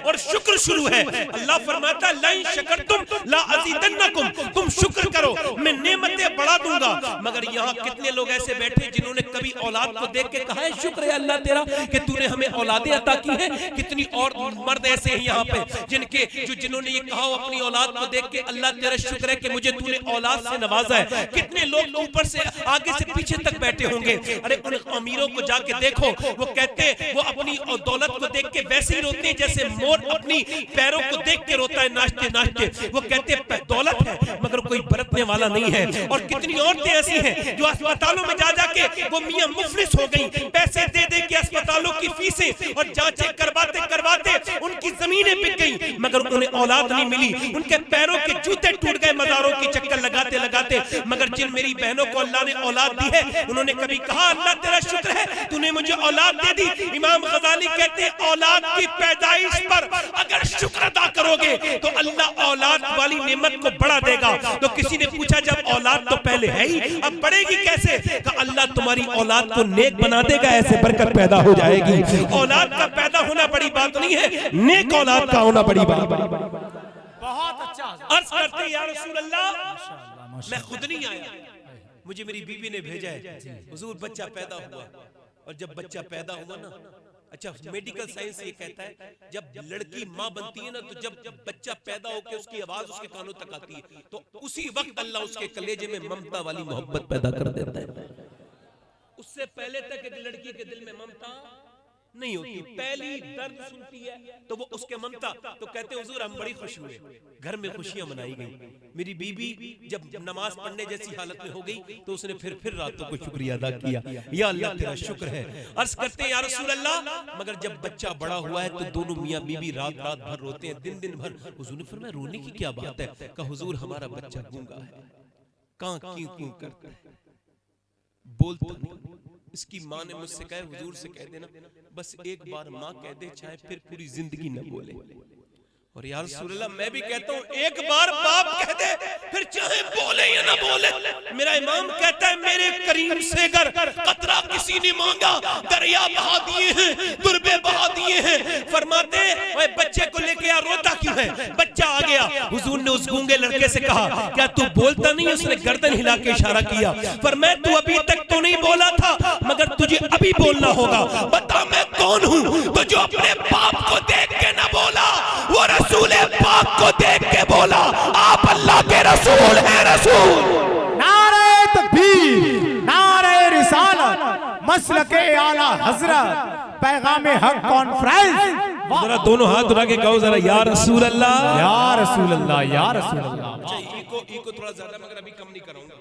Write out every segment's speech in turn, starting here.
और शुक्र शुरू है। अल्लाह फरमाता ला इन शकरतुम ला अज़ीदन्नकुम, तुम शुक्र करो मैं नेमतें बढ़ा दूंगा। मगर यहाँ कितने लोग ऐसे बैठे जिन्होंने कभी औलाद को देख के कहा है शुक्र है अल्लाह तेरा कि तूने हमें औलादें अता की है। कितनी और मर्द ऐसे हैं यहाँ पे जिन्होंने ये कहा अपनी औलाद को देख के अल्लाह तेरा शुक्र है कि मुझे तूने औलाद से नवाजा है। कितने लोग ऊपर से आगे से पीछे तक बैठे होंगे। अरे उन अमीरों को जाके देखो, वो कहते वो अपनी दौलत को देख के वैसे ही रोते हैं जैसे मोर अपनी पैरों को देख के रोता है नाचते नाचते। वो कहते दौलत है मगर कोई बरतने वाला नहीं है। और कितनी औरतें ऐसी हैं जो अस्पतालों में जा जाके वो मियां मुफलिस हो गई, पैसे दे दे के अस्पतालों की फीसें और जांचें करवाते करवाते उनकी जमीनें बिक गई मगर उन्हें औलाद नहीं मिली। उनके पैरों के जूते टूट गए मज़ारों के चक्कर लगाते लगाते। मगर जिन मेरी बहनों को अल्लाह ने औलाद दी है उन्होंने कभी कहा अल्लाह तेरा शुक्र है तूने मुझे औलाद दे दी। इमाम गजाली कहते हैं औलाद की पैदाइश पर अगर शुक्र अदा करोगे तो अल्लाह औलाद वाली नेमत को बढ़ा देगा। तो किसी ने पूछा जब औलाद तो पहले है ही अब बढ़ेगी कैसे? कहा अल्लाह तुम्हारी औलाद को नेक बना देगा, ऐसे बरकत पैदा हो जाएगी। औलाद का पैदा होना बड़ी बात नहीं है, नेक औलाद का होना बड़ी बात। बहुत अच्छा। अर्ज करते हैं या रसूल अल्लाह मैं खुद नहीं आया, मुझे मेरी बीवी ने भेजा है। हुजूर बच्चा पैदा हुआ और जब बच्चा पैदा हुआ ना, अच्छा मेडिकल साइंस ये कहता है जब लड़की माँ बनती है ना तो जब बच्चा पैदा होकर उसकी आवाज उसके कानों तक आती है तो उसी वक्त अल्लाह उसके कलेजे में ममता वाली मोहब्बत पैदा कर देता है। उससे पहले तक लड़की के दिल में ममता नहीं होती, पहली दर्द सुनती है तो वो उसके ममता। तो कहते हैं हुजूर हम बड़ी खुश हुए, घर में खुशियां मनाई गई। मेरी बीबी जब नमाज पढ़ने जैसी हालत में हो गई तो उसने फिर रातों को शुक्रिया अदा किया, या अल्लाह तेरा शुक्र है। अर्ज करते हैं या रसूल अल्लाह मगर जब बच्चा बड़ा हुआ है तो दोनों मियां बीबी रात रात भर रोते हैं, दिन दिन भर। हुजूर ने फरमाया रोने की क्या बात है? कहा हुजूर हमारा बच्चा गूंगा है, कां क्यों क्यों करता है, बोलता नहीं। इसकी माँ ने मुझसे कहा हुजूर से कह देना बस एक बार माँ कह दे चाहे फिर पूरी जिंदगी न बोले। और यार रसूल अल्लाह मैं भी कहता हूँ एक बार बाप कह दे फिर चाहे बोले या ना बोले। मेरा इमाम कहता है मेरे करीम से अगर कतरा किसी ने मांगा दरिया बहा दिए हैं, दुर्बे बहा दिए हैं। फरमाते ओए बच्चे को लेके यार रोता क्यों है? बच्चा आ गया, हुजूर ने उस गूंगे लड़के से कहा क्या तू बोलता नहीं? उसने गर्दन हिला के इशारा किया। फरमाया तू अभी तक तो नहीं बोला था मगर तुझे अभी बोलना होगा। बता मैं कौन हूँ? तो जो अपने बाप को देख के ना बोला वो रसूल पाक को देख के बोला आप अल्लाह के रसूल हैं। रसूल नारे तकबीर, नारे रिसालत, मसलके आला हजरत, पैगामे हक कॉन्फ्रेंस। जरा दोनों हाथ उठा के कहो जरा या रसूल अल्लाह, या रसूल अल्लाह, या रसूल अल्लाह। इको थोड़ा ज्यादा मगर अभी कम नहीं करूंगा,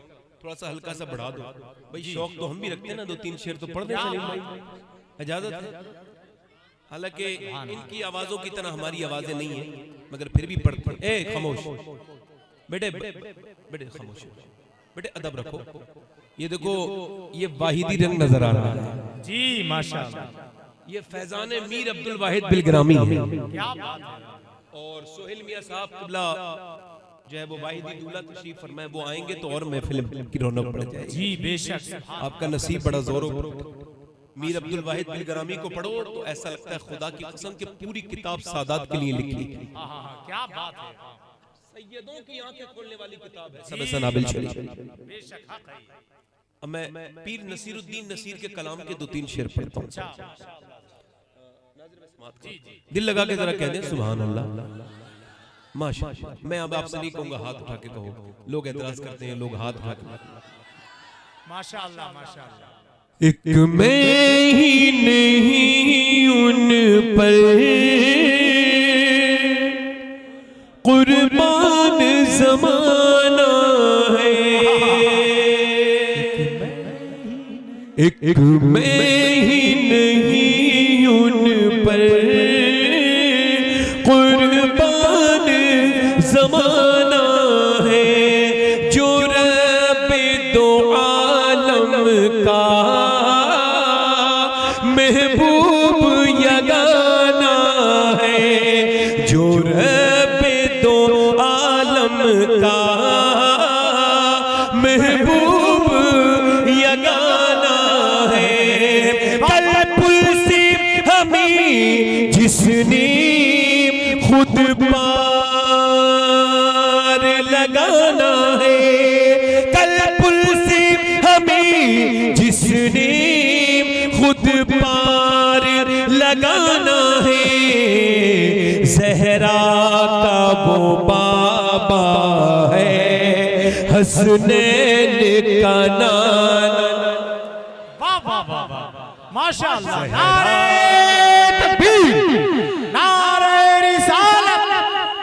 थोड़ा सा हल्का सा बढ़ा दो भाई। शौक तो हम भी रखते हैं ना, 2-3 शेर तो पढ़ दे सलीम भाई, इजाजत है। हालांकि इनकी आवाजों की तरह हमारी आवाजें नहीं है मगर फिर भी पढ़ते। ए खामोश बेटे, बेटे खामोश बेटे, अदब रखो। ये देखो ये वाहिदी रंग नजर आ रहा है जी माशाअल्लाह। ये फैजान मीर अब्दुल वाहिद बिलग्रामी है क्या बात है। और सोहेल मियां साहब किबला जो है वो वाहिदी दूल्हा तशरीफ फरमाए, वो आएंगे तो और महफिल की रौनक बढ़ जाएगी। जी बेशक आपका नसीब बड़ा जोरों। मीर अब्दुल वाहिद बिलग्रामी को पढ़ो तो ऐसा लगता है खुदा की कसम कि पूरी किताब सादात के लिए लिखी है। क्या बात है। सैयदों की आंखें खोलने वाली किताब है। सब सनाबिल शरीफ। बेशक हक है। अब मैं पीर नसीरुद्दीन नसीर के कलाम के 2-3 शेर पढ़ता हूँ। दिल लगा के जरा कह दें सुभान अल्लाह माशाअल्लाह। मैं अब आपसे नहीं कहूंगा हाथ उठा के कहो, लोग एतराज करते हैं, लोग हाथ उठा के। माशाअल्लाह माशाअल्लाह। एक मैं ही नहीं उन पर कुर्बान ज़माना है, एक मैं ही नहीं उन पर कुर्बान ज़माना है, जो रब्बे दो आलम का महबूब यगाना है, जो रब्बे दो आलम का महबूब यगाना है। कल पुल से हमें जिसने खुद पार लगाना है, कल पुल से हमें जिसने खुद पार लगाना है, ज़हरा का वो बाबा है, हसनैन का नाना। वाह वाह वाह वाह, माशाअल्लाह। नारे तकबीर, नारे रिसालत,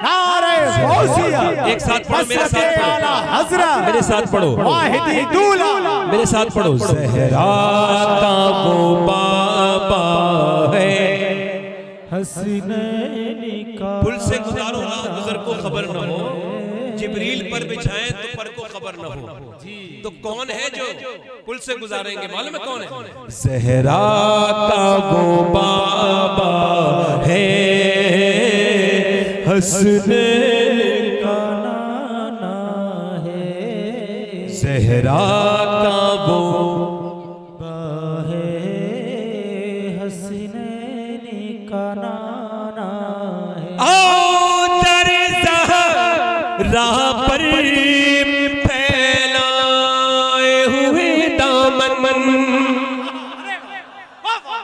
नारे गौसिया। एक साथ पढ़ो, मेरे साथ पढ़ो, हज़रत मेरे साथ पढ़ो, वाहिदी दूल्हा, मेरे साथ पढ़ो। ज़हरा का वो बाबा है, हसनैन का। पुल से गुजारो ना गुजर को खबर न हो, जिब्रील पर बिछाएं तो पर को खबर न हो। तो कौन है जो पुल से गुजारेंगे, मालूम है कौन है? ज़हरा का वो बाबा है, हसनैन का नाना है, ज़हरा का वो है, हसनैन का नाना है। आओ दर ज़हरा पर फैलाए हुए दामन,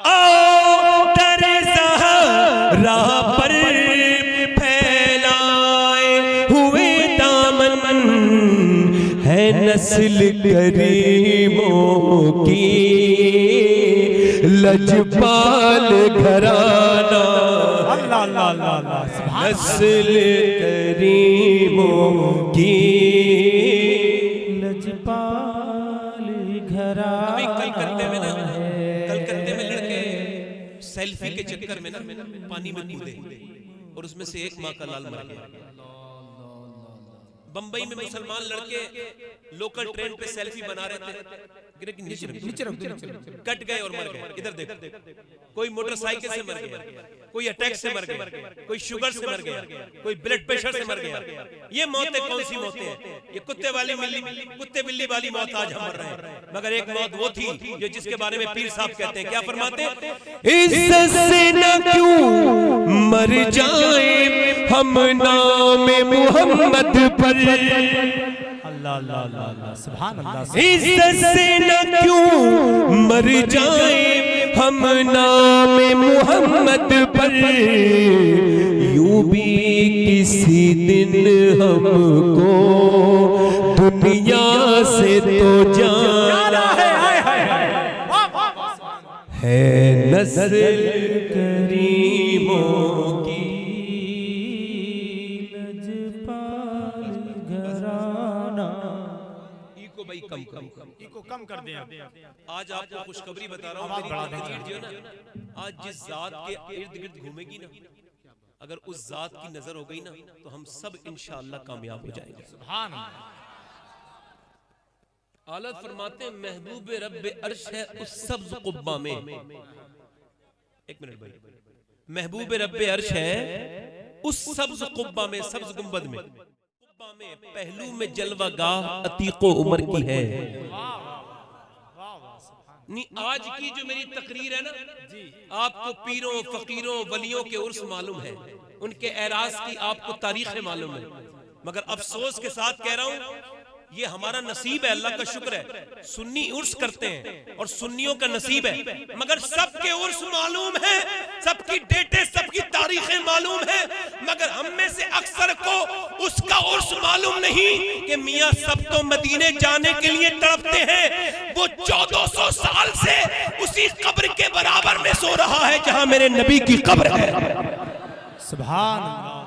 आओ दर ज़हरा पर फैलाए हुए दामन, है नस्ल करीमों की लजपाल घराना, अल्लाह अल्लाह अल्लाह अल्लाह, नस्ल करीमों की लजपाल घराना। अभी कलकत्ते में लड़के सेल्फी के चक्कर में ना पानी में कूदे और उसमें से एक माँ का लाल मर गया। बंबई में मुसलमान लड़के लोकल ट्रेन पे सेल्फी बना रहे थे, नीचे कट गए और मर गए। इधर देखो, कोई मोटरसाइकिल से मर गया, कोई अटैक से मर गया, कोई शुगर से मर गया, कोई ब्लड प्रेशर से मर गया। ये मौतें कौन सी मौतें हैं? ये कुत्ते बिल्ली वाली मौत आज हम मर रहे हैं। मगर एक मौत वो थी जो जिसके बारे में पीर साहब कहते हैं, क्या फरमाते हैं? इज्जत से न क्यों मर जाए हम नाम मोहम्मद पर, अल्लाह अल्लाह अल्लाह, सुभान अल्लाह। इज्जत से न क्यों मर जाए हम नाम मोहम्मद पर, यूं भी किसी दिन हमको दुनिया से तो जाना है, नस्ल करीमों की लजपाल घराना। इको भाई कम कर दें। आज आपको खुशखबरी बता रहा हूँ, मेरी तकरीर जो है ना, आज जिस जात के इर्द गिर्द घूमेगी ना, अगर उस जात की नजर हो गई ना तो हम सब इंशाअल्लाह कामयाब हो जाएंगे। सुभान अल्लाह। आलत फरमाते हैं महबूब रब्बे अर्श है उस सब्ज कुब्बा में। एक मिनट भाई, महबूब रब्बे अर्श है उस सब्ज कुब्बा में, सब्ज गुंबद में, कुब्बा में पहलू में जलवा गाह अतीको उमर की है। नहीं, आज की जो मेरी तकरीर है ना, आपको पीरों फकीरों वलियों के उर्स मालूम है, उनके एराज की आपको तारीखें मालूम है, मगर अफसोस के साथ कह रहा हूं ये हमारा नसीब है, अल्लाह का शुक्र है। सुन्नी उर्स करते हैं और सुन्नियों का नसीब है, मगर सबके उर्स मालूम है, सबकी डेटे सबकी तारीखें मालूम है, मगर हम में से अक्सर को उसका उर्स मालूम नहीं कि मियां सब तो मदीने जाने के लिए तड़पते हैं, वो 1400 साल से उसी कब्र के बराबर में सो रहा है जहां मेरे नबी की कब्र है। सुभान अल्लाह,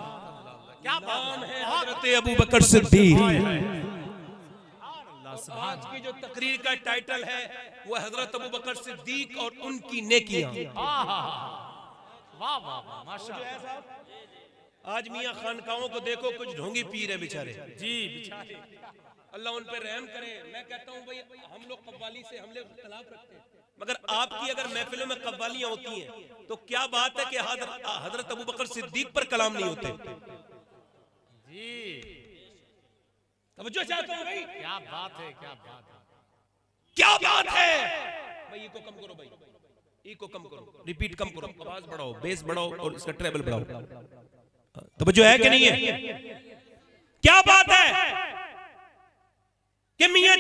क्या बात है हज़रत अबू बकर सिद्दीक। आज की जो तकरीर का टाइटल है वो हजरत अबू बकर सिद्दीक और उनकी नेकियां। वाह वाह वाह, माशाअल्लाह। आज मियां खानकाहों को देखो, कुछ ढोंगी पीर है बेचारे जी, बेचारे, अल्लाह उन पर रहम करे। मैं कहता हूं भाई, हम लोग कव्वाली से हम लोग इख्तिलाफ रखते हैं, मगर आपकी अगर महफिलों में कव्वालियां होती हैं तो क्या बात है कि हजरत अबू बकर सिद्दीक पर कलाम नहीं होते जी। अब जो चाहता हूं भाई, क्या बात है, क्या बात है, क्या बात है भाई। इको कम करो भाई, इको कम करो, रिपीट कम करो, आवाज बढ़ाओ, बेस बढ़ाओ और इसका ट्रेबल बढ़ाओ। तो जो है कि नहीं है? क्या बात है कि मियां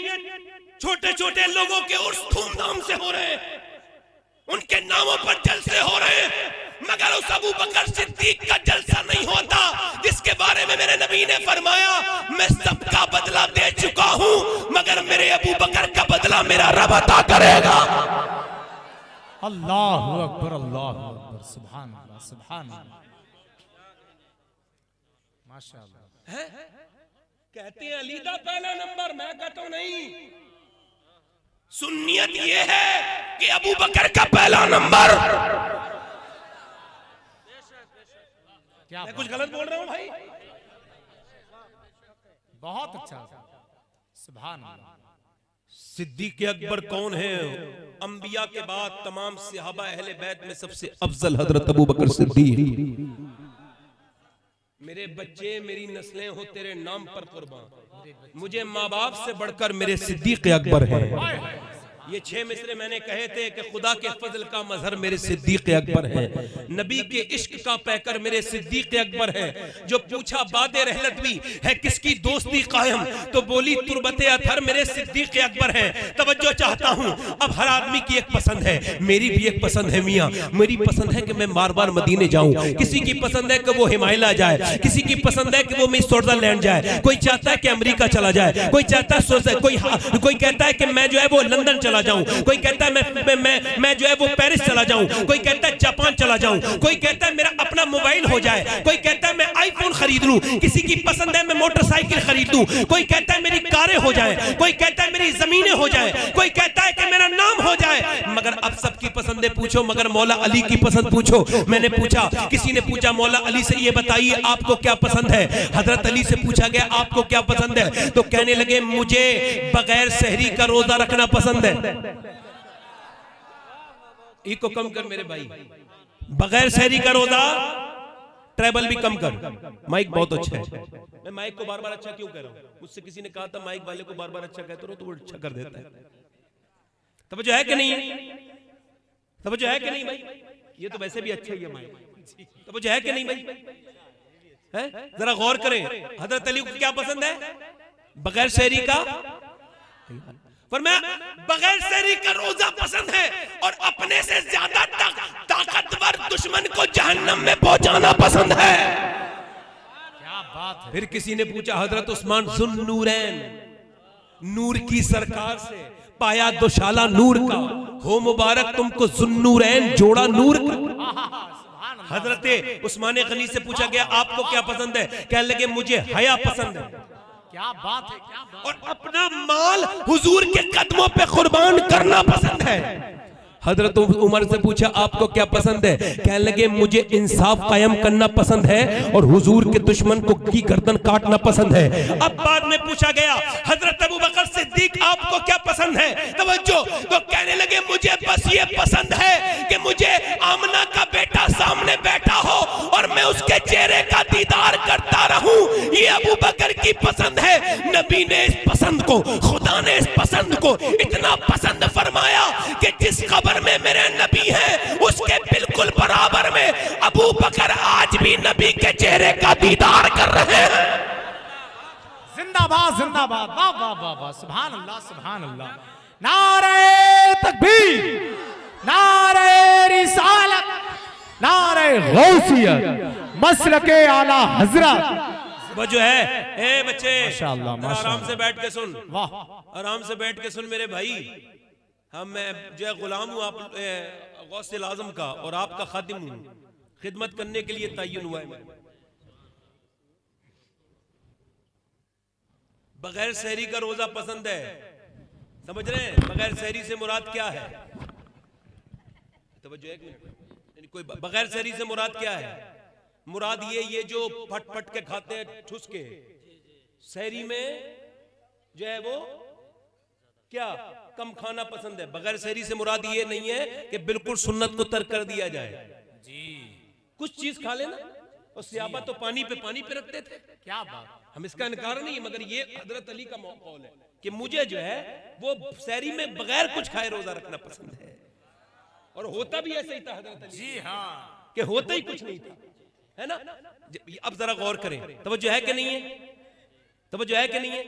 छोटे छोटे लोगों के उर्स धूमधाम से हो रहे हैं, उनके नामों पर जलसे हो रहे हैं, मगर उस अबू बकर सिद्दीक का जलसा नहीं होता जिसके बारे में मेरे नबी ने फरमाया मैं सबका बदला दे चुका हूं, मगर मेरे अबू बकर का बदला मेरा रब अता करेगा। अल्लाहु अकबर, अल्लाहु अकबर, सुभान अल्लाह, सुभान अल्लाह, माशाअल्लाह। कहते हैं अली का पहला नंबर, मैं कहता हूं नहीं। सुन्नियत ये है कि अबू बकर का पहला नंबर। क्या मैं कुछ गलत बोल रहा हूं भाई? बहुत अच्छा, सुभान अल्लाह। सिद्दीक अकबर कौन है? अंबिया के बाद तमाम सहाबा अहले बैत में सबसे अफजल हजरत अबू बकर सिद्दीक। मेरे बच्चे मेरी नस्लें हो तेरे नाम पर कुर्बान, मुझे माँ बाप से बढ़कर मेरे सिद्दीक अकबर हैं। ये 6 मिसरे मैंने कहे थे कि खुदा के फजल का मजहर मेरे सिद्दीक अकबर है, नबी के इश्क का पैकर मेरे सिद्दीक अकबर है। जो पूछा बादे रहलत भी है किसकी दोस्ती कायम, तो बोली तुरबते अथर मेरे सिद्दीक अकबर है। तवज्जो चाहता हूँ, अब हर आदमी की एक पसंद है, मेरी भी एक पसंद है मियाँ। मेरी पसंद है कि मैं बार बार मदीने जाऊँ, किसी की पसंद है कि वो हिमालय जाए, किसी की पसंद है कि वो मिस स्विट्जरलैंड जाए, कोई चाहता है कि अमेरिका चला जाए, कोई चाहता है कोई कहता है कि मैं जो है वो लंदन चला जाऊं, कोई कहता है मैं जो है वो पेरिस चला जाऊं, कोई कहता है जापान चला जाऊं, कोई कहता है मेरा अपना मोबाइल हो जाए, कोई कहता है मैं आईफोन खरीद लूं, किसी की पसंद है मैं मोटरसाइकिल खरीद लूं, कोई कहता है मेरी कारें हो जाए, कोई कहता है मेरी जमीनें हो जाए, कोई कहता है कि मेरा नाम हो जाए। मगर अब सबकी पसंदें पूछो, मगर मौला अली की पसंद पूछो। मैंने पूछा, किसी ने पूछा मौला अली से ये बताइए आपको क्या पसंद है? हजरत अली से पूछा गया आपको क्या पसंद है? तो कहने लगे मुझे बगैर सहरी का रोजा रखना पसंद है। को कम कर मेरे भाई, बगैर सहरी का रोजा, ट्रेबल भी कम कर। माइक बहुत अच्छा है, मैं माइक को बार बार अच्छा क्यों कह रहा हूं? मुझसे किसी ने कहा था माइक वाले को बार बार अच्छा कहते रहो तो वो अच्छा कर देता है। तवज्जो है कि नहीं है? तवज्जो है कि नहीं भाई? ये तो वैसे भी अच्छा ही है माइक। तवज्जो है कि नहीं भाई? है? जरा गौर करें, हजरत अली को क्या पसंद है? बगैर सहरी का, पर मैं बगैर सहरी का रोजा पसंद है, और अपने से ज्यादा ताकतवर दुश्मन को जहन्नम में पहुंचाना पसंद है। क्या बात है। फिर किसी ने पूछा हजरत उस्मान जुन्नूरैन, नूर की सरकार से पाया दुशाला नूर का, हो मुबारक तुमको जुन्नूरैन जोड़ा नूर का। हजरत उस्मान गनी से पूछा गया आपको क्या पसंद है? कहने लगे मुझे हया पसंद है। क्या बात है, क्या बात। और अपना माल हुजूर के कदमों पे कुर्बान करना पसंद है। हजरत उमर से पूछा आपको क्या पसंद है? कहने लगे मुझे इंसाफ कायम करना पसंद है और हुजूर के दुश्मन को की गर्दन काटना पसंद है। अब बाद में पूछा गया हजरत अबू बकर सिद्दीक आपको क्या पसंद है? तवज्जो, तो कहने लगे मुझे बस ये पसंद है कि मुझे आमना का बेटा सामने बैठा हो और मैं उसके चेहरे का दीदार करता रहूं, ये अबू बकर की पसंद है। नबी ने इस पसंद को, खुदा ने इस पसंद को इतना पसंद फरमाया कि जिस खबर में मेरे नबी हैं उसके बिल्कुल बराबर में अबू बकर आज भी नबी के चेहरे का दीदार कर रहे हैं। जिंदाबाद जिंदाबाद, वाह वाह वाह वाह, सुभान अल्लाह सुभान अल्लाह। नारे तकबीर, नारे रिसालत, नारे गौसियत, मसलके आला हजरत। वो जो है ए बच्चे माशाअल्लाह, माशाअल्लाह। आराम से बैठ के सुन, वाह, आराम से बैठ के सुन मेरे भाई। हम मैं जो है गुलाम हूँ आप गौसे आजम का और आपका खादिम हूँ, खिदमत करने के लिए तय्युन हुआ है। बगैर सहरी का रोजा पसंद है, समझ रहे हैं? बगैर सहरी से मुराद क्या है? तो एक मिनट, कोई बगैर सहरी से मुराद क्या है? मुराद ये जो फट फट के खाते हैं ठुस के, सहरी में जो है वो क्या कम खाना पसंद है। बगैर सहरी से मुराद ये नहीं है कि बिल्कुल सुन्नत को तर्क कर दिया जाए जी, कुछ चीज खा लेना। और सियाबा तो पानी पे रखते थे, क्या बात, हम इसका इनकार नहीं, मगर ये हजरत अली का मौक़ौल है कि मुझे जो है वो सहरी में बगैर कुछ खाए रोजा रखना पसंद है। और होता भी ऐसे ही था हजरत अली जी, हाँ, कि होता ही कुछ नहीं था। है ना? अब जरा गौर करें, तवज्जो है कि नहीं है? तवज्जो है कि नहीं है?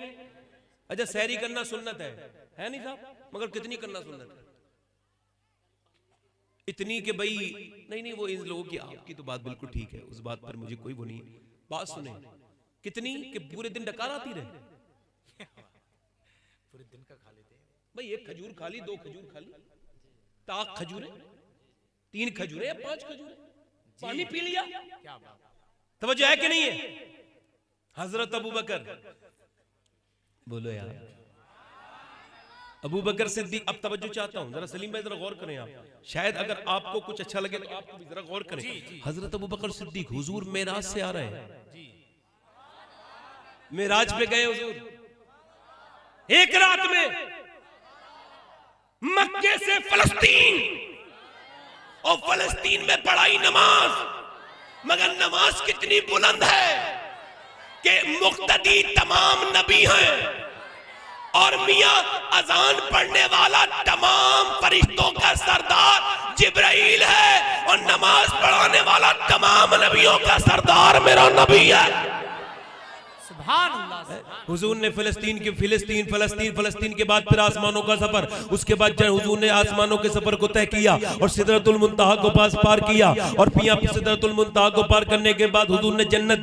अच्छा, सहरी करना सुन्नत है नहीं साहब? मगर कितनी करना सुन्नत है? इतनी कि भाई नहीं वो इन लोगों की, आपकी तो बात बिल्कुल ठीक है, उस बात पर मुझे कोई वो नहीं। बात सुने, कितनी कि पूरे दिन डकार आती रहे। पूरे दिन का खा लेते हैं भाई, एक खजूर खा ली, 2 खजूर खा ली, ताक खजूरें, 3 खजूरें या 5 खजूरें, पानी पी लिया। क्या बात, तवज्जो है कि नहीं है? हजरत अबू बकर, बोलो यार, अबू बकर सिद्दीक। अब तवज्जो चाहता हूं, जरा सलीम भाई जरा गौर करें आप, शायद अगर आपको कुछ अच्छा लगे तो आपको भी जरा गौर करें। हजरत अबू बकर सिद्दीक हुजूर मेराज से आ रहे हैं, मेराज पे गए हुजूर, एक रात में मक्के से फलस्तीन, और फलस्तीन में पढ़ाई नमाज, मगर नमाज कितनी बुलंद है कि मुक्तदी तमाम नबी हैं, और मियां अजान पढ़ने वाला तमाम फरिश्तों का सरदार जिब्राइल है, और नमाज पढ़ाने वाला तमाम नबियों का सरदार मेरा नबी है। सुभान अल्लाह। हुजूर ने फलस्तीन के बाद फिर आसमानों का सफर, उसके बाद जब हुजूर ने आसमानों के सफर को तय किया और सिदरतुल मुंतहा को पार किया, और फिर सिदरतुल मुंतहा को पार करने के बाद हुजूर ने जन्नत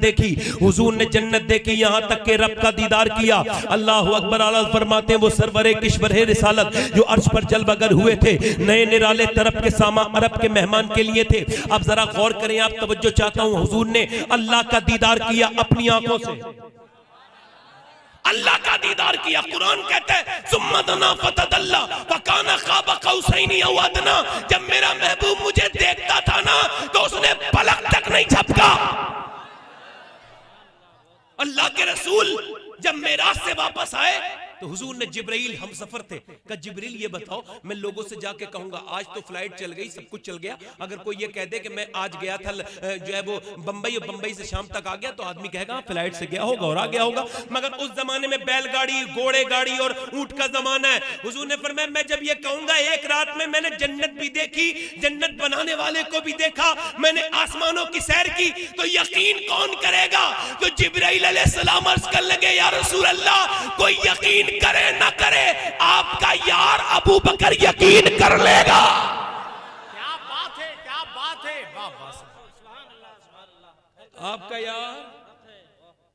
देखी, यहां तक के रब का दीदार किया। अल्लाह अकबर। आला फरमाते हैं वो सरवरे किश्वरे रिसालत जो अर्श पर जलवगर हुए थे, नए निराले तरफ के सामा अरब के मेहमान के लिए थे। अब जरा गौर करें आप, तवज्जो चाहता हूं, हुजूर ने अल्लाह का दीदार किया अपनी आंखों से, अल्लाह का दीदार किया। कुरान कहता है सुम्मदना फतदल्ला फकाना ख़ाब क़ौसैनी औ अदना, जब मेरा महबूब मुझे देखता था ना तो उसने पलक तक नहीं झपका। अल्लाह के रसूल जब मेराज से वापस आए तो हुजूर ने, जिब्राइल हम सफर थे, कहा जिब्राइल ये बताओ, मैं लोगों से जाके कहूंगा आज तो फ्लाइट चल गई, सब कुछ चल गया, अगर कोई ये कह दे कि मैं आज गया था जो है वो बंबई, और बंबई से शाम तक आ गया, तो आदमी कहेगा फ्लाइट से गया होगा और आ गया होगा। मगर उस जमाने में बैलगाड़ी, घोड़े गाड़ी और ऊंट का जमाना है। हुजूर ने फरमाया मैं जब ये कहूंगा, एक रात में मैंने जन्नत भी देखी, जन्नत बनाने वाले को भी देखा, मैंने आसमानों की सैर की, तो यकीन कौन करेगा? तो जिब्राइल अलैहिस्सलाम अर्ज कर लगे, या रसूल अल्लाह, कोई यकीन करे ना करे, आपका यार अबू बकर यकीन कर लेगा। क्या बात है, क्या बात है, वाह वाह, आपका यार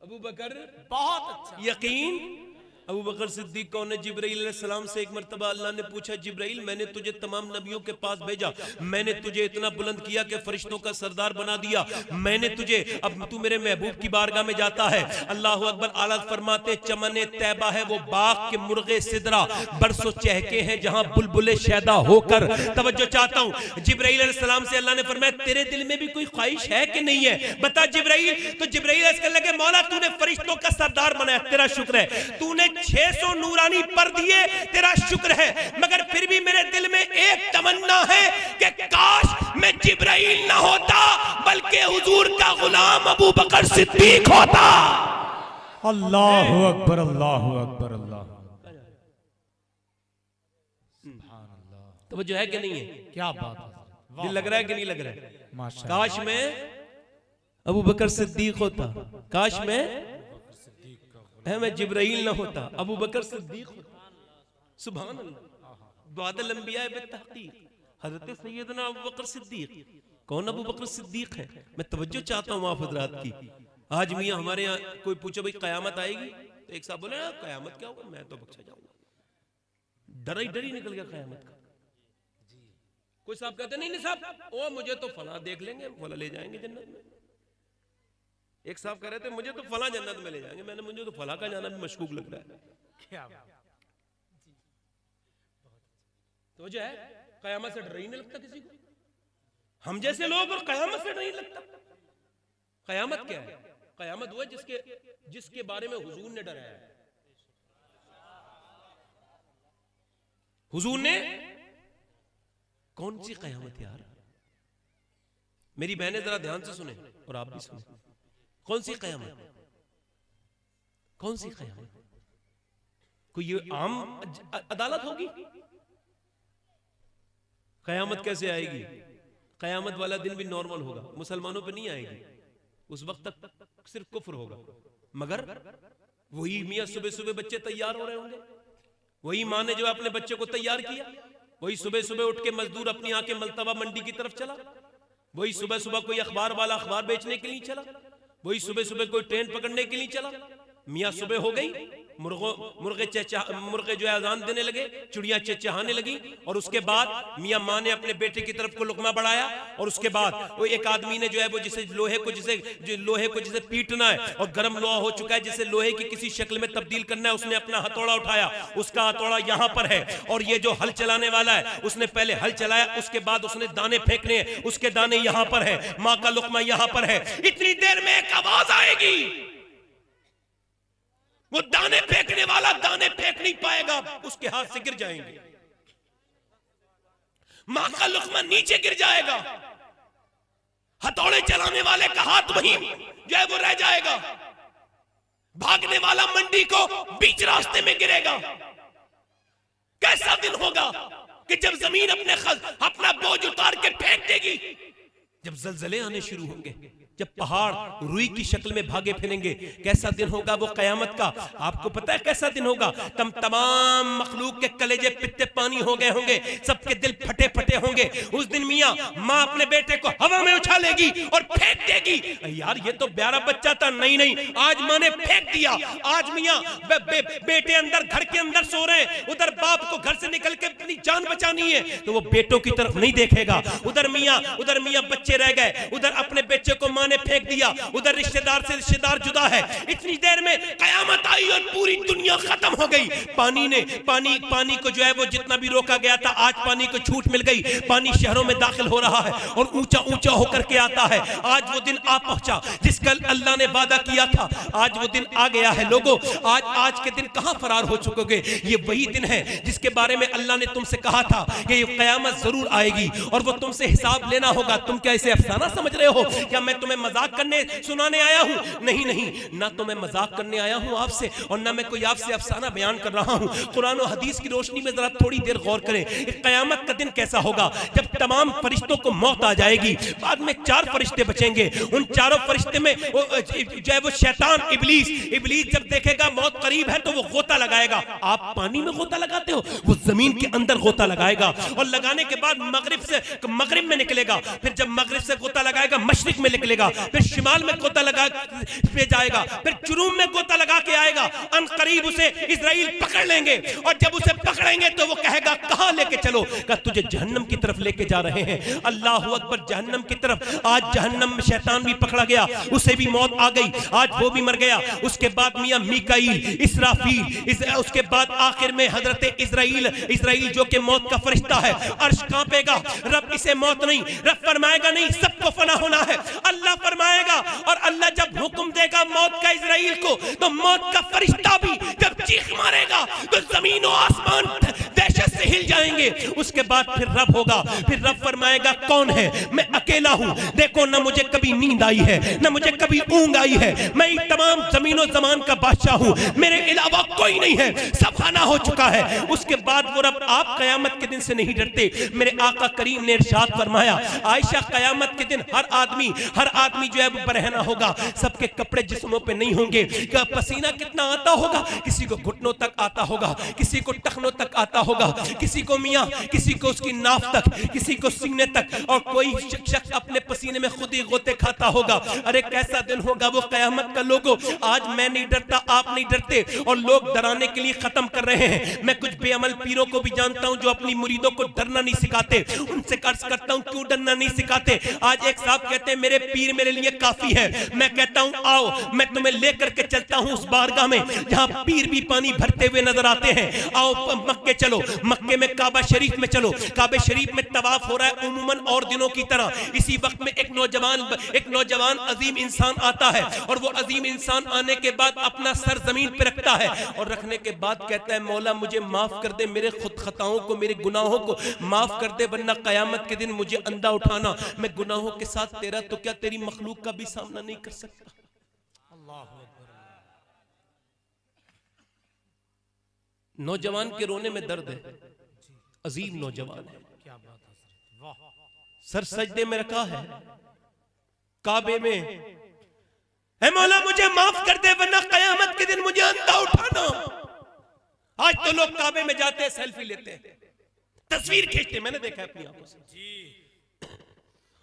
अबू बकर बहुत अच्छा। यकीन। अबू बकर सिद्दीक कौन है? जिब्राइल अलैहिस्सलाम से एक मर्तबा अल्लाह ने पूछा, जिब्राइल मैंने तुझे तमाम नबियों के पास भेजा, मैंने तुझे इतना बुलंद किया कि फरिश्तों का सरदार बना दिया, मैंने तुझे, अब तू मेरे महबूब की बारगाह में जाता है। अल्लाह अकबर। आला फरमाते चमने तैबा है वो बाग के मुर्गे सिदरा, बरसों चहके हैं जहां बुलबुले शैदा होकर। तवज्जो चाहता हूं, जिब्राइल अलैहिस्सलाम से अल्लाह ने फरमाया तेरे दिल में भी कोई ख्वाहिश है कि नहीं है, बता जिब्राइल। तो जिब्राइल अर्ज करने लगे, मौला तूने फरिश्तों का सरदार बनाया, तेरा शुक्र है, तूने 600 नूरानी पर दिए, तेरा शुक्र है, मगर फिर भी मेरे दिल में एक तमन्ना है कि काश मैं जिब्राइल ना होता बल्कि हुजूर का गुलाम अबू बकर सिद्दीक होता। अल्लाह अकबर, अल्लाह अकबर, अल्लाह। तो जो है कि नहीं है? क्या बात है, दिल लग रहा है कि नहीं लग रहा है? माशाअल्लाह। काश मैं अबू बकर सिद्दीक होता, काश मैं जिब्राइल ना होता, अबू बकर सिद्दीक होता। सुभान अल्लाह। बादल अंबिया बितहकीक हजरत सैयदना अबू बकर सिद्दीक। कौन अबू बकर सिद्दीक है? मैं तवज्जो चाहता हूँ आप हजरात की। आज मियाँ हमारे यहाँ कोई पूछो भाई कयामत आएगी, तो एक साहब बोले कयामत क्या होगा, मैं तो बख्शा जाऊंगा, डर ही निकल गया कयामत का। कोई साहब कहते नहीं साहब, ओ मुझे तो फला देख लेंगे, फला ले जाएंगे जन्नत में। एक साहब कह रहे थे मुझे तो फला जन्नत में ले जाएंगे, मैंने मुझे तो फला का जाना भी मशकूक लग रहा है। क्या तो जो है कयामत से डर ही नहीं लगता किसी को, हम जैसे लोग, और कयामत से डर नहीं लगता। कयामत क्या है? कयामत वो है जिसके बारे में हुजूर ने डराया है। हुजूर ने, कौन सी कयामत यार? मेरी बहनें जरा ध्यान से सुने और आप भी सुने। कौन सी कयामत? कौन सी कयामत? कोई ये आम अदालत होगी? कयामत कैसे आएगी? कयामत वाला दिन भी नॉर्मल होगा, मुसलमानों पे नहीं आएगी। उस वक्त तक सिर्फ कुफ्र होगा। मगर वही मियाँ सुबह सुबह बच्चे तैयार हो रहे होंगे, वही माँ ने जो अपने बच्चे को तैयार किया, वही सुबह सुबह उठ के मजदूर अपनी आंखें मलतबा मंडी की तरफ चला, वही सुबह सुबह कोई अखबार वाला अखबार बेचने के लिए चला, वही सुबह सुबह कोई ट्रेन पकड़ने के लिए चला। मियाँ सुबह हो गई, मुर्गे जो है अजान देने लगे, चिड़िया चहचहाने लगी, और उसके बाद मियाँ माँ ने अपने बेटे की तरफ को लुकमा बढ़ाया, और उसके बाद वो एक आदमी ने जो है वो जिसे लोहे को जिसे पीटना है और गर्म लोहा हो चुका है, जिसे लोहे की किसी शक्ल में तब्दील करना है, उसने अपना हथौड़ा उठाया, उसका हथौड़ा यहाँ पर है, और ये जो हल चलाने वाला है उसने पहले हल चलाया, उसके बाद उसने दाने फेंकने हैं, उसके दाने यहाँ पर है, माँ का लुकमा यहाँ पर है। इतनी देर में एक आवाज आएगी, वो दाने फेंकने वाला दाने फेंक नहीं पाएगा, उसके हाथ से गिर जाएंगे, मां का लुकमा नीचे गिर जाएगा, हथौड़े चलाने वाले का हाथ वहीं जो है वो रह जाएगा, भागने वाला मंडी को बीच रास्ते में गिरेगा। कैसा दिन होगा कि जब जमीन अपना बोझ उतार के फेंक देगी, जब जलजले आने शुरू होंगे, जब पहाड़ रुई की शक्ल में भागे फिरेंगे। कैसा दिन होगा वो कयामत का, आपको पता है कैसा दिन होगा? तमाम मखलूक के कलेजे पित्ते पानी हो गए होंगे, सबके दिल फटे फटे होंगे। उस दिन मियाँ माँ अपने बेटे को हवा में उछालेगी और फेंक देगी। यार ये तो प्यारा बच्चा था, नहीं आज माँ ने फेंक दिया। आज मियाँ बेटे अंदर घर के अंदर सो रहे हैं, उधर बाप को घर से निकल के अपनी जान बचानी है, तो वो बेटों की तरफ नहीं देखेगा। उधर मियाँ बच्चे रह गए, उधर अपने बच्चे को ने फेंक दिया, उधर रिश्तेदार से रिश्तेदार जुदा है। इतनी देर में कयामत आई और पूरी दुनिया खत्म हो गई। पानी को जो है वो जितना भी रोका गया था, आज पानी को छूट मिल गई। पानी शहरों में दाखिल हो रहा है और ऊंचा ऊंचा होकर के आता है। आज वो दिन आ पहुंचा जिसका अल्लाह ने वादा किया था, आज वो दिन आ गया है। लोगों आज के दिन कहां फरार हो चुकोगे? ये वही दिन है जिसके बारे में अल्लाह ने तुमसे कहा था कि ये कयामत जरूर आएगी और वो तुमसे हिसाब लेना होगा। तुम क्या इसे अफसाना समझ रहे हो? क्या मैं तुम्हें मजाक करने सुनाने आया हूं? नहीं, ना तो मैं मजाक करने आया हूं आपसे और ना मैं कोई आपसे अफसाना बयान कर रहा हूं। कुरान और हदीस की रोशनी में जरा थोड़ी देर गौर करें। क़यामत का दिन कैसा होगा? जब तमाम फरिश्तों को मौत आ जाएगी, बाद में 4 फरिश्ते बचेंगे। उन चारों फरिश्ते में जो है वो शैतान इब्लीस जब देखेगा मौत करीब है तो वो गोता लगाएगा। आप पानी में गोता लगाते हो, वो जमीन के अंदर गोता लगाएगा और लगाने के बाद मगरिब में निकलेगा। फिर जब मगरिब से गोता लगाएगा मशरिक में निकलेगा, फिर शिमाल में गोता लगा पे जाएगा, फिर जुनूब में गोता लगा के आएगा। अन करीब उसे इजराइल पकड़ लेंगे और जब उसे पकड़ेंगे तो वो कहेगा कहां लेके चलो? कहा तुझे जहन्नम की तरफ लेके जा रहे हैं। अल्लाह अकबर, जहन्नम की तरफ। आज जहन्नम में शैतान भी पकड़ा गया, उसे भी मौत आ गई, आज वो भी मर गया। उसके बाद मियां मीकाईल, इसराफील, उसके बाद आखिर में हजरत इजराइल जो कि मौत का फरिश्ता है। अर्श कांपेगा, रब इसे मौत नहीं, रब फरमाएगा नहीं सबको फना होना है। अल्लाह फरमाएगा और अल्लाह जब हुक्म देगा मौत का इजराइल को, तो मौत का फरिश्ता भी जब चीख मारेगा तो जमीन और आसमान दहशत से हिल जाएंगे। उसके बाद फिर रब होगा, फिर रब फरमाएगा कौन है? मैं अकेला हूं। देखो ना मुझे कभी नींद आई है, ना मुझे कभी ऊंघ आई है। मैं तमाम जमीनों जमान का बादशाह हूं, मेरे अलावा कोई नहीं है, सब फना हो चुका है। उसके बाद वो रब, आप कयामत के दिन से नहीं डरते? मेरे आका करीम ने इरशाद फरमाया, आयशा कयामत के दिन हर आदमी जो है वो बरहना होगा, सबके कपड़े जिस्मों पे नहीं होंगे। पसीना कितना आता होगा? किसी को घुटनों तक आता होगा, किसी को टखनों तक आता होगा, किसी को मियां, किसी को उसकी नाफ तक, किसी को सीने तक, और कोई शख्स अपने पसीने में खुद ही गोते खाता होगा। अरे कैसा दिन होगा वो कयामत का। लोगों आज मैं नहीं डरता, आप नहीं डरते और लोग डराने के लिए खत्म कर रहे हैं। मैं कुछ बेअमल पीरों को भी जानता हूं जो अपनी मुरीदों को डरना नहीं सिखाते। उनसे कर्ज करता हूं क्यों डरना नहीं सिखाते? आज एक साहब कहते हैं मेरे पीर मेरे लिए काफी है। मैं कहता हूं आओ मैं तुम्हें लेकर के चलता हूं उस बारगाह में जहां पीर भी पानी भरते हुए नजर आते हैं। आओ मक्के चलो, मक्के में काबा शरीफ में चलो। काबे शरीफ में तवाफ हो रहा है उम्मन और दिनों की तरह। इसी वक्त में एक नौजवान अजीम इंसान आता है और वो अजीम इंसान आने के बाद अपना सर जमीन पे रखता है और रखने के बाद कहता है मौला मुझे माफ कर दे, मेरे खुद खताओं को, मेरे गुनाहों को माफ कर दे, वरना कयामत के दिन मुझे अंधा उठाना। मैं गुनाहों के साथ तेरा तो क्या तेरी मखलूक का भी सामना नहीं कर सकता। नौजवान के रोने में दर्द है, अजीम नौजवान है, क्या बात है, सर सजदे में रखा है, काबे में है मौला मुझे माफ कर दे वरना कयामत के दिन मुझे अंधा उठाना। आज तो लोग काबे में जाते हैं, सेल्फी लेते हैं, तस्वीर खींचते हैं, मैंने देखा है अपनी आंखों से जी।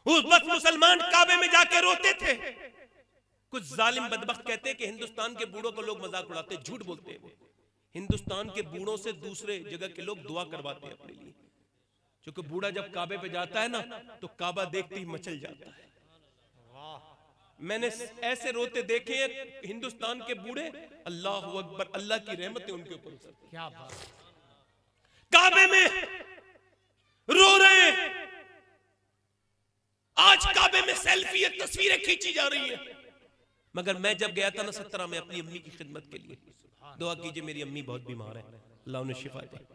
उस वक्त मुसलमान काबे में जाके रोते थे। कुछ जालिम बदबख्त कहते हैं कि हिंदुस्तान के बूढ़ों को लोग मजाक उड़ाते, झूठ बोलते हैं। वो हिंदुस्तान के बूढ़ों से दूसरे जगह के लोग दुआ करवाते हैं अपने लिए, क्योंकि बूढ़ा जब काबे पे जाता है ना तो काबा देखते ही मचल जाता है। मैंने ऐसे रोते देखे हैं हिंदुस्तान के बूढ़े, अल्लाह अकबर, अल्लाह की रहमत है उनके ऊपर। क्या बात, काबे में रो रहे हैं। आज काबे में सेल्फी है, तस्वीरें खींची जा रही हैं। मगर मैं जब गया था ना 17 में अपनी अम्मी की खिदमत के लिए, दुआ कीजिए मेरी अम्मी बहुत बीमार है, अल्लाह उन्हें शिफा दे,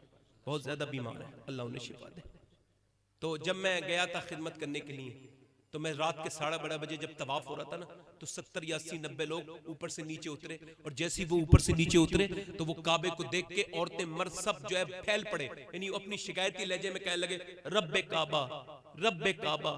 बहुत ज्यादा बीमार है, अल्लाह उन्हें शिफा दे। तो जब मैं गया था खिदमत करने के लिए, तो मैं रात के 12:30 बजे जब तवाफ हो रहा था ना, तो 70 या 80 90 लोग ऊपर से नीचे उतरे, और जैसे ही वो ऊपर से नीचे उतरे तो वो काबे को देख के औरतें मर्द सब जो है फैल पड़े, यानी अपनी शिकायती लहजे में कहने लगे रब्बे काबा, रब्बे काबा,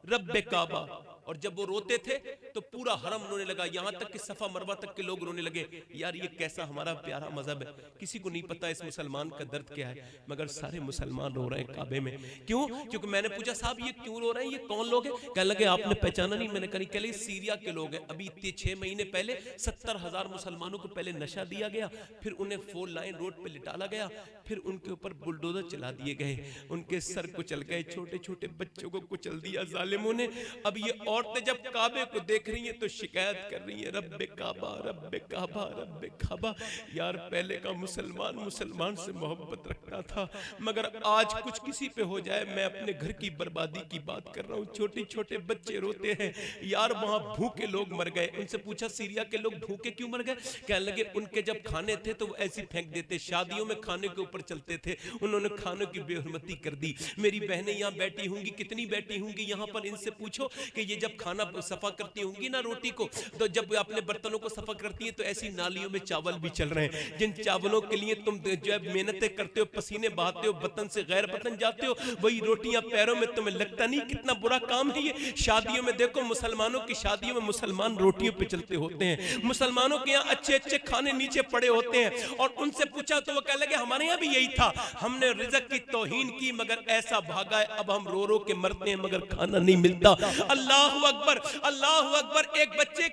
रब्बे काबा। और जब वो रोते थे तो पूरा हरम रोने लगा, यहां तक कि सफा मरवा तक के लोग रोने लगे। यार ये कैसा हमारा प्यारा मजहब है, किसी को नहीं पता इस मुसलमान का दर्द क्या है, मगर सारे मुसलमान रो रहे हैं काबे में। क्यों? क्योंकि मैंने पूछा साहब ये क्यों रो रहे हैं, ये कौन लोग हैं? कहने लगे आपने पहचाना नहीं? मैंने कहा नहीं, सीरिया के लोग हैं। अभी 6 महीने पहले 70,000 मुसलमानों को पहले नशा दिया गया, फिर उन्हें 4 लाइन रोड पे लिटाला गया, फिर उनके ऊपर बुलडोजर चला दिए गए, उनके सर कुचल गए, छोटे छोटे बच्चों को कुचल दिया जालिमों ने। अब ये औरतें जब काबे को देख रही हैं तो शिकायत कर रही हैं रब्बे काबा, रब्बे काबा, रब्बे काबा। यार पहले का मुसलमान मुसलमान से मोहब्बत रखता था, मगर आज कुछ किसी पे हो जाए, मैं अपने घर की बर्बादी की बात कर रहा हूँ। छोटे छोटे बच्चे रोते हैं। यार वहां भूखे लोग मर गए। उनसे पूछा सीरिया के लोग भूखे क्यों मर गए? कहने लगे उनके जब खाने थे तो वो ऐसी फेंक देते, शादियों में खाने के ऊपर चलते थे, उन्होंने खानों की बेहुरमती कर दी। मेरी बहनें यहाँ बैठी होंगी, कितनी बैठी होंगी यहाँ पर, इनसे पूछो कि ये जब खाना सफा करती होंगी ना रोटी को, तो जब अपने बर्तनों को सफा करती है तो ऐसी नालियों में चावल भी चल रहे हैं, जिन चावलों के लिए तुम जो है मेहनतें करते हो, पसीने बहाते हो, वतन से गैर वतन जाते हो, वही रोटियां पैरों में, तुम्हें लगता नहीं कितना बुरा काम है ये? शादियों में देखो, मुसलमानों की शादियों में मुसलमान रोटियों पे चलते होते हैं, मुसलमानों के यहाँ अच्छे अच्छे खाने नीचे पड़े होते हैं। और उनसे पूछा तो वो कह लगे हमारे यहाँ भी यही था, हमने रिज़्क़ की तौहीन की मगर ऐसा भागा है, अब हम रो रो के मरते हैं मगर खाना नहीं मिलता। अल्लाह अकबर, अल्लाह अकबर। एक बच्चे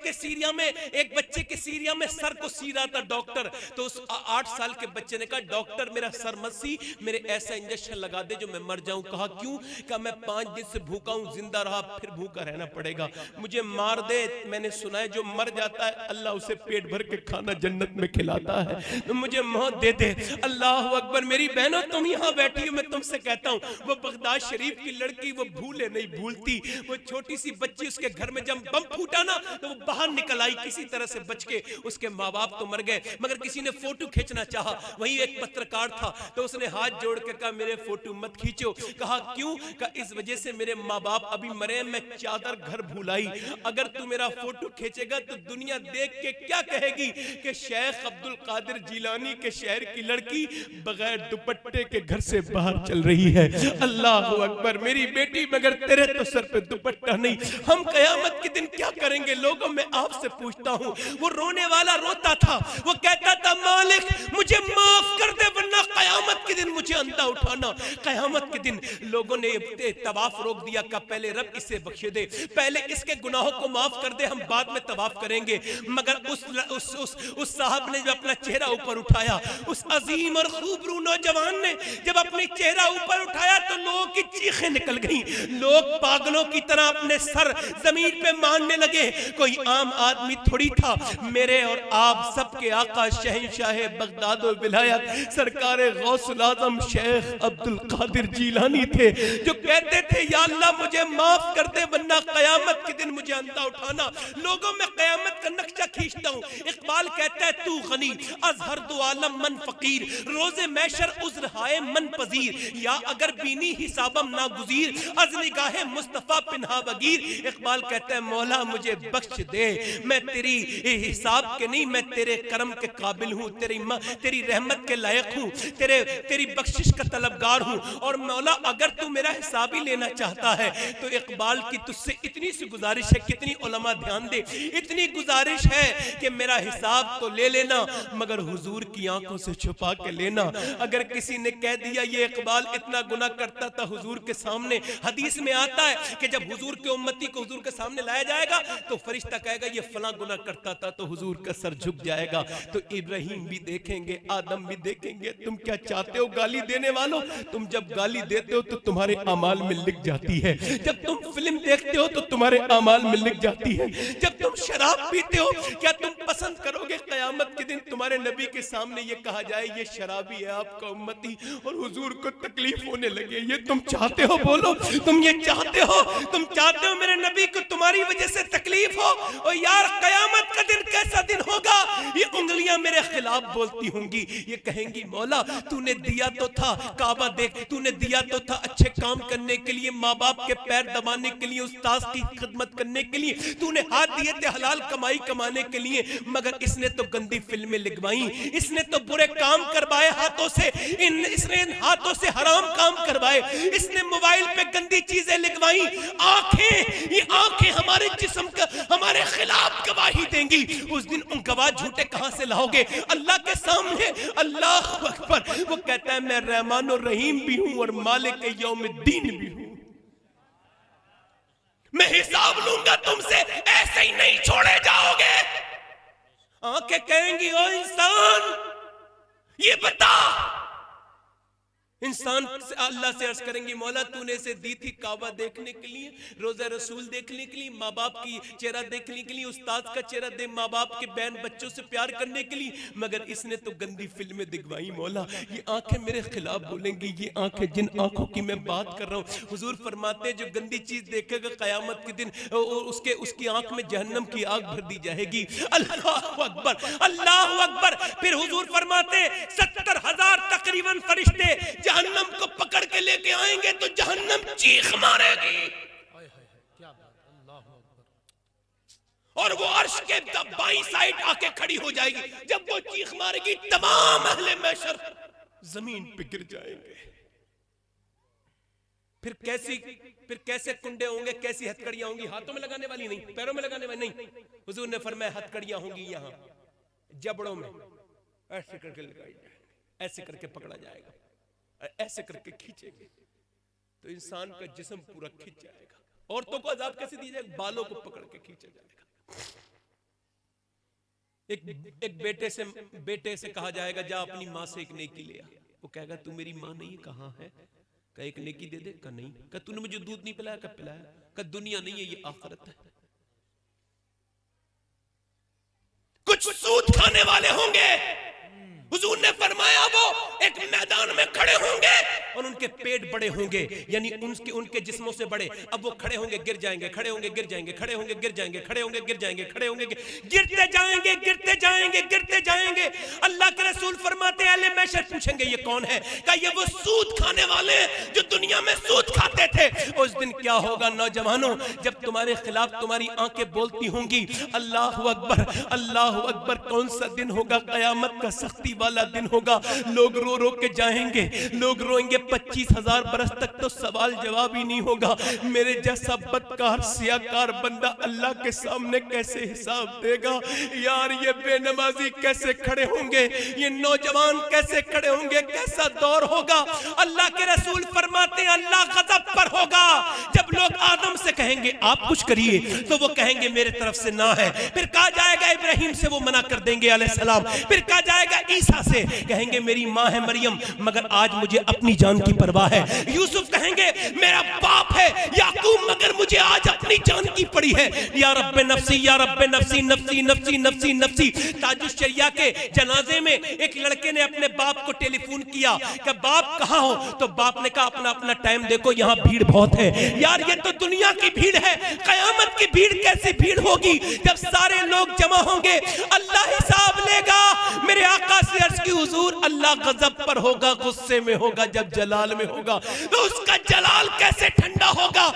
के सीरिया में सर को सी रहा था डॉक्टर, तो उस 8 साल के बच्चे ने कहा डॉक्टर मेरा सर मत सी, मेरे ऐसा इंजेक्शन लगा दे जो मैं मर जाऊं। कहा क्यों? कहा मैं 5 दिन से भूखा हूं, जिंदा रहा फिर भूखा रहना पड़ेगा, मुझे मार दे। मैंने सुना है जो मर जाता है अल्लाह उसे पेट भर के खाना जन्नत में खिलाता है, तो मुझे मौत दे दे। अल्लाह अकबर। मेरी बहनों तुम यहाँ बैठी हो, मैं तुमसे कहता हूँ वो बगदाद शरीफ की लड़की, वो भूले नहीं भूलती, वो छोटी सी बच्ची, उसके घर में जब बम फूटा ना तो वो बाहर निकल आई किसी तरह से बच के। उसके माँ बाप तो मर गए, मगर किसी ने फोटो खींचना चाहा, वही एक पत्रकार था, तो उसने हाथ जोड़ के कहा मेरे फोटो मत खींचो। कहा क्यों? कहा इस वजह से मेरे माँ बाप अभी मरे, मैं चादर घर भूलाई, अगर तू मेरा फोटो खींचेगा तो दुनिया देख के क्या कहेगी कि शेख अब्दुल कादिर जिलानी के शहर की लड़की बगैर दुपट्टे के घर से बाहर चल रही है। अल्लाह अकबर। मेरी बेटी मगर तेरे तो सर पे दुपट्टा नहीं, हम कयामत के दिन क्या करेंगे? लोगों मैं आपसे पूछता हूँ। वो रोने वाला रोता था, वो कहता था मालिक मुझे माफ कर दे वरना कयामत के दिन मुझे अंधा उठाना। कयामत के दिन लोगों ने तवाफ रोक दिया, का पहले रब इसे बख्शे दे, पहले इसके गुनाहों को माफ कर दे, हम बाद में तवाफ करेंगे। मगर उस साहब ने जब अपना चेहरा ऊपर उठाया, उस अजीम और खूबरू नौजवान ने जब अपनी चेहरा ऊपर उठाया तो लोगों की चीखें निकल गई, लोग पागलों की तरह अपने सर जमीन पे मारने लगे। कोई आम आदमी थोड़ी था, मेरे और आप सबके आका शहंशाह बगदाद और विलायत सरकार गौसुल आजम शेख अब्दुल कादिर जिलानी थे, जो कहते थे या अल्लाह मुझे माफ कर दे वरना कयामत के दिन मुझे अंधा उठाना। लोगों में कयामत का नक्शा खींचता हूँ। इकबाल कहता है तू गनी अजहर दो आलम मन फकीर, रोजे मैशर उज्र हाय मन पजीर, या अगर बीनी हिसाबम ना गुजीर अज निगाहे मुस्तफा पिन्हा बगीर। इकबाल कहता है मौला मुझे बख्श दे, मैं तेरी हिसाब के नहीं, मैं तेरे करम के काबिल हूँ, तेरी रहमत के लायक हूँ, तेरी बख्शिश का तलबगार हूँ। और मौला अगर तू मेरा हिसाब ही लेना चाहता है तो इकबाल की तुझसे इतनी सी गुजारिश है, कितनी उलमा ध्यान दे, इतनी गुजारिश है कि मेरा हिसाब तो ले लेना मगर हुजूर की आंखों से छुपा के लेना। अगर किसी ने कह दिया ये इकबाल इतना गुनाह करता था हुजूर के सामने, हदीस में आता है कि जब हुजूर के उम्मती को हुजूर के सामने लाया जाएगा तो फरिश्ता कहेगा ये फलां गुनाह करता था, तो हुजूर का सर झुक जाएगा। तो इब्राहिम भी देखेंगे, आदम भी देखेंगे। तुम क्या चाहते हो गाली देने वालों? तुम जब गाली देते हो तो तुम्हारे अमाल में लिख जाती है, जब तुम फिल्म देखते हो तो तुम्हारे अमाल में लिख जाती है, जब तुम शराब पीते हो क्या तुम पसंद करोगे क़यामत के दिन तुम्हारे नबी के सामने ये कहा जाए ये शराबी है आपका उम्मती और हुजूर को तकलीफ होने लगे? ये तुम चाहते हो? बोलो, तुम ये चाहते हो? तुम चाहते हो मेरे नबी को तुम्हारी वजह से तकलीफ हो? और यार क़यामत का दिन कैसा दिन होगा, ये उंगलियां मेरे खिलाफ बोलती होंगी, ये कहेंगी मौला तूने दिया तो था काबा देख, तूने दिया तो था अच्छे काम करने के लिए, माँ बाप के पैर दबाने के लिए, उस्ताद की खिदमत करने के लिए, तूने हाथ दिए थे हलाल कमाई कमाने के लिए, मगर इसने तो गंदी फिल्में लिखवाई, इसने तो बुरे काम करवाए हाथों से, इसने इन हाथों से हराम काम करवाए, इसने मोबाइल पे गंदी चीजें लिखवाई। आंखें, ये आंखें हमारे जिस्म का हमारे खिलाफ गवाही देंगी। उस दिन उन गवाह झूठे कहां से लाओगे? अल्लाह के सामने। अल्लाह अकबर। वो कहता है मैं रहमान और रहीम भी हूं और मालिक यौमुद्दीन भी हूं। मैं हिसाब लूंगा तुमसे, ऐसे ही नहीं छोड़े जाओगे। आंखें कहेंगी ओ इंसान ये बता, इंसान से अल्लाह से अर्ज करेंगे मौला तूने इसे दी थी काबा देखने के लिए, रोजा रसूल देखने के लिए, माँ बाप की चेहरा देखने के लिए, उस्ताद का चेहरा दे, माँ बाप के बहन बच्चों से प्यार करने के लिए, मगर इसने तो गंदी फिल्में दिखवाई। मौला ये आंखें मेरे खिलाफ बोलेंगी, ये आंखें जिन आंखों की मैं बात कर रहा हूँ। हुजूर फरमाते जो गंदी चीज देखेगा क़यामत के दिन उसकी आंख में जहन्नम की आग भर दी जाएगी। अल्लाह अकबर, अल्लाह अकबर। फिर हुजूर फरमाते 70,000 तकरीबन फरिश्ते जहन्नम को पकड़ के लेके आएंगे तो जहन्नम चीख मारेगी और वो अर्श के बाईं साइड आके खड़ी हो जाएगी। जब वो चीख मारेगी तमाम अहले महशर जमीन पे गिर जाएंगे। फिर कैसे कुंडे होंगे, कैसी हथकड़ियां होंगी? हाथों में लगाने वाली नहीं, पैरों में लगाने वाली नहीं। हुजूर ने फरमाया हथकड़ियां होंगी यहाँ जबड़ों में, ऐसे करके लगाई जाएगी, ऐसे करके पकड़ा जाएगा, ऐसे करके खींचेंगे तो इंसान का जिस्म पूरा खींच जाएगा। औरतों को अजाब कैसे दिया जाएगा? बालों को पकड़ के खींचा जाएगा। एक बेटे से कहा जाएगा जा अपनी माँ से एक नेकी ले आ। वो कहेगा तू मेरी माँ नहीं, कहाँ है? कहा एक नेकी दे दे। कहा नहीं। कहा तूने मुझे दूध नहीं पिलाया? कब पिलाया? कहा दुनिया नहीं है ये आखिरत है। कुछ सूद खाने वाले होंगे, हुजूर ने फरमाया वो एक मैदान में खड़े होंगे और उनके पेट बड़े होंगे, यानी उनके जिस्मों से बड़े। अब वो खड़े होंगे गिर जाएंगे, खड़े होंगे गिर जाएंगे, खड़े होंगे गिर जाएंगे, खड़े होंगे गिर जाएंगे, खड़े होंगे गिरते जाएंगे, गिरते जाएंगे, गिरते जाएंगे। अल्लाह के रसूल फरमाते अहले महशर पूछेंगे ये कौन है? कहा ये वो सूद खाने वाले जो दुनिया में सूद खाते थे। उस दिन क्या होगा नौजवानों, जब तुम्हारे खिलाफ तुम्हारी आंखें बोलती होंगी। अल्लाह अकबर, अल्लाह अकबर। कौन सा दिन होगा? क़यामत का सख्ती वाला दिन होगा। लोग रो रो के जाएंगे, लोग रोएंगे 25,000 बरस तक तो सवाल जवाब ही नहीं होगा। मेरे जैसा बदकार सियाकार बंदा अल्लाह के सामने कैसे हिसाब देगा? यार ये बेनमाजी कैसे खड़े होंगे, ये नौजवान कैसे खड़े होंगे, कैसा दौर होगा। अल्लाह के रसूल फरमाते हैं अल्लाह गज़ब पर होगा। जब लोग आदम से कहेंगे आप कुछ करिए तो वो कहेंगे मेरे तरफ से ना है। फिर कहा जाएगा इब्राहिम से, वो मना कर देंगे अलैहिस्सलाम। फिर कहा जाएगा ईसा से, कहेंगे मेरी माँ है मरियम मगर आज मुझे अपनी जान की परवाह है। यूसुफ कहेंगे मेरा बाप है याकूब मगर मुझे आज अपनी जान की पड़ी है। या रब्बे नफ्सी, या रब्बे नफ्सी, नफ्सी नफ्सी नफ्सी नफ्सी। ताजुश शरिया के जनाजे में एक लड़के ने अपने बाप को टेलीफोन किया कि बाप कहाँ हो? तो बाप ने कहा अपना अपना टाइम देखो, यहाँ भीड़ बहुत है। यार ये तो दुनिया की भीड़ है, कयामत की भीड़ कैसी भीड़ होगी? जब सारे लोग जमा होंगे अल्लाह हिसाब लेगा। मेरे आका से अर्ज की हुजूर अल्लाह गजब पर होगा, गुस्से में होगा, जब जलाल में होगा तो उसका जलाल कैसे ठंडा होगा।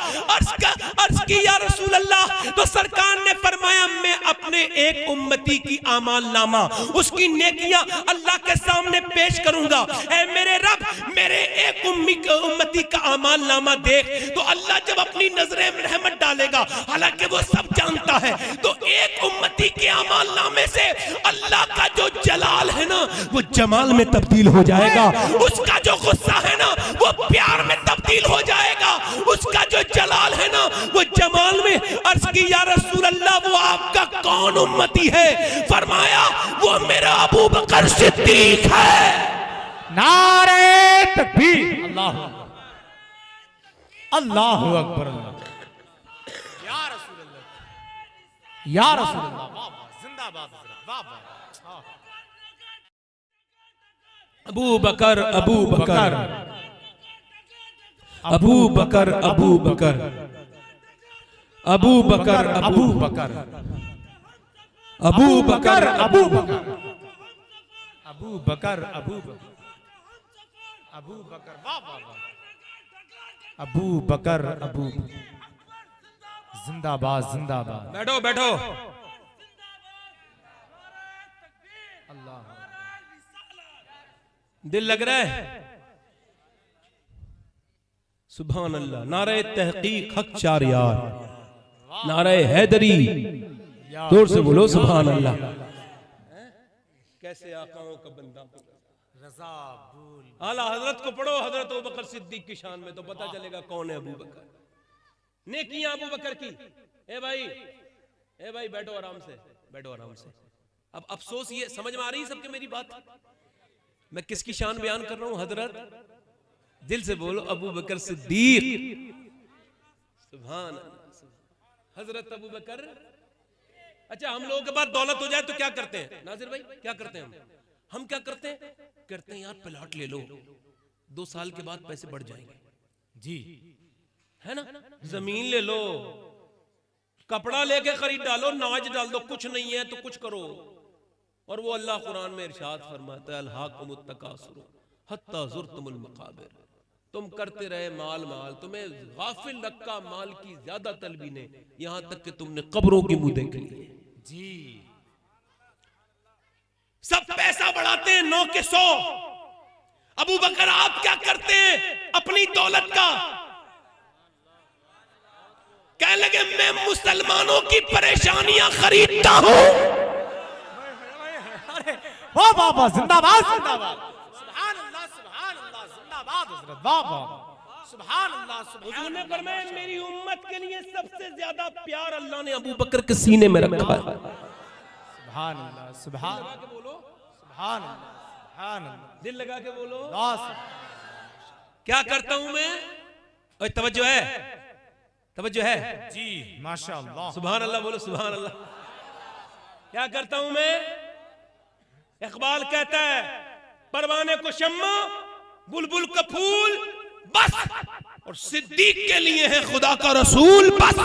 अर्ज की या रसूल अल्लाह, तो सरकार ने फरमाया मैं अपने एक उम्मती की आमाल नामा, उसकी नेकियां अल्लाह के सामने पेश करूंगा। ऐ मेरे रब, मेरे एक उम्मती का आमाल नामा देख। तो अल्लाह जब अपनी नजरे में रहमत डालेगा, हालांकि वो सब जानता है, तो एक उम्मती के आमाल नामे से अल्लाह का जो जलाल है ना वो जमाल में तब्दील हो जाएगा, उसका जो गुस्सा है ना वो प्यार में तब्दील हो जाएगा, उसका जो जलाल है ना वो जमाल में। अर्ज की या रसूल अल्लाह, वो आपका कौन उम्मती है? फरमाया वो मेरा अबू बकर सिद्दीक है। नारे तकबीर, अल्लाह अल्लाहु अकबर, या रसूल अल्लाह, या रसूल अल्लाह, वाह वाह, जिंदाबाद, वाह वाह। अबू बकर अबू बकर अबू बकर अबू बकर अबू बकर अबू बकर अबू बकर अबू बकर अबू बकर अबू बकर अबू बकर, वाह वाह वाह, अबू बकर अबू, जिंदाबाद जिंदाबाद। बैठो बैठो। अल्लाह, दिल लग रहा है? सुभान अल्लाह। नारे तहकीक हक चार यार, नारे हैदरी, जोर से बोलो सुभान अल्लाह। कैसे आकाओं का बंदा रज़ा भूल, आला हजरत को पढ़ो, हजरत अबू बकर सिद्दीक की शान में, तो पता चलेगा कौन है अबू बकर। नेकियां अबू बकर की। ए भाई बैठो आराम से, बैठो आराम से। अब अफसोस ये समझ में आ रही है सबके मेरी बात? मैं किसकी शान बयान कर रहा हूं? हजरत, दिल से बोलो, अबू बकर सिद्दीक। सुभान अल्लाह, हजरत अबू बकर। अच्छा, हम लोगों के पास दौलत हो जाए तो क्या करते हैं नाजिर भाई? क्या करते हैं हम क्या करते हैं? कहते हैं यार प्लॉट ले लो, 2 साल के बाद पैसे बढ़ जाएंगे जी, है ना। जमीन ले लो, कपड़ा लेके खरीद डालो, नाज डाल दो, कुछ नहीं है तो कुछ करो। और वो अल्लाह कुरान में इरशाद फरमाता है, अल्हाकुमुत तकासुर हत्ता ज़ुरतुमुल मकाबिर। तुम करते रहे माल माल, तुम्हें गाफिल रखा माल की ज्यादा तलबी ने, यहां तक कि तुमने कब्रों की मुंह देख ली जी। सब पैसा बढ़ाते हैं 9 के 100। अबू बकर आप क्या करते हैं अपनी दौलत का? कहने लगे मैं मुसलमानों की परेशानियां खरीदता हूं। वाह वाह वाह, जिंदाबाद जिंदाबाद, सुभान अल्लाह सुभान अल्लाह, जिंदाबाद हजरत, वाह वाह, सुभान अल्लाह सुभान ने फरमाया मेरी उम्मत के लिए सबसे ज्यादा प्यार अल्लाह ने अबू बकर के सीने में रखा है। सुभान अल्लाह, सुभान बोलो, सुभान अल्लाह, सुभान अल्लाह, दिल लगा के बोलो। क्या करता हूं मैं? ओए तवज्जो है, तवज्जो है जी, माशाअल्लाह, सुभान अल्लाह बोलो, सुभान अल्लाह। क्या करता हूं मैं? इकबाल कहता है परवाने को शम्मा, बुलबुल का फूल बस, और सिद्दीक के लिए है खुदा का रसूल बस।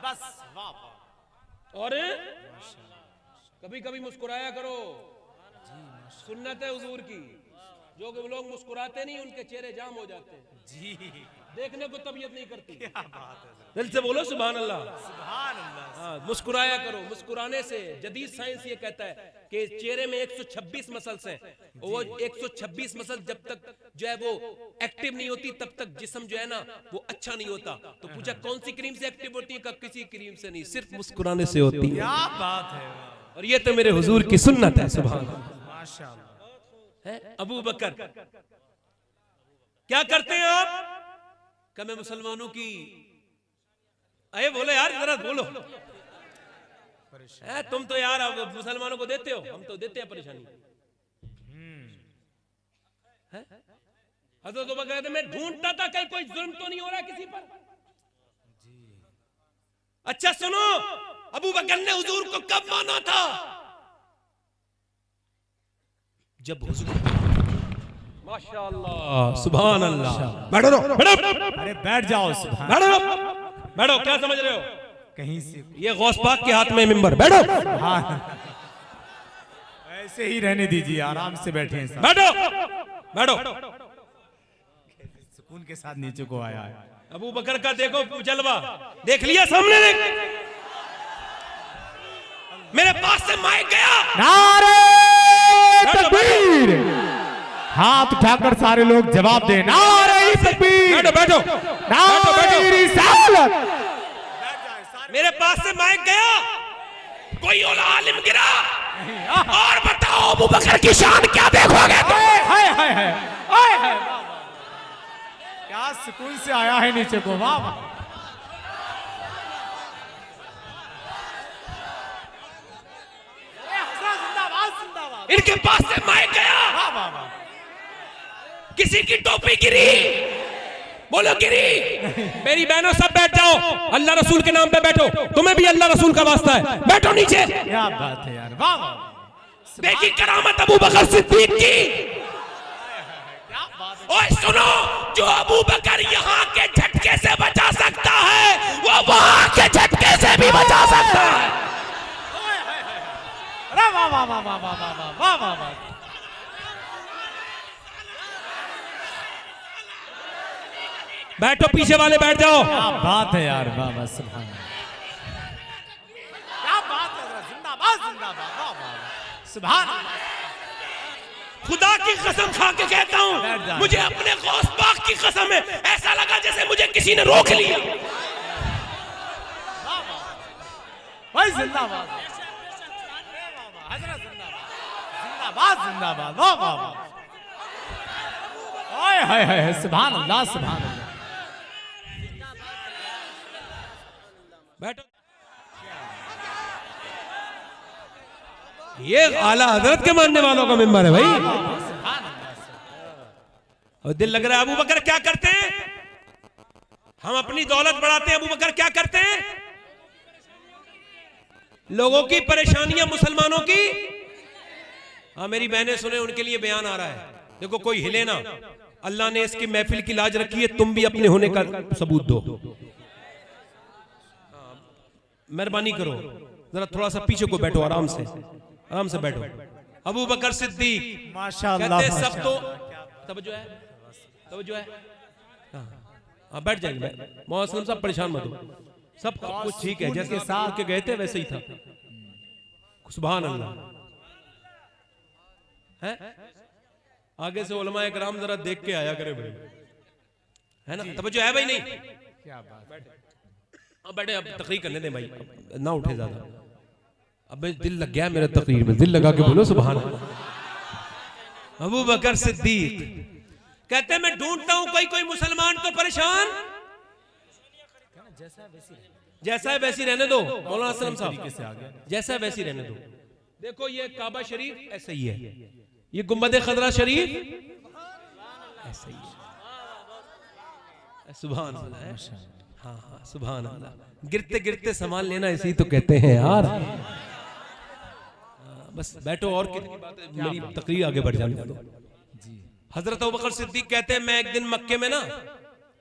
बस, वाह वाह। और कभी कभी मुस्कुराया करो, सुन्नत है हुजूर की। जो लोग मुस्कुराते नहीं उनके चेहरे जाम हो जाते हैं जी, देखने को तबीयत नहीं करती। क्या बात है, दिल से बोलो सुभान अल्लाह, सुभान अल्लाह। हाँ, मुस्कुराया करो। मुस्कुराने से जदीद साइंस ये कहता है कि चेहरे में 126 मसल्स हैं। वो 126 मसल जब तक जो है वो एक्टिव नहीं होती तब तक जिस्म जो है ना वो अच्छा नहीं होता। तो पूछा कौन सी क्रीम से एक्टिव होती है? कब किसी क्रीम से नहीं, सिर्फ मुस्कुराने से होती है। क्या बात है, और ये तो मेरे हुजूर की सुन्नत है। सुभान अल्लाह, माशाअल्लाह। अबू बकर क्या करते हैं आप? क्या मैं मुसलमानों की, अरे बोलो यार जरा बोलो। तुम तो यार अब मुसलमानों को देते हो, हम तो देते हैं परेशानी। हजरत अबू बकर कहते मैं ढूंढता था कहीं कोई जुल्म तो नहीं हो रहा किसी पर। अच्छा सुनो, अबू बकर ने हुजूर को कब माना था? जब हुजूर, माशाअल्लाह, सुभान अल्लाह। बैठो बैठो, अरे बैठ जाओ, सुभान, बैठो बैठो। क्या समझ रहे हो? कहीं से ये गौस पाक के हाथ में मिंबर। बैठो। हाँ, ऐसे ही रहने दीजिए, आराम से बैठे हैं साहब। बैठो बैठो। सुकून के साथ नीचे को आया है। अबू बकर का देखो जलवा, देख लिया सामने, देख मेरे पास से माइक गया। नारे तकबीर, हाथ उठाकर सारे लोग जवाब दे। नारे तकबीर, बैठो बैठो नारे रिसालत। मेरे पास से माइक गया, कोई औला आलिम गिरा और बताओ अबू बकर की शान क्या देखोगे तुम? हाय हाय हाय हाय हाय, क्या सुकून से आया है नीचे को, वाह वाह। इनके पास से माइक गया, वाह वाह वाह। किसी की टोपी गिरी, बोलो गिरी। मेरी बहनों सब बैठ जाओ, अल्लाह रसूल के नाम पे बैठो, तुम्हें भी अल्लाह रसूल का वास्ता है, बैठो नीचे। क्या बात है यार, वाह वाह। देखी करामत अबू बकर सिद्दीक की। ओए सुनो, जो अबू बकर यहाँ के झटके से बचा सकता है वो वहां के झटके से भी बचा सकता है। अरे वाह वाह वाह वाह वाह वाह वाह वाह वाह। बैठो, पीछे वाले बैठ जाओ। क्या बात है यार, वाह वाह, सुभान अल्लाह। क्या बात है, जिंदाबाद जिंदाबाद, वाह वाह, सुभान अल्लाह। खुदा की कसम खा के कहता हूँ, मुझे अपने गौस पाक की कसम है, ऐसा लगा जैसे मुझे किसी ने रोक लिया। भाई जिंदाबाद, हजरत जिंदाबाद जिंदाबाद, वाह वाह वाह। हाय हाय हाय, सुभान अल्लाह सुभान अल्लाह। बैठो। ये आला हजरत के मानने वालों का मिंबर है भाई। और दिल लग रहा है अबू बकर क्या करते हैं? हम अपनी दौलत बढ़ाते हैं, अबू बकर क्या करते हैं? लोगों की परेशानियां, मुसलमानों की। हाँ मेरी बहनें सुने, उनके लिए बयान आ रहा है। देखो कोई हिले ना, अल्लाह ने इसकी महफिल की लाज रखी है, तुम भी अपने होने का सबूत दो। मेहरबानी करो, जरा थोड़ा सा पीछे को बैठो, आराम से बैठो। अबू बकर सिद्दीक माशाअल्लाह, कहते सब तो तवज्जो है, तवज्जो है। हाँ बैठ जाएंगे मोहम्मद साहब, परेशान मत हो, सब कुछ ठीक है, जैसे साथ के गए थे वैसे ही था। सुभान अल्लाह है। आगे से उलमाए कराम जरा देख के आया करे भाई, है ना? तवज्जो है भाई? नहीं, क्या बात। अब बैठे, अब तकरीर करने दें भाई, ना उठे ज्यादा। अब दिल लग गया मेरा तकरीर में, दिल लगा के बोलो सुभान अल्लाह। अबू बकर सिद्दीक कहते हैं मैं ढूंढता हूं कोई मुसलमान तो परेशान, जैसा है वैसी रहने दो। मौलाना असलम साहब, जैसा है वैसी रहने दो। देखो ये काबा शरीफ ऐसा ही है, ये गुम्बद खदरा शरीफ ऐसा ही है। सुभान अल्लाह, हाँ हाँ सुभान अल्लाह। गिरते गिरते सामान लेना इसी तो कहते हैं यार। बस बैठो, और कितनी बातें, मेरी तकरीर आगे बढ़ जाने दो। हजरत अबू बकर सिद्दीक कहते हैं मैं एक दिन मक्के में ना,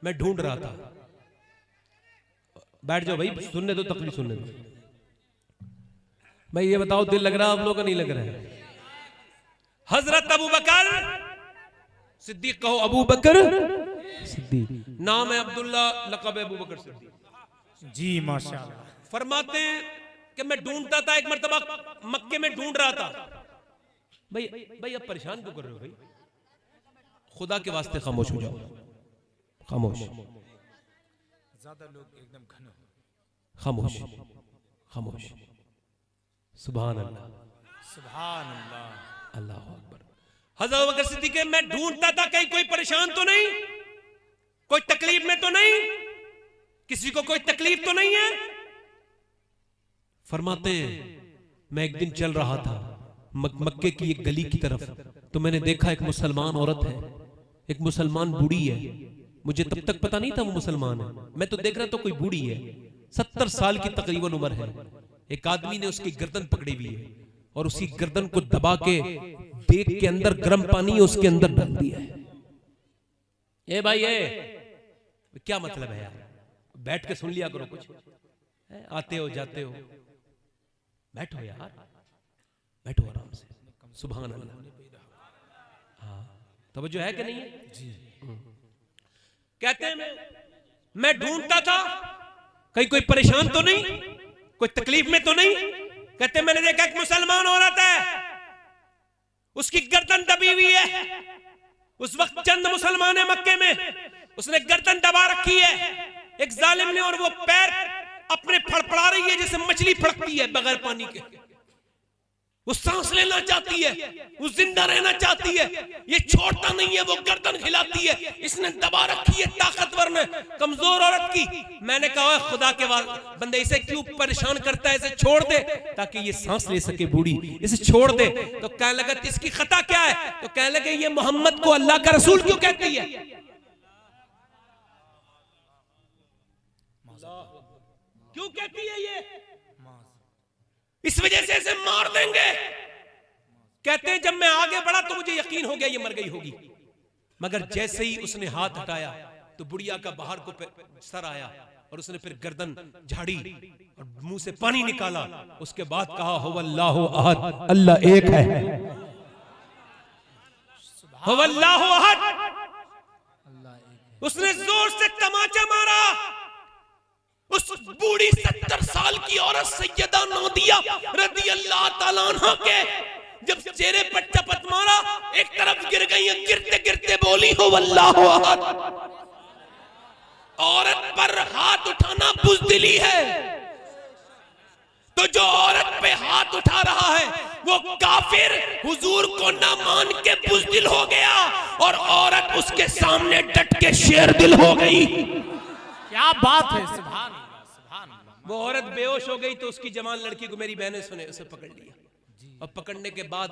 मैं ढूंढ रहा था। बैठ जाओ भाई, सुनने दो, तकरीर सुनने दो भाई। ये बताओ दिल लग रहा है आप लोगों का? नहीं लग रहा है? हजरत अबू बकर सिद्दीक, कहो अबू बकर सिद्दीक, नाम है अब्दुल्ला, लक़ब है अबू बकर सिद्दीक जी माशाअल्लाह। फरमाते हैं कि मैं ढूंढता था, एक मर्तबा मक्के में ढूंढ रहा था। भाई अब परेशान क्यों कर रहे हो भाई? खुदा के वास्ते खामोश हो जाओ, खामोश, ज्यादा लोग एकदम घन हो, खामोश खामोश। सुभान अल्लाह, सुभान अल्लाह, अल्लाह अकबर। हज़रत अबू बकर सिद्दीक, मैं ढूंढता था कहीं कोई परेशान तो नहीं, कोई तकलीफ में तो नहीं, किसी को कोई तकलीफ तो नहीं है। फरमाते हैं मैं एक दिन चल रहा था मक्के की एक गली की तरफ, तो मैंने देखा एक मुसलमान औरत है, एक मुसलमान बूढ़ी है। मुझे तब तक पता नहीं था वो मुसलमान है, मैं तो देख रहा था कोई बूढ़ी है, 70 साल की तकरीबन उम्र है। एक आदमी ने उसकी गर्दन पकड़ी हुई है और उसी गर्दन को दबा के देख के अंदर गर्म पानी उसके अंदर डाल दिया है। ए भाई ए, क्या मतलब है यार? बैठ के सुन लिया करो, कुछ आते हो जाते हो, बैठो यार, बैठो आराम से। सुभान अल्लाह। हाँ, तवज्जो है कि नहीं है जी। कहते हैं मैं ढूंढता था कहीं कोई परेशान तो नहीं, कोई तकलीफ में तो नहीं। कहते मैंने देखा एक मुसलमान औरत है, उसकी गर्दन दबी हुई है। उस वक्त चंद मुसलमान है मक्के में, उसने गर्दन दबा रखी है एक जालिम ने, और वो पैर अपने फड़फड़ा रही है जैसे मछली फड़कती है बगैर पानी के। वो सांस लेना चाहती है, वो जिंदा रहना चाहती है, ये छोड़ता नहीं है, वो गर्दन हिलाती है। इसने दबा रखी है ताकतवर ने, कमजोर औरत की। मैंने कहा खुदा के बंदे इसे क्यों परेशान करता है, इसे छोड़ दे ताकि ये सांस ले सके बूढ़ी, इसे छोड़ दे। तो कहने लगा इसकी खता क्या है? तो कहने लगे ये मोहम्मद को अल्लाह का रसूल क्यों कहती है? क्यों कहती है ये? इस वजह से इसे मार देंगे। कहते हैं जब मैं आगे बढ़ा तो मुझे यकीन हो गया ये मर गई होगी, मगर जैसे ही उसने हाथ हटाया तो बुढ़िया का बाहर को सर आया और उसने फिर गर्दन झाड़ी और मुंह से पानी निकाला। उसके बाद कहा हुवल्लाहु अहद, अल्लाह एक है। हुवल्लाहु अहद। उसने जोर से तमाचा मारा। उस बूढ़ी 70 साल की औरत सैयदा नादिया रज़ी अल्लाह ताला अन्हा के जब चेहरे पर चपत मारा, एक तरफ गिर गई, गिरते गिरते बोली हो वल्लाहु अहद। औरत पर हाथ उठाना बुज़दिली है, तो जो औरत पे हाथ उठा रहा है वो काफिर हुजूर को ना मान के बुज़दिल हो गया, और औरत उसके सामने डट के शेर दिल हो गई। क्या बात है, सुभान अल्लाह। वो औरत बेहोश हो गई तो उसकी जवान लड़की को मेरी बहनें सुने, उसे पकड़ लिया और पकड़ने के बाद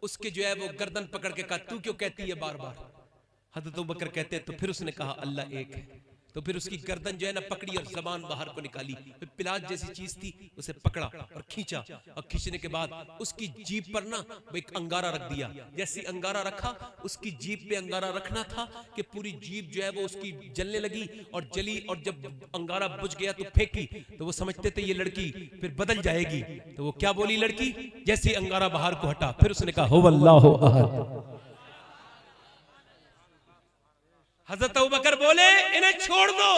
उसके जो है वो गर्दन पकड़ के कहा तू क्यों कहती है बार बार? हज़रत अबू बकर कहते हैं तो फिर उसने कहा अल्लाह एक है। तो फिर उसकी गर्दन जो है ना पकड़ी और जबान बाहर को निकाली, फिर पिलाज जैसी चीज थी उसे पकड़ा और खींचा, और खींचने के बाद उसकी जीभ पर ना एक अंगारा रख दिया। जैसे अंगारा रखा, उसकी जीभ पे अंगारा रखना था कि पूरी जीभ जो है वो उसकी जलने लगी और जली, और जब अंगारा बुझ गया तो फेंकी। तो वो समझते थे ये लड़की फिर बदल जाएगी, तो वो क्या बोली लड़की, जैसे अंगारा बाहर को हटा फिर उसने कहा हुवल्लाहु अहद। हजरत अबू बकर बोले इन्हें छोड़ दो।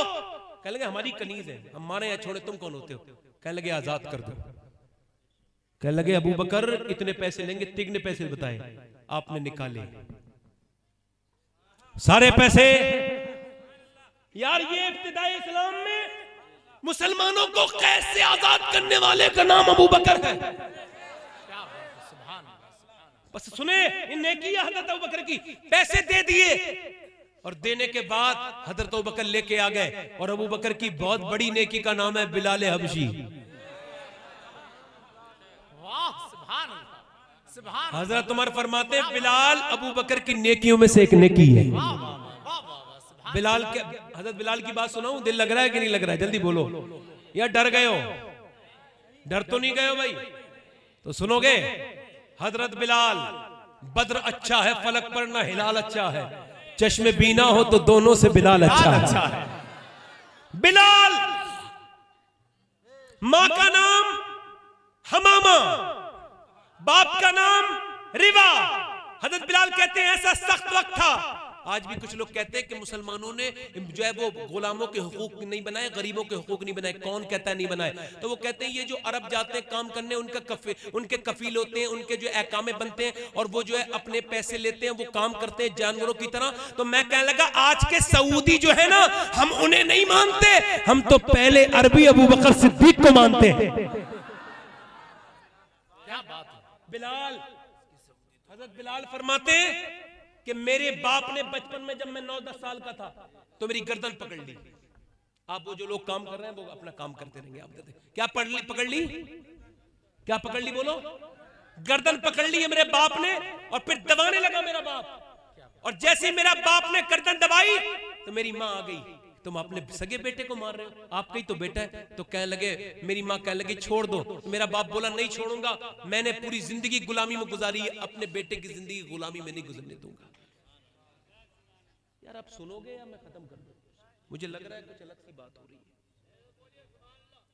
कहने लगे हमारी कनीज है, हम मारे या छोड़े, तुम कौन होते हो? कहने लगे आजाद कर दो। कहने लगे अबू बकर इतने पैसे लेंगे, तिगने पैसे बताए, आपने निकाले सारे पैसे। यार ये इब्तिदाई इस्लाम में मुसलमानों को कैद से आजाद करने वाले का नाम अबू बकर है। बस सुने इन नेकी हजरत अबू बकर की, पैसे दे दिए और देने के बाद हजरत अबू बकर लेके आ गए। और अबू बकर की बहुत बड़ी नेकी का नाम है बिलाल हबशी। हजरत उमर फरमाते हैं बिलाल अबू बकर की नेकियों में से एक नेकी है। बिलाल के हजरत बिलाल की बात सुनाऊं, दिल लग रहा है कि नहीं लग रहा है? जल्दी बोलो, या डर गए हो? डर तो नहीं गए हो भाई? तो सुनोगे, हजरत बिलाल बद्र अच्छा है, फलक पर ना हिलाल अच्छा है, चश्मे बीना हो तो दोनों से बिलाल अच्छा है। बिलाल मां का नाम हमामा, बाप का नाम रिवा। हजरत बिलाल कहते हैं ऐसा सख्त वक्त था। आज भी कुछ लोग कहते हैं कि मुसलमानों ने जो है वो गुलामों के हुकूक नहीं बनाए, गरीबों के हुकूक नहीं बनाए। कौन कहता है नहीं बनाए? तो वो कहते हैं ये जो अरब जाते हैं काम करने, उनके कफील होते हैं, उनके जो अहकामे बनते हैं और वो जो है अपने पैसे लेते हैं, वो काम करते हैं जानवरों की तरह। तो मैं कहने लगा आज के सऊदी जो है ना, हम उन्हें नहीं मानते, हम तो पहले अरबी अबू बकर सिद्दीक को मानते हैं। क्या बात है। बिलाल, हजरत बिलाल फरमाते कि मेरे बाप ने बचपन में जब मैं 9-10 साल का था तो मेरी गर्दन पकड़ ली। आप वो जो लोग काम कर रहे हैं वो अपना काम करते रहेंगे। आप क्या पकड़ ली? क्या पकड़ ली? बोलो। गर्दन पकड़ ली है मेरे बाप ने और फिर दबाने लगा मेरा बाप। और जैसे ही मेरा बाप ने गर्दन दबाई तो मेरी माँ आ गई। तुम अपने सगे बेटे को मार रहे हो, आपका ही तो बेटा है। तो कहने लगे, मेरी माँ कहने लगी छोड़ दो। तो मेरा बाप बोला नहीं छोड़ूंगा, मैंने पूरी जिंदगी गुलामी में गुजारी है, अपने बेटे की जिंदगी गुलामी में नहीं गुजरने दूंगा। यार आप सुनोगे या मैं खत्म कर दूं? मुझे लग रहा है कुछ अलग सी बात हो रही है।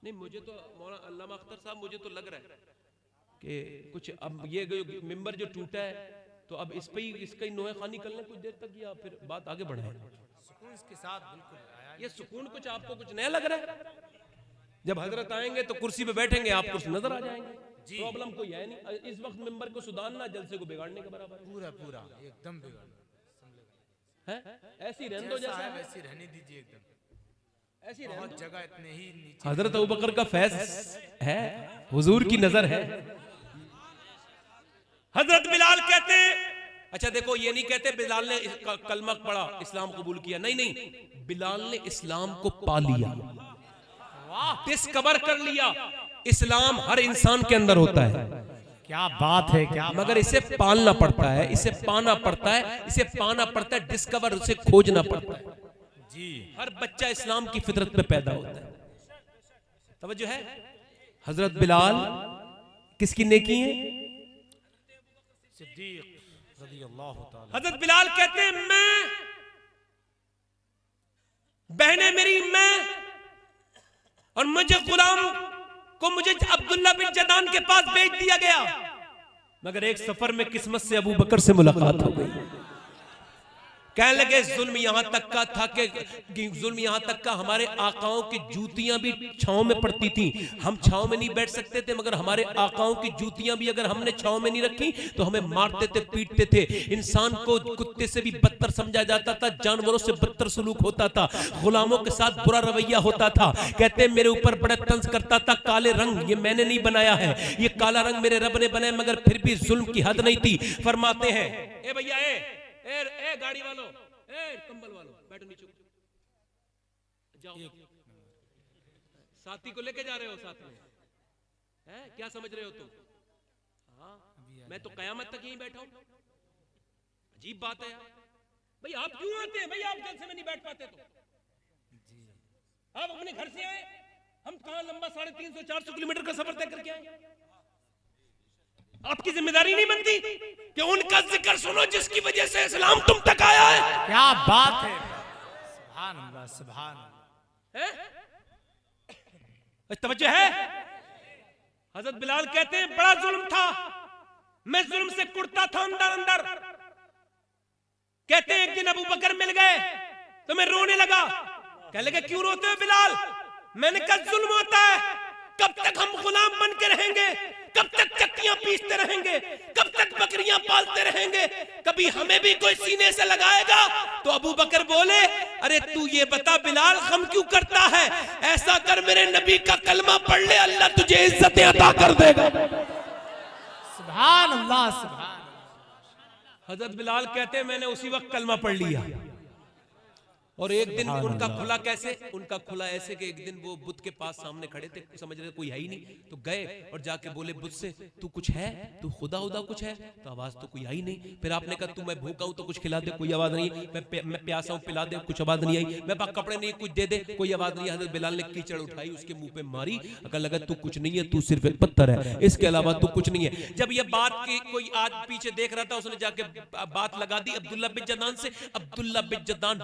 नहीं मुझे तो मौलाना अल्लामा अख्तर साहब, मुझे तो लग रहा है कि कुछ अब ये मिंबर जो टूटा है तो अब इस पे ही इसका ही नोए खानी कर लें कुछ देर तक, या फिर बात आगे बढ़ाएं? सुकून इसके साथ बिल्कुल आया। ये सुकून कुछ आपको कुछ नया लग रहा है? जब हजरत आएंगे तो कुर्सी पे बैठेंगे, आपको नजर आ जाएंगे। प्रॉब्लम कोई है नहीं। इस वक्त मिंबर को सुधारना जलसे को बिगाड़ने के बराबर है। पूरा पूरा एकदम बिगड़ है। ऐसी रहने दो जैसा है वैसी रहने दीजिए एकदम। ऐसी रहने बहुत दो। जगह इतने ही नीचे हजरत अबू बकर का फैज है, हुजूर की नजर है। हजरत बिलाल कहते हैं, अच्छा देखो ये नहीं कहते बिलाल ने कलमा पढ़ा इस्लाम कबूल किया, नहीं नहीं, बिलाल ने इस्लाम को पा लिया, डिस्कवर कर लिया। इस्लाम हर इंसान के अंदर होता है, क्या बात है, क्या मगर इसे पालना पड़ता है, इसे पाना पड़ता है, इसे पाना पड़ता है, डिस्कवर उसे खोजना पड़ता है जी। हर बच्चा इस्लाम की फितरत पे पैदा होता है। तवज्जो है। हजरत बिलाल किसकी नेकी है? सिद्दीक रज़ियल्लाहु ताला। हजरत बिलाल कहते हैं मैं, बहने मेरी मैं, और मुझे गुलाम को मुझे अब्दुल्ला बिन जदान के पास भेज दिया गया, मगर एक सफर में किस्मत से अबू बकर से मुलाकात हो गई। कहने लगे जुल्म यहां तक का था कि जुल्म यहां तक का हमारे आकाओं की जूतियां भी छांव में पड़ती थी, हम छांव में नहीं बैठ सकते थे, मगर हमारे आकाओं की जूतियां भी अगर हमने छांव में नहीं रखी तो हमें मारते थे, पीटते थे। इंसान को कुत्ते से भी बदतर समझा जाता था, जानवरों से बदतर सलूक होता था, गुलामों के साथ बुरा रवैया होता था। कहते हैं मेरे ऊपर बड़ा तंज करता था। काले रंग ये मैंने नहीं बनाया है, ये काला रंग मेरे रब ने बनाया, मगर फिर भी जुल्म की हद नहीं थी। फरमाते हैं ए भैया ए गाड़ी वालों, कंबल वालों, बैठो नीचे जाओ। साथी को लेके जा रहे हो साथ में, है क्या समझ रहे हो तुम? हाँ, मैं तो कयामत तक यहीं बैठा हूं। अजीब बात है यार। भाई आप क्यों आते हैं? भाई आप जलसे में नहीं बैठ पाते तो आप अपने घर से आए, हम कहां लंबा 350-400 किलोमीटर का सफर तय करके आए। आपकी जिम्मेदारी नहीं बनती कि उनका जिक्र सुनो जिसकी वजह से इस्लाम तुम तक आया है। क्या बात है, सुभान अल्लाह, सुभान है? तवज्जो है। हजरत बिलाल कहते हैं बड़ा जुल्म था, मैं जुल्म से कुड़ता था अंदर अंदर। कहते हैं एक दिन अबू बकर मिल गए तो मैं रोने लगा। कहने लगे क्यों रोते हो बिलाल? मैंने कहा जुल्म होता है, कब तक हम गुलाम बन के रहेंगे, कब तक चक्कियां पीसते रहेंगे, कब तक बकरियां पालते रहेंगे, कभी हमें भी कोई सीने से लगाएगा। तो अबू बकर बोले अरे तू ये बता बिलाल गम क्यों करता है? ऐसा कर मेरे नबी का कलमा पढ़ ले, अल्लाह तुझे इज्जत अता कर देगा। सुभान अल्लाह, सुभान। हजरत बिलाल कहते हैं मैंने उसी वक्त कलमा पढ़ लिया। और एक दिन उनका खुला कैसे? उनका खुला ऐसे कि एक दिन वो बुत के पास सामने खड़े थे, समझ रहे कोई है ही नहीं, तो गए और जाके बोले बुत से तू कुछ है, तू खुदा उदा कुछ है? तो आवाज तो कोई आई नहीं। फिर आपने कहा तू मैं भूखा हूं तो कुछ खिला दे, कोई आवाज नहीं। मैं प्यासा हूं पिला दे, कुछ आवाज नहीं आई। मैं कपड़े नहीं कुछ दे दे, कोई आवाज नहीं। हजरत बिलाल ने कीचड़ उठाई, उसके मुंह पे मारी, अगर लगा तू कुछ नहीं है, तू सिर्फ एक पत्थर है, इसके अलावा तू कुछ नहीं है। जब ये बात की कोई आज पीछे देख रहा था, उसने जाके बात लगा दी अब्दुल्ला बिन जदान से। अब्दुल्ला बिन जदान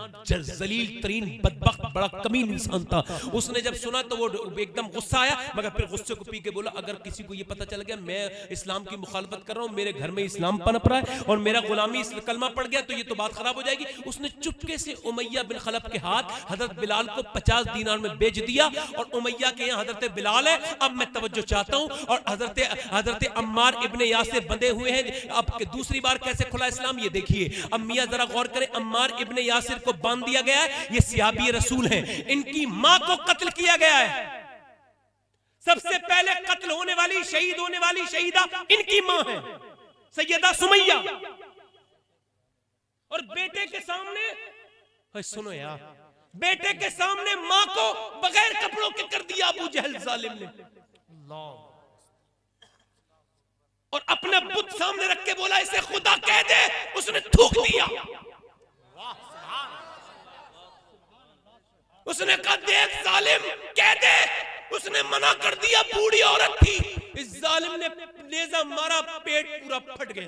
जलील तरीन बदबख्त बड़ा कमीन इंसान था। उसने जब सुना तो वो एकदम गुस्सा आया, मगर फिर गुस्से को पी के बोला अगर किसी को ये पता चल गया मैं इस्लाम की मुखालफत कर रहा हूं, मेरे घर में इस्लाम पनप रहा है और मेरा गुलामी कलमा पड़ गया, तो ये तो बात खराब हो जाएगी। उसने चुपके से उमैया बिन खलफ के हाथ हजरत बिलाल को 50 दीनार में बेच दिया। और उमैया के यहाँ हजरत बिलाल है। अब मैं तवज्जो चाहता हूँ, और हजरत अम्मार इब्ने यासिर बंधे हुए हैं। अब दूसरी बार कैसे खुला इस्लाम ये देखिए। अब मियां जरा गौर करें, अम्मार इब्ने यासिर को बांध दिया गया है, ये सियाबी रसूल हैं, इनकी मां को कत्ल किया गया है। सबसे पहले कत्ल होने वाली, शहीद होने वाली शहीदा इनकी मां है, सैयदा सुमैया। और बेटे के सामने, सुनो यार, बेटे के सामने मां को बगैर कपड़ों के कर दिया अबू जहल जालिम ने। और अपना बुत सामने रख के बोला इसे खुदा कह दे, उसने थूक दिया। उसने कहा देख जालिम कह दे, उसने मना कर दिया। बूढ़ी औरत थी, इस जालिम ने नेजा मारा, पेट पूरा फट गया।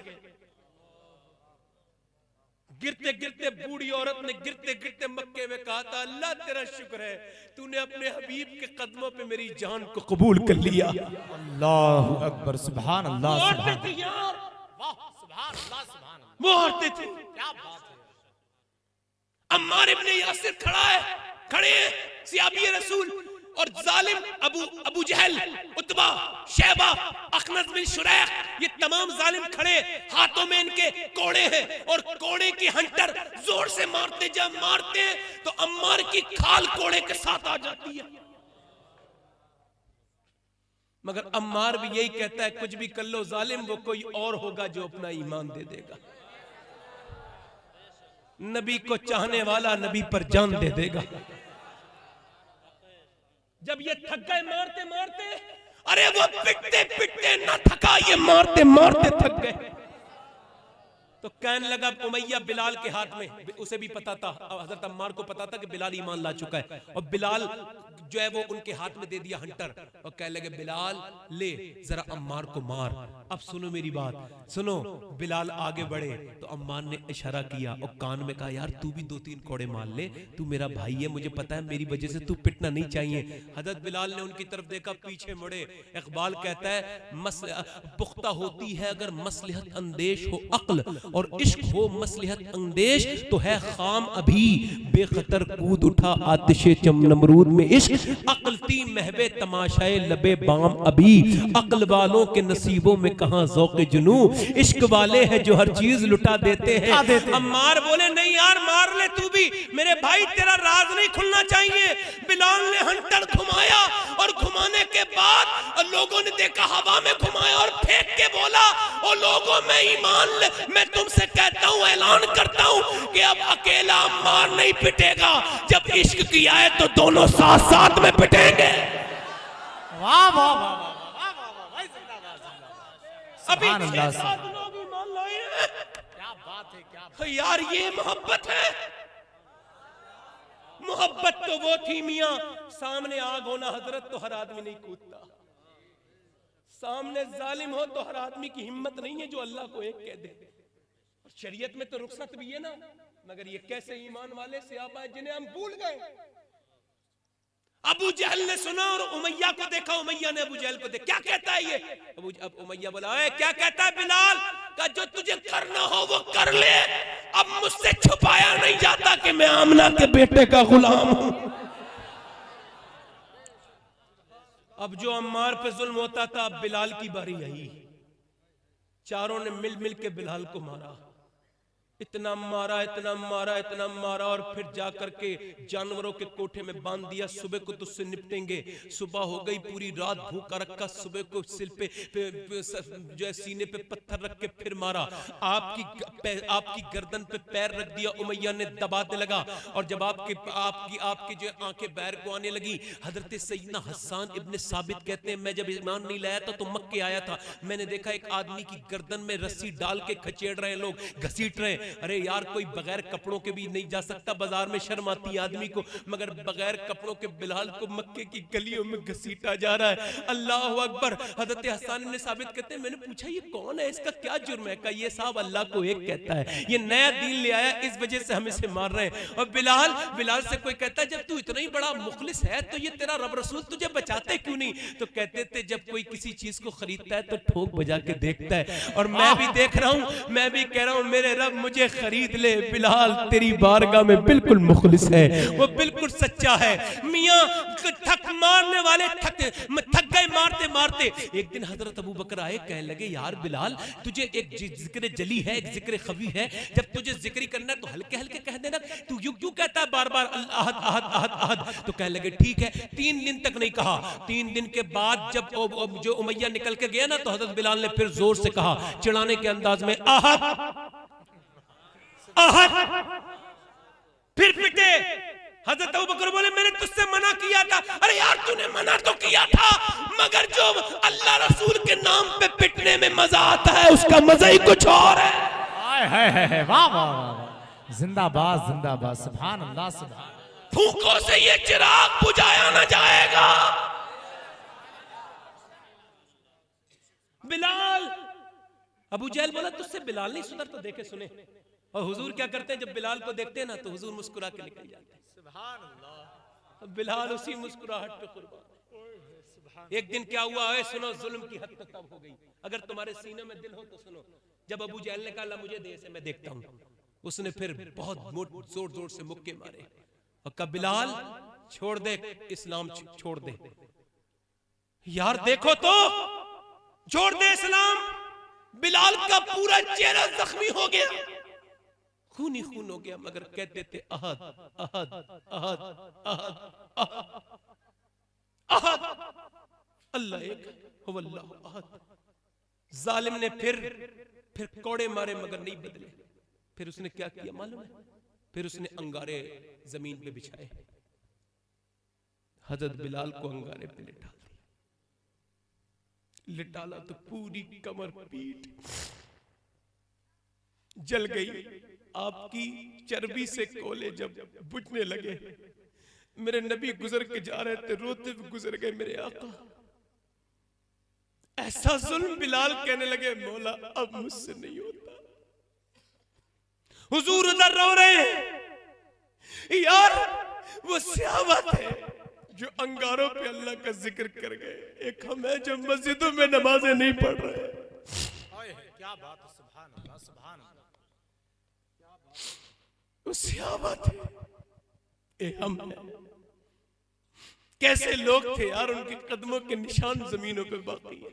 गिरते गिरते बूढ़ी औरत ने गिरते गिरते मक्के में कहा था, अल्लाह तेरा शुक्र है तूने अपने हबीब के कदमों पे मेरी जान को कबूल कर लिया। अल्लाहु अकबर, सुभान अल्लाह, वो सुभान औरतें थी यार, वाह, सुभान अल्लाह, सुभान अल्लाह, वो औरतें थी। क्या बात है। अम्मार इब्ने यासिर खड़े हैं सियाबी रसूल, और जालिम अबू जहल, उतबा, शैबा, अखनस बिन शुरैख, ये तमाम जालिम खड़े, हाथों में इनके कोड़े हैं और कोड़े की हंटर जोर से मारते, जब मारते हैं तो अम्मार की खाल कोड़े के साथ आ जाती है। मगर अम्मार भी यही कहता है, कुछ भी कर लो जालिम, वो कोई और होगा जो अपना ईमान दे देगा। नबी को चाहने वाला नबी पर जान दे देगा। जब ये थक गए मारते मारते, अरे वो पिटते पिटते ना थका, ये मारते मारते थक गए। तो कहने लगा उमैया बिलाल के हाथ में, उसे भी पता था, हजरत अम्मार को पता था कि बिलाल ईमान ला चुका है, और बिलाल जो है वो उनके हाथ में दे दिया हंटर, और कहने लगे बिलाल ले जरा अम्मार को मार। अब सुनो मेरी बात, सुनो। बिलाल आगे बढ़े तो अम्मार ने इशारा किया और कान में कहा, यार तू भी 2-3 कोड़े मार ले, तू मेरा भाई है, मुझे पता है मेरी वजह से तू पिटना नहीं चाहिए। हजरत बिलाल ने उनकी तरफ देखा, पीछे मुड़े। इकबाल कहता है पुख्ता होती है अगर मसलहत अंदेश हो अक्ल, और इश्क हो मसलहत अंदेश तो है खाम अभी, बेखतर कूद उठा आतिशे चम नमरूद में इश्क, अक्ल ती महवे तमाशाए लबे बाम अभी, अक्ल वालों के नसीबों में कहां ज़ौक़े जुनू, इश्क वाले हैं जो हर चीज लुटा देते हैं। अम्मार बोले नहीं यार मार ले तू भी, मेरे भाई तेरा राज नहीं खुलना चाहिए। बिलाल ने हंटर घुमाया, और घुमाने के बाद लोगों ने देखा, हवा में घुमाया और फेंक के बोला, ओ लोगों में ईमान ले, मैं तुमसे कहता हूं, ऐलान करता हूं कि अब अकेला अम्मार नहीं पिटेगा, जब इश्क किया है तो दोनों साथ साथ में पिटेंगे। वाह वाह वाह वाह वाह वाह भाई, जिंदाबाद जिंदाबाद, अभी सुभान अल्लाह, 6-7 लोग ईमान लाए हैं। क्या बात है, क्या बात। यार ये मोहब्बत है। मोहब्बत तो वो थी मियां, सामने आग होना हजरत तो हर आदमी नहीं कूदता, सामने जालिम हो तो हर आदमी की हिम्मत नहीं है जो अल्लाह को एक कह दे। और शरीयत में तो रुखसत भी है ना, मगर ये कैसे ईमान वाले सहाबा हैं जिन्हें हम भूल गए। अबू जहल ने सुना और उमैया को देखा, उमैया ने अबू जहल को देखा, क्या कहता है ये? अब उमैया बोला, क्या कहता है बिलाल? का जो तुझे करना हो वो कर ले, अब मुझसे छुपाया नहीं जाता कि मैं आमना के बेटे का गुलाम हूं। अब जो अम्मार पे जुल्म होता था, अब बिलाल की बारी आई। चारों ने मिल मिल के बिलाल को मारा, इतना मारा इतना मारा इतना मारा, और फिर जाकर के जानवरों के कोठे में बांध दिया। सुबह को तुझसे निपटेंगे। सुबह हो गई, पूरी रात भूखा रखा, सुबह को सिर पे जो है सीने पे पत्थर रख के फिर मारा। आपकी गर्दन पे पैर रख दिया, उमैया ने दबाने लगा, और जब आपकी जो आंखें बैर को आने लगी, हजरत सैयदना हसन इब्ने साबित कहते हैं, मैं जब ईमान नहीं लाया था तो मक्के आया था, मैंने देखा एक आदमी की गर्दन में रस्सी डाल के खचेड़ रहे हैं लोग, घसीट रहे हैं। अरे यार कोई बगैर कपड़ों के भी नहीं जा सकता, बाजार में शर्म आती है आदमी को, मगर बगैर कपड़ों के बिलाल को मक्के की गलियों में घसीटा जा रहा है। अल्लाह अकबर। हजरत हसन ने साबित कहते हैं, मैंने पूछा ये कौन है, इसका क्या जुर्म है? कहा ये साहब अल्लाह को एक कहता है, ये नया दीन ले आया, इस वजह से हम इसे मार रहे हैं। और बिलाल से कोई कहता है, जब तू इतना ही बड़ा मुखलिस है तो ये तेरा रब रसूल तुझे बचाते क्यों नहीं? तो कहते थे जब कोई किसी चीज को खरीदता है तो ठोक बजा के देखता है, और मैं भी देख रहा हूं, मैं भी कह रहा हूं मेरे रब मुझे खरीद ले। बिलाल तेरी बारगाह में बिल्कुल मुखलिस है, वो बिल्कुल सच्चा है। मियां थक मारने वाले थक गए मारते मारते। एक दिन हजरत अबू बकर आए, कहने लगे यार बिलाल तुझे एक जिक्र जली है, एक जिक्र खफी है, जब तुझे जिक्र करना है तो हल्के हल्के कह देना, तू यूं क्यों कहता है बार बार अहद अहद अहद अहद? तो कहने लगे ठीक है। 3 दिन तक नहीं कहा। 3 दिन के बाद जब जो उमैया निकल के गया ना, तो हजरत बिलाल ने फिर जोर से कहा, चिढ़ाने के अंदाज में, अहद अहद। फिर पिटे। हजरत अबू बकर बोले मैंने तुझसे मना किया था। अरे यार तूने मना तो किया था, मगर जो अल्लाह रसूल के नाम पे पिटने में मजा आता है उसका मजा ही कुछ और है। वाह वाह वाह, जिंदाबाद जिंदाबाद, सुभान अल्लाह सुभान। फूकों से ये चिराग बुझाया ना जाएगा। बिलाल अबू जहल बोला तुझसे बिलाल नहीं सुधर तो देखे सुने। और हुजूर क्या करते हैं, जब बिलाल को देखते हैं ना तो हुजूर मुस्कुरा के निकल जाते हैं। सुभान अल्लाह। बिलाल उसी मुस्कुराहट पे कुर्बान। एक दिन क्या हुआ है सुनो, जुल्म की हद तब हो गई। अगर तुम्हारे सीने में दिल हो तो सुनो। जब अबू जहल ने कहा मुझे दे से मैं देखता हूं, उसने फिर बहुत जोर जोर से मुक्के मारे और कहा बिलाल छोड़ दे, इस्लाम छोड़ दे। यार देखो तो, छोड़ दे इस्लाम। बिलाल का पूरा चेहरा जख्मी हो गया, खून ही खून हो गया, मगर कहते थे अहद अहद अहद अहद अहद अल्लाह एक हुवल्लाहु अहद। जालिम ने फिर कोड़े मारे मगर नहीं बदले। फिर उसने क्या किया मालूम है? फिर उसने अंगारे जमीन पे बिछाए, हजरत बिलाल को अंगारे पे लिटा दिया। लिटाला तो पूरी कमर पीठ जल गई। आपकी चर्बी से कोले जब बुझने लगे, मेरे नबी गुजर के जा रहे थे, रोते हुए गुजर गए मेरे आका। ऐसा जुल्म बिलाल कहने लगे मौला अब मुझसे नहीं होता। हुजूर उधर रो रहे हैं। यार वो सहाबा थे जो अंगारों पे अल्लाह का जिक्र कर गए, एक हम है जो मस्जिदों में नमाजें नहीं पढ़ रहे। क्या बात है, सुभान अल्लाह सुभान अल्लाह। वो सहाबा थे, हम कैसे लोग थे यार, उनके कदमों के निशान जमीनों पे बाकी है।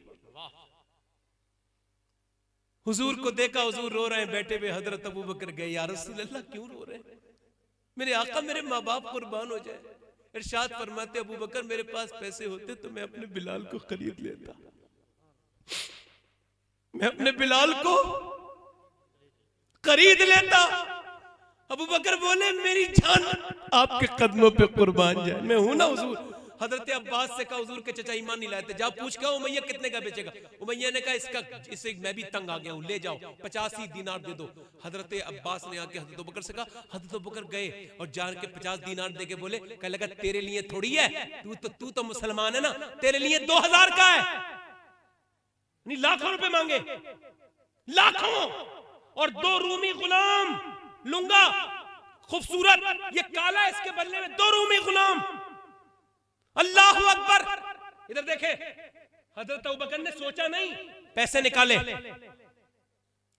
हुजूर को देखा, हुजूर रो रहे हैं बैठे हुए। हजरत अबू बकर गए, या रसूल अल्लाह क्यों रो रहे हैं? मेरे आका मेरे माँ बाप कुर्बान हो जाए। इरशाद फरमाते अबू बकर मेरे पास पैसे होते तो मैं अपने बिलाल को खरीद लेता, मैं अपने बिलाल को खरीद लेता। अबू बकर बोले मेरी जान आपके कदमों पे कुर्बान जाए, मैं हूं ना हुजूर। हजरत अब्बास से कहा हुजूर के चचा ईमान नहीं लाते, जा पूछ के उमैया कितने का बेचेगा। उमैया ने कहा इससे मैं भी तंग आ गया हूं, ले जाओ 85 दीनार दे दो। हजरत अब्बास ने आके हजरत अबू बकर से कहा, हजरत अबू बकर गए और जान के 50 दीनार दे के बोले, कहने लगा तेरे लिए थोड़ी है, तू तो मुसलमान है ना, तेरे लिए 2000 का है। नहीं लाखों रुपए मांगे, लाखों। और 2 रूमी गुलाम लूंगा, खूबसूरत, ये काला इसके बदले में 2 रूमी गुलाम। अल्लाह अकबर। इधर देखे, हजरत अबू बकर ने सोचा नहीं, पैसे निकाले।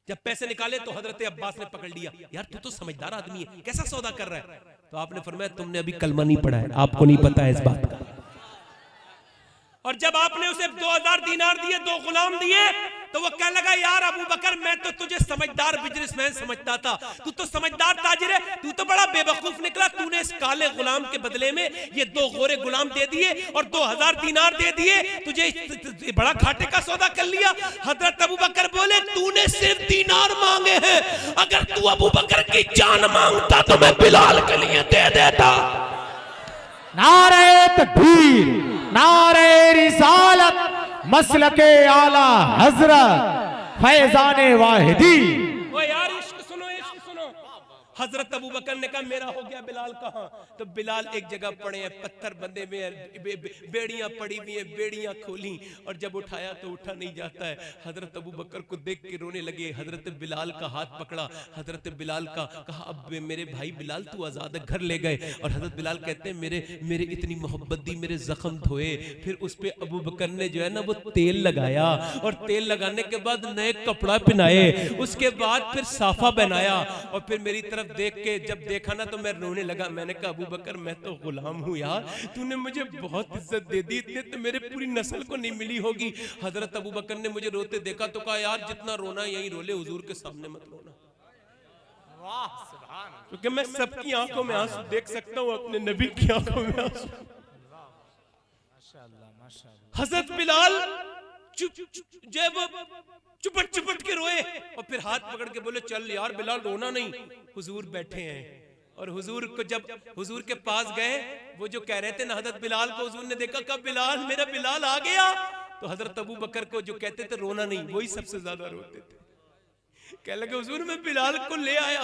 जब पैसे निकाले तो हजरत अब्बास ने पकड़ लिया, यार तू तो समझदार आदमी है, कैसा सौदा कर रहा है? तो आपने फरमाया तुमने अभी कलमा नहीं पढ़ा है, आपको नहीं पता है इस बात का। और जब आपने उसे 2000 दीनार दिए, 2 गुलाम दिए, तो वो कहने लगा यार अबू बकर मैं तो तुझे समझदार बिजनेसमैन समझता था, तू तो समझदार ताजिर है, तू तो बड़ा बेवकूफ निकला। तूने इस काले गुलाम के बदले में ये 2 गोरे गुलाम दे दिए और 2000 दीनार दे दिए, तुझे बड़ा घाटे का सौदा कर लिया। हजरत अबू बकर बोले तूने सिर्फ दीनार मांगे हैं, अगर तू अबू बकर की जान मांगता तो मैं बिलाल के लिए दे देता। नारे तकबीर, नारे रिसालत, मसलके आला हजरत फैजाने वाहिदी। ओ यार इश्क सुनो, इश्क सुनो। हजरत अबू बकर ने कहा मेरा हो गया, बिलाल कहां? तो बिलाल एक जगह पड़े हैं, पत्थर बंधे हुए हैं, बेड़ियां पड़ी हुई हैं, बेड़ियां खोली और जब उठाया तो उठा नहीं जाता है। हजरत अबू बकर को देख के रोने लगे। हजरत बिलाल का हाथ पकड़ा, हजरत बिलाल का कहा अब मेरे भाई बिलाल तू आजाद है, घर ले गए। और हजरत बिलाल कहते हैं मेरे इतनी मोहब्बत दी, मेरे जख्म धोए। फिर उस पे अबू बकर ने जो है ना वो तेल लगाया और तेल लगाने के बाद नए कपड़ा पहनाए, उसके बाद फिर साफा पहनाया और फिर मेरी तरफ देख के जब देखा ना तो मैं रोने लगा। मैंने कहा अबू बकर मैं तो गुलाम हूँ यार, तूने मुझे बहुत इज्जत दे दी, इतने तो मेरे पूरी नस्ल को नहीं मिली होगी। हजरत अबू बकर ने मुझे रोते देखा तो कहा यार जितना रोना यहीं रोले, हुजूर के सामने मत रोना। वाह सुभान, क्योंकि मैं सबकी आंखों में आंसू देख सकता हूँ, अपने नबी की आंखों में आंसू। माशाअल्लाह माशाअल्लाह। हजरत बिलाल जब चुपट चुपट के रोए और फिर हाथ पकड़ के बोले चल यार बिलाल रोना नहीं, हुजूर बैठे हैं। और हुजूर को जब हुजूर के पास गए, वो जो कह रहे थे ना हजरत बिलाल को हुजूर ने देखा, कहा बिलाल मेरा बिलाल आ गया। तो हजरत अबू बकर को जो कहते थे रोना नहीं, वही सबसे ज्यादा रोते थे। कह लगे हुजूर मैं बिलाल को ले आया,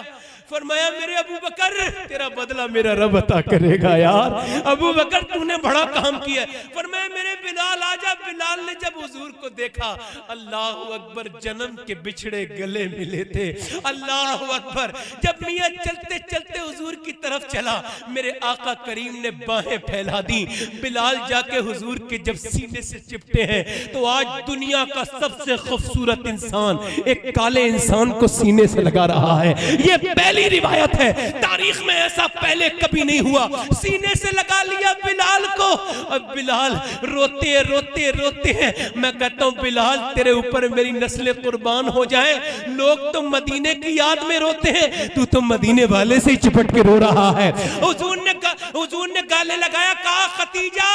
फरमाया मेरे अबू बकर तेरा बदला मेरा रब अता करेगा यार, अबू बकर तूने बड़ा काम किया। फरमाया मेरे बिलाल आजा। बिलाल ने जब हुजूर को देखा, अल्लाह अकबर, जन्म के बिछड़े गले मिले थे, अल्लाह अकबर। जब मियां चलते चलते हुजूर की तरफ चला, मेरे आका करीम ने बाहें फैला दी। बिलाल जाके हुजूर के जब सीने से चिपटे हैं, तो आज दुनिया का सबसे खूबसूरत इंसान एक काले इंसान को सीने से लगा रहा है। ये पहली रिवायत है, तारीख में ऐसा पहले कभी नहीं हुआ। सीने से लगा लिया बिलाल को, और बिलाल रोते रोते रोते हैं। मैं कहता हूं बिलाल तेरे ऊपर मेरी नस्लें कुर्बान हो जाए। लोग तो मदीने की याद में रोते हैं, तू तो मदीने वाले से ही चिपट के रो रहा है। हुजूर ने गाले लगाया, कहा खतीजा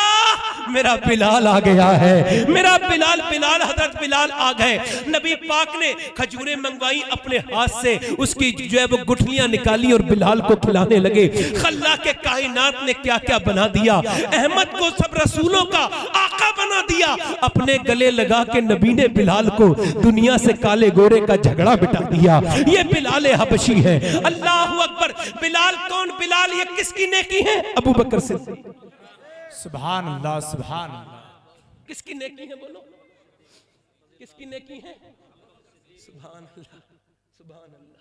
मेरा बिलाल आ गया है, मेरा बिलाल। बिलाल हजरत बिलाल आ गए। नबी पाक ने खजूरें मंगवाई अपने हाथ से, उसकी जो है वो गुठलियां निकाली और बिलाल को खिलाने लगे। खल्ला के कायनात ने क्या क्या बना दिया, अहमद को सब रसूलों का आका बना दिया। अपने गले लगा के नबी ने बिलाल को दुनिया से काले गोरे का झगड़ा बिठा दिया। ये बिलाल हबशी है। अल्लाह अकबर। बिलाल कौन? बिलाल ये किसकी नेकी है? अबू बकर से। सुभान अल्लाह, सुभान अल्लाह। किसकी नेकी है? बोलो किसकी नेकी है? सुभान अल्लाह, सुभान अल्लाह।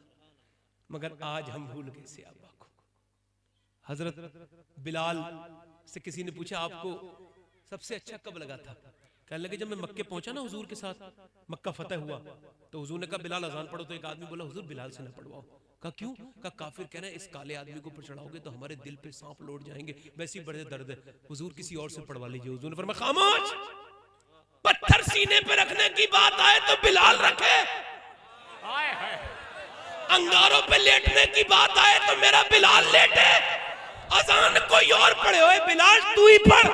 मगर आज हम भूल गए सहाबा को। हजरत बिलाल से किसी ने पूछा आपको सबसे अच्छा कब लगा था? कहने लगे जब मैं मक्के पहुंचा ना हुजूर के साथ, मक्का फतेह हुआ, तो हुजूर ने कहा बिलाल अजान पढ़ो। तो एक आदमी बोला हुजूर बिलाल से ना पढ़वाओ। कहा क्यों? कहा काफिर कह रहे हैं इस काले आदमी को ऊपर चढ़ाओगे तो हमारे दिल पे सांप लौट जाएंगे, वैसे ही बड़े दर्द है, हुजूर किसी और से पढ़वा लीजिए। हुजूर ने फरमाया खामोश, पत्थर सीने पे रखने की बात आए तो बिलाल रखे, अंगारों पे लेटने की बात आए तो मेरा बिलाल लेटे, अजान कोई और पढ़े हुए बिलाल तू ही पढ़।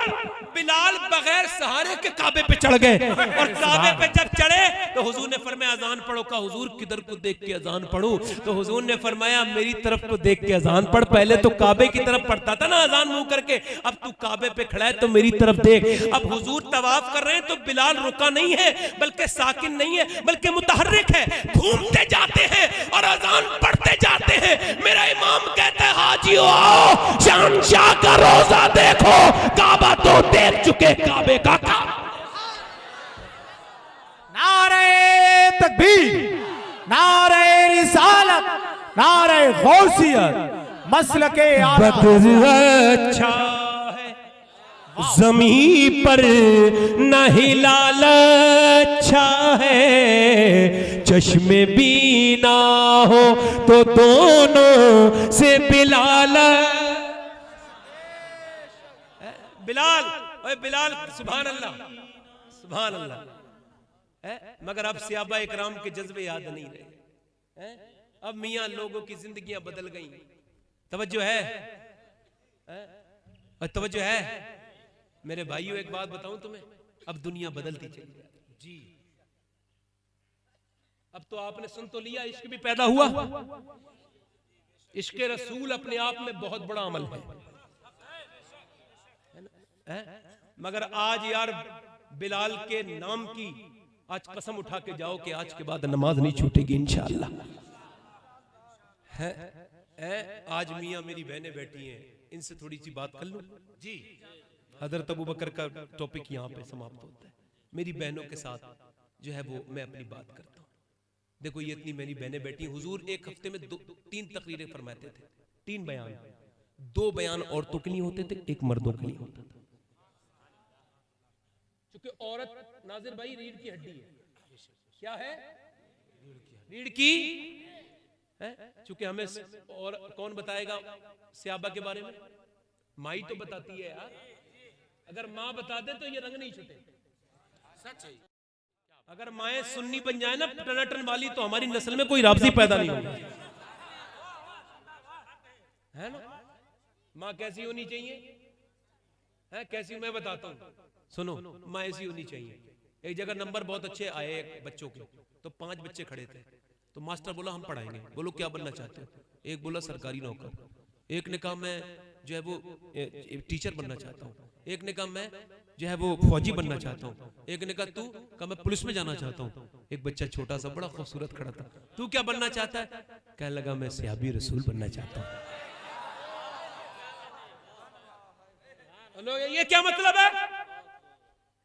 बिलाल बगैर सहारे के काबे पे चढ़ गए, और काबे पे जब चढ़े तो हुजूर ने फरमाया अजान पढ़ो। का हुजूर किधर को देख के अजान पढ़ूं? तो हुजूर ने फरमाया मेरी तरफ को देख के अजान पढ़। पहले तो काबे की तरफ पढ़ता था ना अजान मुंह करके, अब तू काबे पे खड़ा है तो मेरी तरफ देख। अब हुजूर तवाफ कर रहे हैं तो बिलाल रुका नहीं है, बल्कि साकिन नहीं है, बल्कि मुतहर्रिक है, घूमते जाते हैं और अजान पढ़ते जाते हैं। मेरा इमाम कहता है हाजियो आओ शहंशाह का रोजा देखो, काबा तो देख चुके काबे का काबा। नारे तकबीर, नारे रिसालत, नारे गौसियत, मसलके बद्र अच्छा है ज़मीं पर न हिलाल अच्छा है, चश्मे बीना हो तो दोनों से बिलाल। बिलाल, ओए बिलाल, सुभान अल्लाह, सुभान अल्लाह। मगर अब सहाबा इकराम के जज्बे याद नहीं रहे। अब मियां लोगों की जिंदगियां बदल गई। तवज्जो है? और तवज्जो है मेरे भाइयों, एक बात बताऊं तुम्हें, अब दुनिया बदलती चली जाती जी। अब तो आपने सुन तो लिया, इश्क भी पैदा हुआ। इश्क रसूल अपने आप में बहुत बड़ा अमल है, मगर आज यार बिलाल के नाम की आज कसम उठा के जाओ कि आज के बाद नमाज नहीं छूटेगी इंशाअल्लाह। आज मियां मेरी बहनें बैठी हैं, इनसे थोड़ी सी बात कर लूं जी। हजरत अबू बकर का टॉपिक यहाँ पे समाप्त होता है। मेरी बहनों के साथ जो है वो मैं अपनी बात करता हूँ। देखो ये इतनी मेरी बहनें बैठी, हुजूर एक हफ्ते में 3 तकरीरें फरमाते थे, 3 बयान, 2 बयान औरतों के लिए होते थे, 1 मर्दों के लिए होता था। क्योंकि औरत नाजिर भाई रीढ़ की हड्डी है। क्या है? रीढ़ की है। चूंकि हमें और कौन बताएगा सहाबा के बारे में? माई तो बताती है यार। अगर माँ बता दे तो ये रंग नहीं छूटे। सच है। अगर माएँ सुन्नी बन जाए ना टनाटन वाली, तो हमारी नस्ल में कोई राबजी पैदा नहीं होगा, है ना? माँ कैसी होनी चाहिए? है कैसी? मैं बताता हूँ, सुनो। माँ ऐसी होनी चाहिए। एक जगह नंबर बहुत अच्छे आए बच्चों के, तो 5 बच्चे खड़े थे, तो मास्टर बोला हम पढ़ाएंगे। बोलो क्या बनना चाहते हो? एक बोला सरकारी नौकर, एक ने कहा मैं जो है वो टीचर बनना चाहता हूँ, एक ने कहा मैं जो है वो फौजी बनना चाहता हूँ। एक ने कहा तू, कहा मैं पुलिस में जाना चाहता हूँ। एक बच्चा छोटा सा बड़ा खूबसूरत खड़ा था, तू क्या बनना चाहता है? कहने लगा मैं सहाबी रसूल बनना चाहता हूँ। ये क्या मतलब है?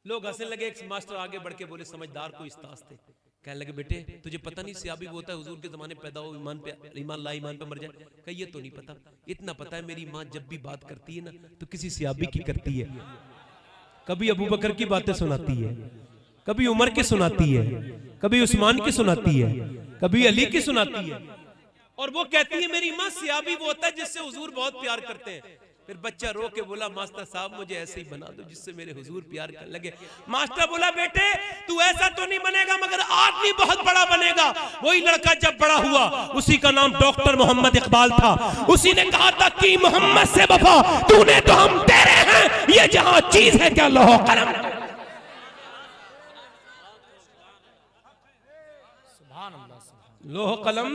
लोग हंसने लगे। एक मास्टर आगे बढ़ के बोले समझदार को इस्ताज थे, कहने लगे बेटे तुझे पता नहीं सहाबी वो होता है हुजूर के जमाने पैदा हो ईमान ला ईमान पे मर जाए? कहा ये तो नहीं पता, इतना पता है मेरी माँ जब भी बात करती है ना तो किसी सहाबी की करती है। कभी अबू बकर की बातें सुनाती है, कभी उमर की सुनाती है, कभी उस्मान की सुनाती है, कभी अली की सुनाती है। और वो कहती है मेरी माँ सहाबी वो होता है जिससे हुजूर बहुत प्यार करते हैं। फिर बच्चा रो के बोला मास्टर साहब मुझे ऐसे ही बना दो जिससे मेरे हुजूर प्यार करने लगे। मास्टर बोला बेटे तू ऐसा तो नहीं बनेगा मगर आदमी बहुत बड़ा बनेगा। वही लड़का जब बड़ा हुआ उसी का नाम डॉक्टर मोहम्मद इकबाल था। उसी ने कहा था कि मोहम्मद से वफा तूने तो हम तेरे हैं, ये जहां चीज है क्या लौह कलम। लोह कलम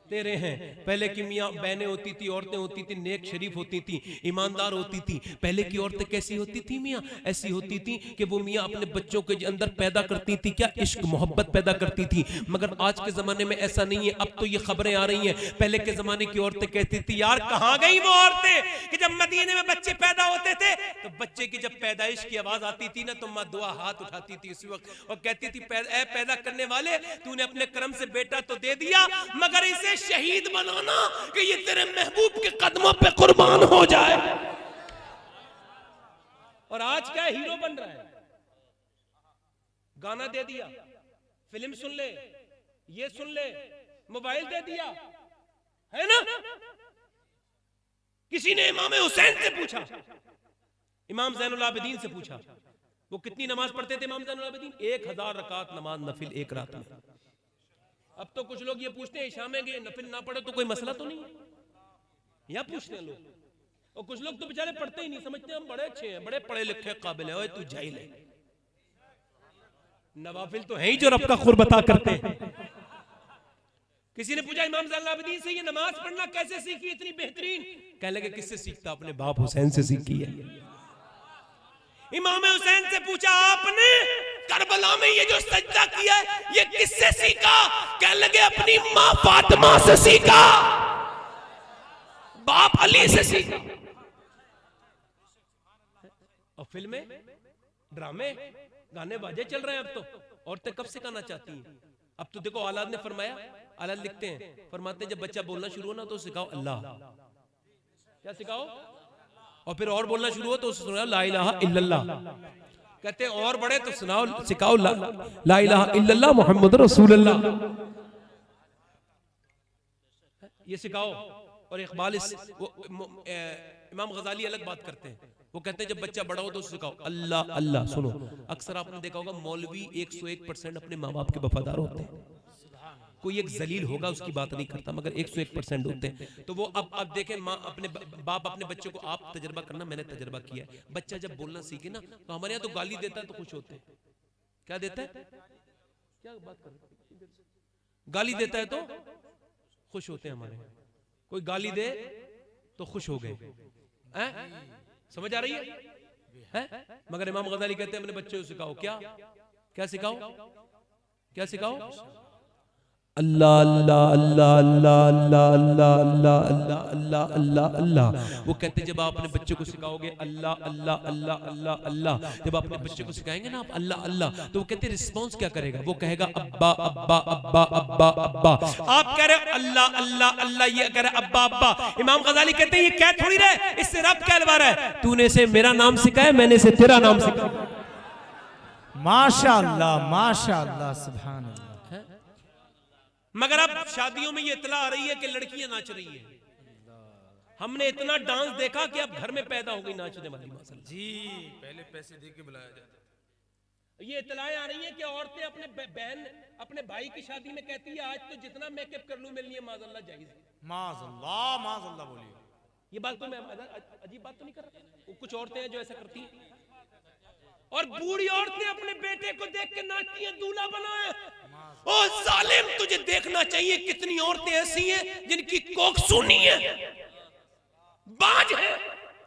तेरे हैं। पहले की मियाँ बहनें होती थी, औरतें होती थी, नेक शरीफ होती थी, ईमानदार होती थी। पहले की औरतें कैसी होती थी मियाँ? ऐसी होती थी कि वो मियाँ अपने बच्चों के अंदर पैदा करती थी क्या? इश्क मोहब्बत पैदा करती थी। मगर आज के जमाने में ऐसा नहीं है। अब तो ये खबरें आ रही हैं, पहले के जमाने की औरतें कहती थी यार कहाँ गई वो औरतें कि जब मदीने में बच्चे पैदा होते थे तो बच्चे की जब पैदाइश की आवाज आती थी ना तो माँ दुआ हाथ उठाती थी उसी वक्त और कहती थी पैदा करने वाले तूने अपने कर्म से बेटा तो दे दिया मगर इसे शहीद बनाना कि ये तेरे महबूब के कदमों पे कुर्बान हो जाए। और आज क्या हीरो बन रहा है? गाना दे दिया, फिल्म सुन ले, ये सुन ले, मोबाइल दे दिया, है ना? किसी ने इमाम हुसैन से पूछा, इमाम ज़ैनुल आबिदीन से पूछा वो कितनी नमाज पढ़ते थे इमाम ज़ैनुल आबिदीन? 1000 रकात नमाज नफिल एक रात में। अब तो कुछ लोग ये पूछते हैं इशा में गए नफिल ना पढ़ो तो कोई मसला तो नहीं है, या पूछते हैं लोग। और कुछ लोग तो बेचारे पढ़ते ही नहीं, समझते हम बड़े अच्छे हैं, बड़े पढ़े लिखे काबिल है, ओए तू जाहिल है। नवाफिल तो है ही जो रब का कुर्ब अता करते हैं। किसी ने पूछा इमाम ज़ैनुल आबिदीन से ये नमाज पढ़ना कैसे सीखी इतनी बेहतरीन? कहने लगे किससे सीखता? अपने बाप हुसैन से सीखी है। इमाम हुसैन से पूछा आपने करबला में ये जो सजदा किया है ये किससे सीखा? कहने लगे अपनी मां फातिमा से सीखा, बाप अली से सीखा। और फिल्में, ड्रामे, गाने बाजे चल रहे हैं। अब तो औरतें कब सिखाना चाहती हैं? अब तो देखो औलाद ने फरमाया, औलाद लिखते हैं फरमाते हैं जब बच्चा बोलना शुरू हो ना तो सिखाओ अल्लाह। क्या सिखाओ? और फिर और बोलना शुरू हो तो सुनाओ ला इलाहा इल्लल्लाह। कहते हैं और बड़े तो सुनाओ सिखाओ ला इलाहा इल्लल्लाह मुहम्मद रसूलुल्लाह, ये सिखाओ। और इकबाल इमाम गजाली अलग बात करते हैं, वो कहते हैं जब बच्चा बड़ा हो तो सिखाओ अल्लाह अल्लाह। सुनो अक्सर आपने देखा होगा मौलवी 101% अपने माँ बाप के वफादार होते हैं। कोई एक जलील होगा उसकी बात नहीं करता मगर 101% होते हैं। तो वो अब देखें माँ अपने बाप अपने बच्चों को, आप तजर्बा करना मैंने तजर्बा किया है, बच्चा जब बोलना सीखे ना तो हमारे यहाँ तो गाली देता है तो खुश होते हैं। क्या देता है? क्या बात कर रहे हैं? गाली देता है तो खुश होते हैं हमारे। कोई गाली दे तो खुश हो गए, समझ आ रही है? मगर इमाम गजाली कहते हैं अपने बच्चों को सिखाओ क्या? क्या सिखाओ? क्या सिखाओ? अल्लाह अल्लाह अल्लाह अल्लाह अल्लाह अल्लाह अल्लाह अल्लाह अल्लाह अल्लाह। वो कहते हैं जब आप अपने बच्चे को सिखाओगे अल्लाह अल्लाह अल्लाह अल्लाह अल्लाह, जब आप अपने बच्चे को सिखाएंगे ना आप अल्लाह अल्लाह तो वो कहते हैं रिस्पॉन्स क्या करेगा? वो कहेगा अब्बा अब्बा अब्बा अब्बा अब्बा। आप कह रहे अल्लाह अल्लाह अल्लाह, ये कह रहे अब्बा अब्बा। इमाम गजाली कहते हैं ये क्या थोड़ी रहे, इससे रब कहलवा रहा है तूने से मेरा नाम सिखाया मैंने से तेरा नाम सिखाया। माशाअल्लाह माशाअल्लाह सुभान अल्लाह। मगर अब शादियों में ये इतला आ रही है कि लड़कियां नाच रही हैं। हमने इतना डांस देखा कि अब घर में पैदा हो गई नाचने वाली माशाअल्लाह जी। पहले पैसे दे के बुलाया जाता था। ये इतलाएं आ रही हैं कि औरतें अपने बहन अपने भाई की शादी में कहती है आज तो जितना मेकअप कर लूं मेरे लिए माज़अल्लाह जायज़ है। माज़अल्लाह बोलिए। ये बात तो मैं अजीब बात तो नहीं कर रहा। कुछ औरतें हैं जो ऐसा करती हैं और बूढ़ी औरतें अपने बेटे को देख के नाचती हैं दूल्हा बनाए। ओ जालिम तुझे देखना चाहिए कितनी औरतें ऐसी हैं जिनकी कोख सूनी है, बाज है,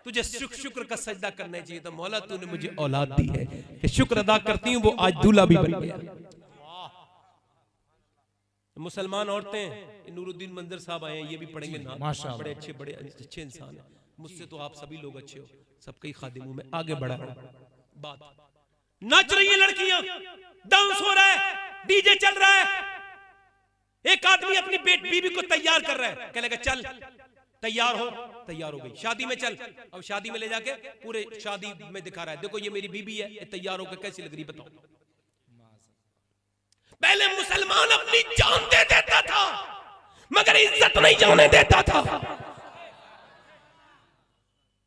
तुझे शुक्र का सजदा करना चाहिए था। मौला तूने मुझे औलाद दी है कि शुक्र अदा करती हूँ, वो आज दूल्हा भी बन गया। मुसलमान औरतें, नूरुद्दीन मंजर साहब आए हैं, ये भी पढ़ेंगे नाम, बड़े अच्छे इंसान हैं। मुझसे तो आप सभी लोग अच्छे हो, सबके खादिमों में आगे बढ़ा रहा हूं। बात नाच रही है लड़कियां, डांस हो रहा है, डीजे चल रहा है। एक आदमी अपनी बीवी को तैयार कर रहा है, कहने लगा चल तैयार हो, तैयार हो गई। शादी में चल, अब शादी में ले जाके पूरे शादी में दिखा रहा है, देखो ये मेरी बीवी है, ये तैयार होकर कैसी लग रही बताओ। पहले मुसलमान अपनी जान दे देता था मगर इज्जत नहीं जाने देता था।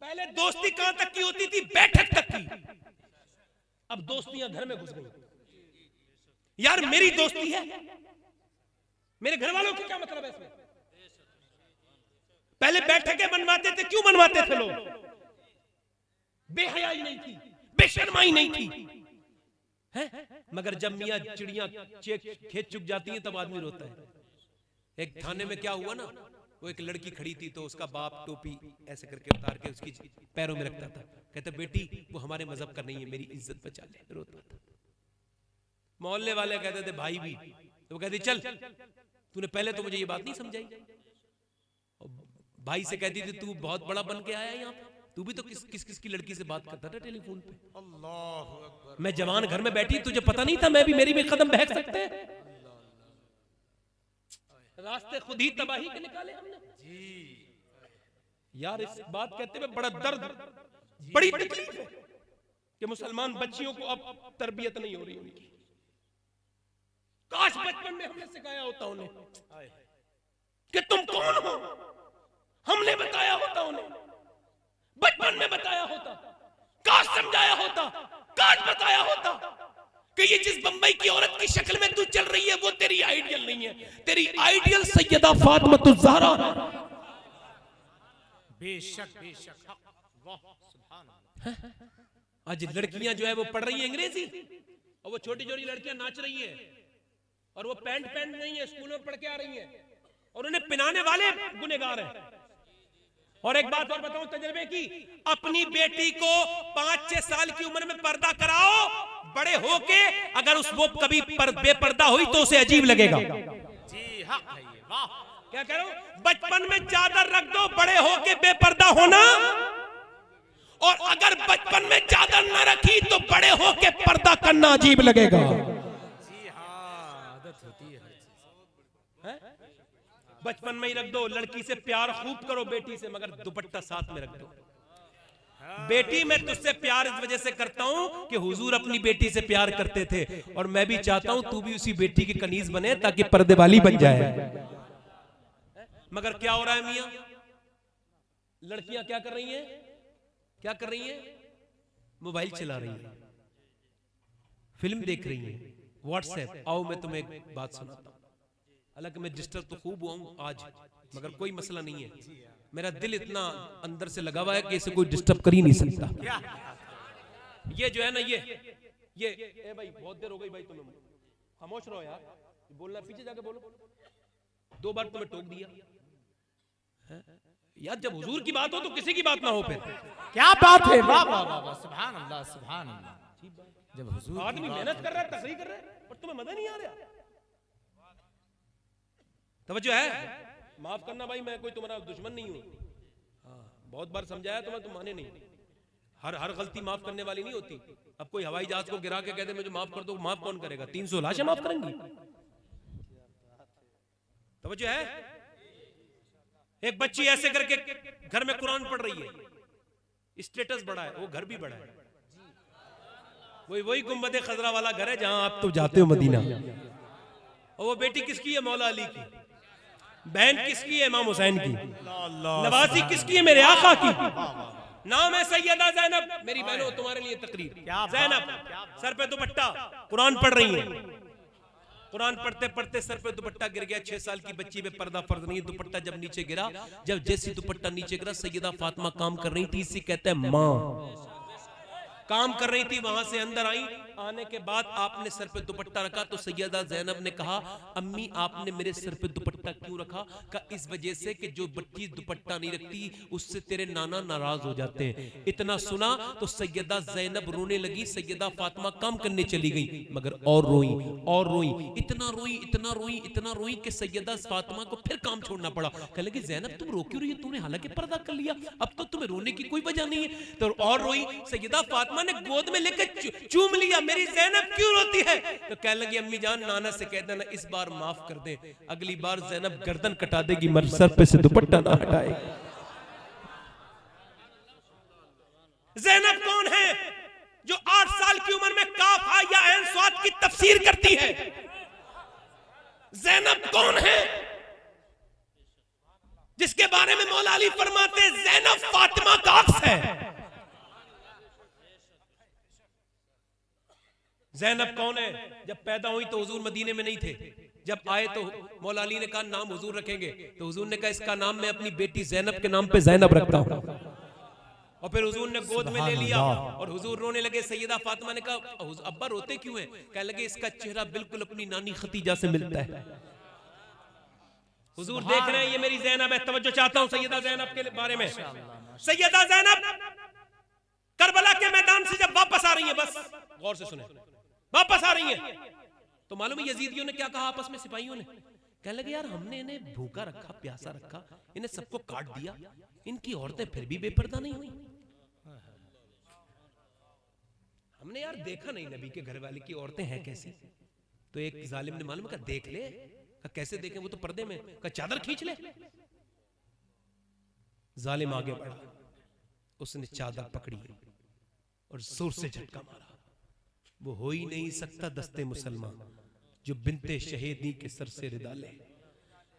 पहले दोस्ती कहां तक की होती थी, बैठक तक की। अब दोस्तियां घर में घुस गई। यार मेरी दोस्ती है, मेरे घर वालों को क्या मतलब है इसमें? पहले बैठकें बनवाते थे, क्यों बनवाते थे लोग? बेहयाई नहीं थी, बेशर्माई नहीं थी है? मगर जब मियां चिड़ियां खेत चुग जाती हैं तब आदमी रोता है। एक थाने में क्या हुआ ना, वो एक लड़की खड़ी थी तो उसका बाप टोपी ऐसे करके उतार के उसकी पैरों में रखता था, कहते बेटी वो हमारे मजहब का नहीं है, मेरी इज्जत बचा ले। रोता था। मोहल्ले वाले कहते थे भाई भी, तो वो कहती चल तूने पहले तो मुझे ये बात नहीं समझाई। भाई से कहती थी तू बहुत बड़ा बन के आया यहाँ, तू भी तो किस की लड़की से बात करता था टेलीफोन पे। अल्लाह अकबर। मैं जवान घर में बैठी, तुझे पता नहीं था मैं भी, मेरी भी कदम बहक सकते हैं। रास्ते खुद ही तबाही के निकाले हमने जी। यार इस बात कहते हुए बड़ा दर्द, बड़ी तकलीफ है कि मुसलमान बच्चियों को अब तरबियत नहीं हो रही उनकी। काश बचपन में हमने सिखाया होता उन्हें कि तुम कौन हो, हमने बताया होता उन्हें, बचपन में बताया होता, काश समझाया होता, काश बताया होता कि ये जिस बंबई की औरत की शक्ल में तू चल रही है वो तेरी आइडियल नहीं है, तेरी आइडियल सैयदा फातिमा ज़हरा है। बेशक बेशक, वाह सुभान अल्लाह। आज लड़कियां जो है वो पढ़ रही है अंग्रेजी, और वो छोटी छोटी लड़कियां नाच रही हैं, और वो पैंट नहीं है, स्कूल में पढ़ के आ रही हैं, और उन्हें पिनाने वाले गुनहगार हैं। और एक बात और बताऊं तजर्बे की, अपनी बेटी को 5-6 साल की उम्र में पर्दा कराओ, बड़े होके अगर वो कभी बेपर्दा हुई तो उसे अजीब लगेगा। जी हाँ, वाह। क्या कह रहा हूं? बचपन में चादर रख दो, बड़े होके बेपर्दा होना, और अगर बचपन में चादर न रखी तो बड़े होके पर्दा करना अजीब लगेगा। जी हाँ, आदत होती है। बचपन में ही रख दो, लड़की से प्यार खूब करो बेटी से, मगर दुपट्टा साथ में रख दो। बेटी मैं तुझसे प्यार इस वजह से करता हूं कि हुजूर अपनी बेटी से प्यार करते थे, और मैं भी चाहता हूं तू भी उसी बेटी की कनीज बने ताकि पर्दे वाली बन जाए। मगर क्या हो रहा है मियां, लड़कियां क्या कर रही हैं? क्या कर रही हैं? मोबाइल चला रही हैं, फिल्म देख रही हैं, व्हाट्सएप। आओ मैं तुम्हें एक बात सुनाता हूं। हालांकि मैं डिस्टर्ब तो खूब हुआ हूं आज, मगर कोई मसला नहीं है। मेरा दिल इतना अंदर से लगा हुआ है कि इसे कोई डिस्टर्ब कर ही नहीं सकता। ये जो है ना, ये ए भाई बहुत देर हो गई भाई, तुम्हें खामोश रहो यार, बोलना पीछे जाके बोलो। 2 बार तुम्हें टोक दिया यार, जब हुजूर की बात हो तो किसी की बात ना हो। फिर क्या बात है, वाह वाह वाह, सुभान अल्लाह सुभान अल्लाह। जब हुजूर आदमी मेहनत कर रहा है, तकरीर कर रहा है, और तुम्हें मजा नहीं आ रहा। तवज्जो है, माफ करना भाई, मैं कोई तुम्हारा दुश्मन नहीं हूं। बहुत बार समझाया तुम्हें, तुम माने नहीं। हर गलती माफ करने वाली नहीं होती। अब कोई हवाई जहाज को गिरा के कहते मुझे माफ कर दो, माफ कौन करेगा? 300 लाशें माफ करेंगी? तवज्जो है। एक बच्ची ऐसे करके घर में कुरान पढ़ रही है, स्टेटस बढ़ा है, वो घर भी बढ़ा है। वही गुंबद खजरा वाला घर है जहां आप तो जाते हो, मदीना। और वो बेटी किसकी है? मौला अली की। बहन किसकी है? इमाम हुसैन की। नवाजी किसकी है? मेरे आका की। नाम है सैयदा ज़ैनब। मेरी बहनों तुम्हारे लिए तकरीर। ज़ैनब सर पे दुपट्टा, कुरान पढ़ रही है। कुरान पढ़ते पढ़ते सर पे दुपट्टा गिर गया। 6 साल की बच्ची पे पर्दा फर्ज नहीं। दुपट्टा जब नीचे गिरा, जब जैसी दुपट्टा नीचे गिरा, सैयदा फातिमा काम कर रही थी। इसी कहते हैं माँ काम कर रही थी। वहां से अंदर आई, आने के बाद आपने सर पे दुपट्टा रखा तो सैयदा ज़ैनब ने कहा, अम्मी आपने मेरे सर पे दुपट्टा क्यों रखा? का इस वजह से कि जो बच्ची दुपट्टा नहीं रखती उससे तेरे नाना नाराज हो जाते हैं। इतना सुना तो सैयदा ज़ैनब रोने लगी। सैयदा फातिमा काम करने चली गई, मगर और रोई और रोई, इतना रोई इतना रोई इतना रोई कि सैयदा फातिमा को फिर काम छोड़ना पड़ा। कहने लगी, ज़ैनब तुम रो क्यों रही है? तूने हालांकि पर्दा कर लिया, अब तो तुम्हें रोने की कोई वजह नहीं है। तो और रोई। सैयदा फातिमा ने गोद में लेकर चूम लिया, मेरी ज़ैनब क्यों रोती है? तो कहने लगी, अम्मी जान नाना से कह देना इस बार माफ कर दे, अगली बार ज़ैनब गर्दन कटा देगी मगर सर पे से दुपट्टा ना हटाए। ज़ैनब कौन है जो 8 साल की उम्र में काफ हा या ऐन स्वाद की तफसीर करती है? ज़ैनब कौन है जिसके बारे में मौला अली फरमाते हैं ज़ैनब फातिमा का अक्स है? ज़ैनब कौन है? जब पैदा हुई तो हुजूर मदीने में नहीं थे। जब आए तो मौला अली ने कहा नाम हुजूर रखेंगे, तो हुजूर ने कहा इसका नाम मैं अपनी बेटी ज़ैनब के नाम पे ज़ैनब रखता हूं। और फिर हुजूर ने गोद में ले लिया और हुजूर रोने लगे। सैयदा फातिमा ने कहा, अब्बा रोते क्यों हैं? कहने लगे, इसका चेहरा बिल्कुल अपनी नानी खतीजा से मिलता है। हुजूर देख रहे हैं ये मेरी ज़ैनब है। तवज्जो चाहता हूं सैयदा ज़ैनब के बारे में। सैयदा ज़ैनब करबला के मैदान से जब वापस आ रही है, बस गौर से सुने, वापस आ रही है तो मालूम है यजीदियों ने क्या कहा आपस में, सिपाहियों ने? कहने लगे, यार हमने इन्हें भूखा रखा, प्यासा रखा, इन्हें सबको काट दिया, इनकी औरतें फिर भी बेपर्दा नहीं हुई। हमने यार देखा नहीं नबी के घर वाले की औरतें हैं कैसी। तो एक जालिम ने मालूम कहा, देख ले। कहा, कैसे देखें, वो तो पर्दे में। कहा, चादर खींच ले। जालिम आगे बढ़ा, उसने चादर पकड़ी और जोर से झटका मारा। वो हो ही नहीं सकता दस्ते मुसलमान जो बिनते शहीदी के सर से रिदा ले।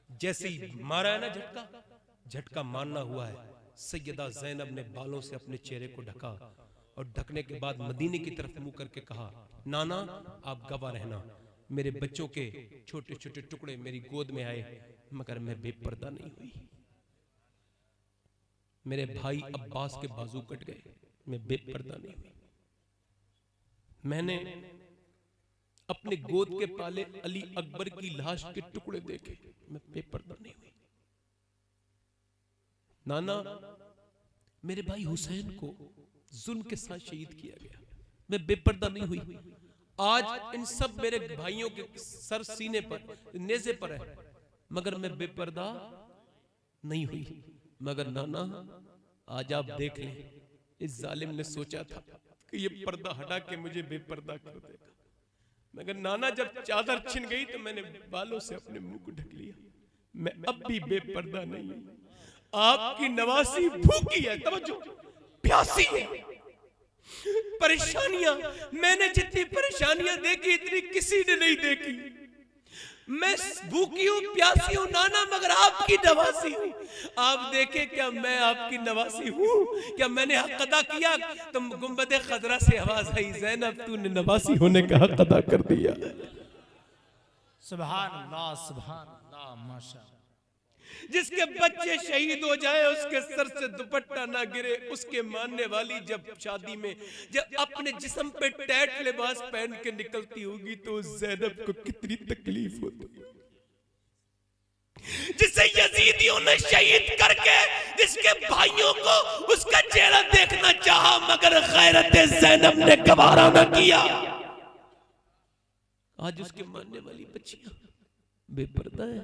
जैसे ही मारा है ना झटका, झटका मारना हुआ है। सैयदा ज़ैनब ने बालों से अपने चेहरे को ढका और ढकने के बाद मदीने की तरफ मुंह करके कहा, नाना आप गवाह रहना, मेरे बच्चों के छोटे छोटे टुकड़े मेरी गोद में आए मगर मैं बेपर्दा नहीं हुई। मेरे भाई अब्बास के बाजू कट गए, मैं बेपर्दा नहीं हुई। मैंने अपने गोद के पाले अली अकबर की लाश के टुकड़े देखे, मैं बेपर्दा नहीं हुई। नाना मेरे भाई हुसैन को जुल्म के साथ शहीद किया गया, मैं बेपर्दा नहीं हुई। आज इन सब मेरे भाइयों के सर सीने पर नेज़े पर है मगर मैं बेपर्दा नहीं हुई। मगर नाना आज आप देख लें, इस जालिम ने सोचा था कि ये पर्दा हटा के मुझे बेपर्दा कर देगा, मगर नाना जब चादर छिन गई तो मैंने बालों से अपने मुंह को ढक लिया। मैं अब भी बेपर्दा नहीं हूं। आपकी नवासी भूखी है, तवज्जो, प्यासी है। परेशानियां, मैंने जितनी परेशानियां देखी इतनी किसी ने नहीं देखी। मैं भूखी हूं, प्यासी हूं नाना, मगर आपकी नवासी हूं। आप देखें क्या मैं आपकी नवासी हूं? क्या मैंने हक अदा किया? तो गुंबद खजरा से आवाज आई, ज़ैनब तूने नवासी होने का हक अदा कर दिया। सुभान अल्लाह, सुभान अल्लाह, माशाअल्लाह। जिसके बच्चे शहीद हो जाए उसके सर से दुपट्टा ना गिरे, उसके मानने वाली जब शादी में जब अपने जिस्म पे टैट लिबास पहन के निकलती होगी तो ज़ैनब को कितनी तकलीफ होती है। जिसे यजीदियों ने शहीद करके जिसके भाइयों को उसका चेहरा देखना चाहा मगर गैरत ज़ैनब ने गवारा न किया। आज उसके मानने वाली बच्चियां बेपर्दा है,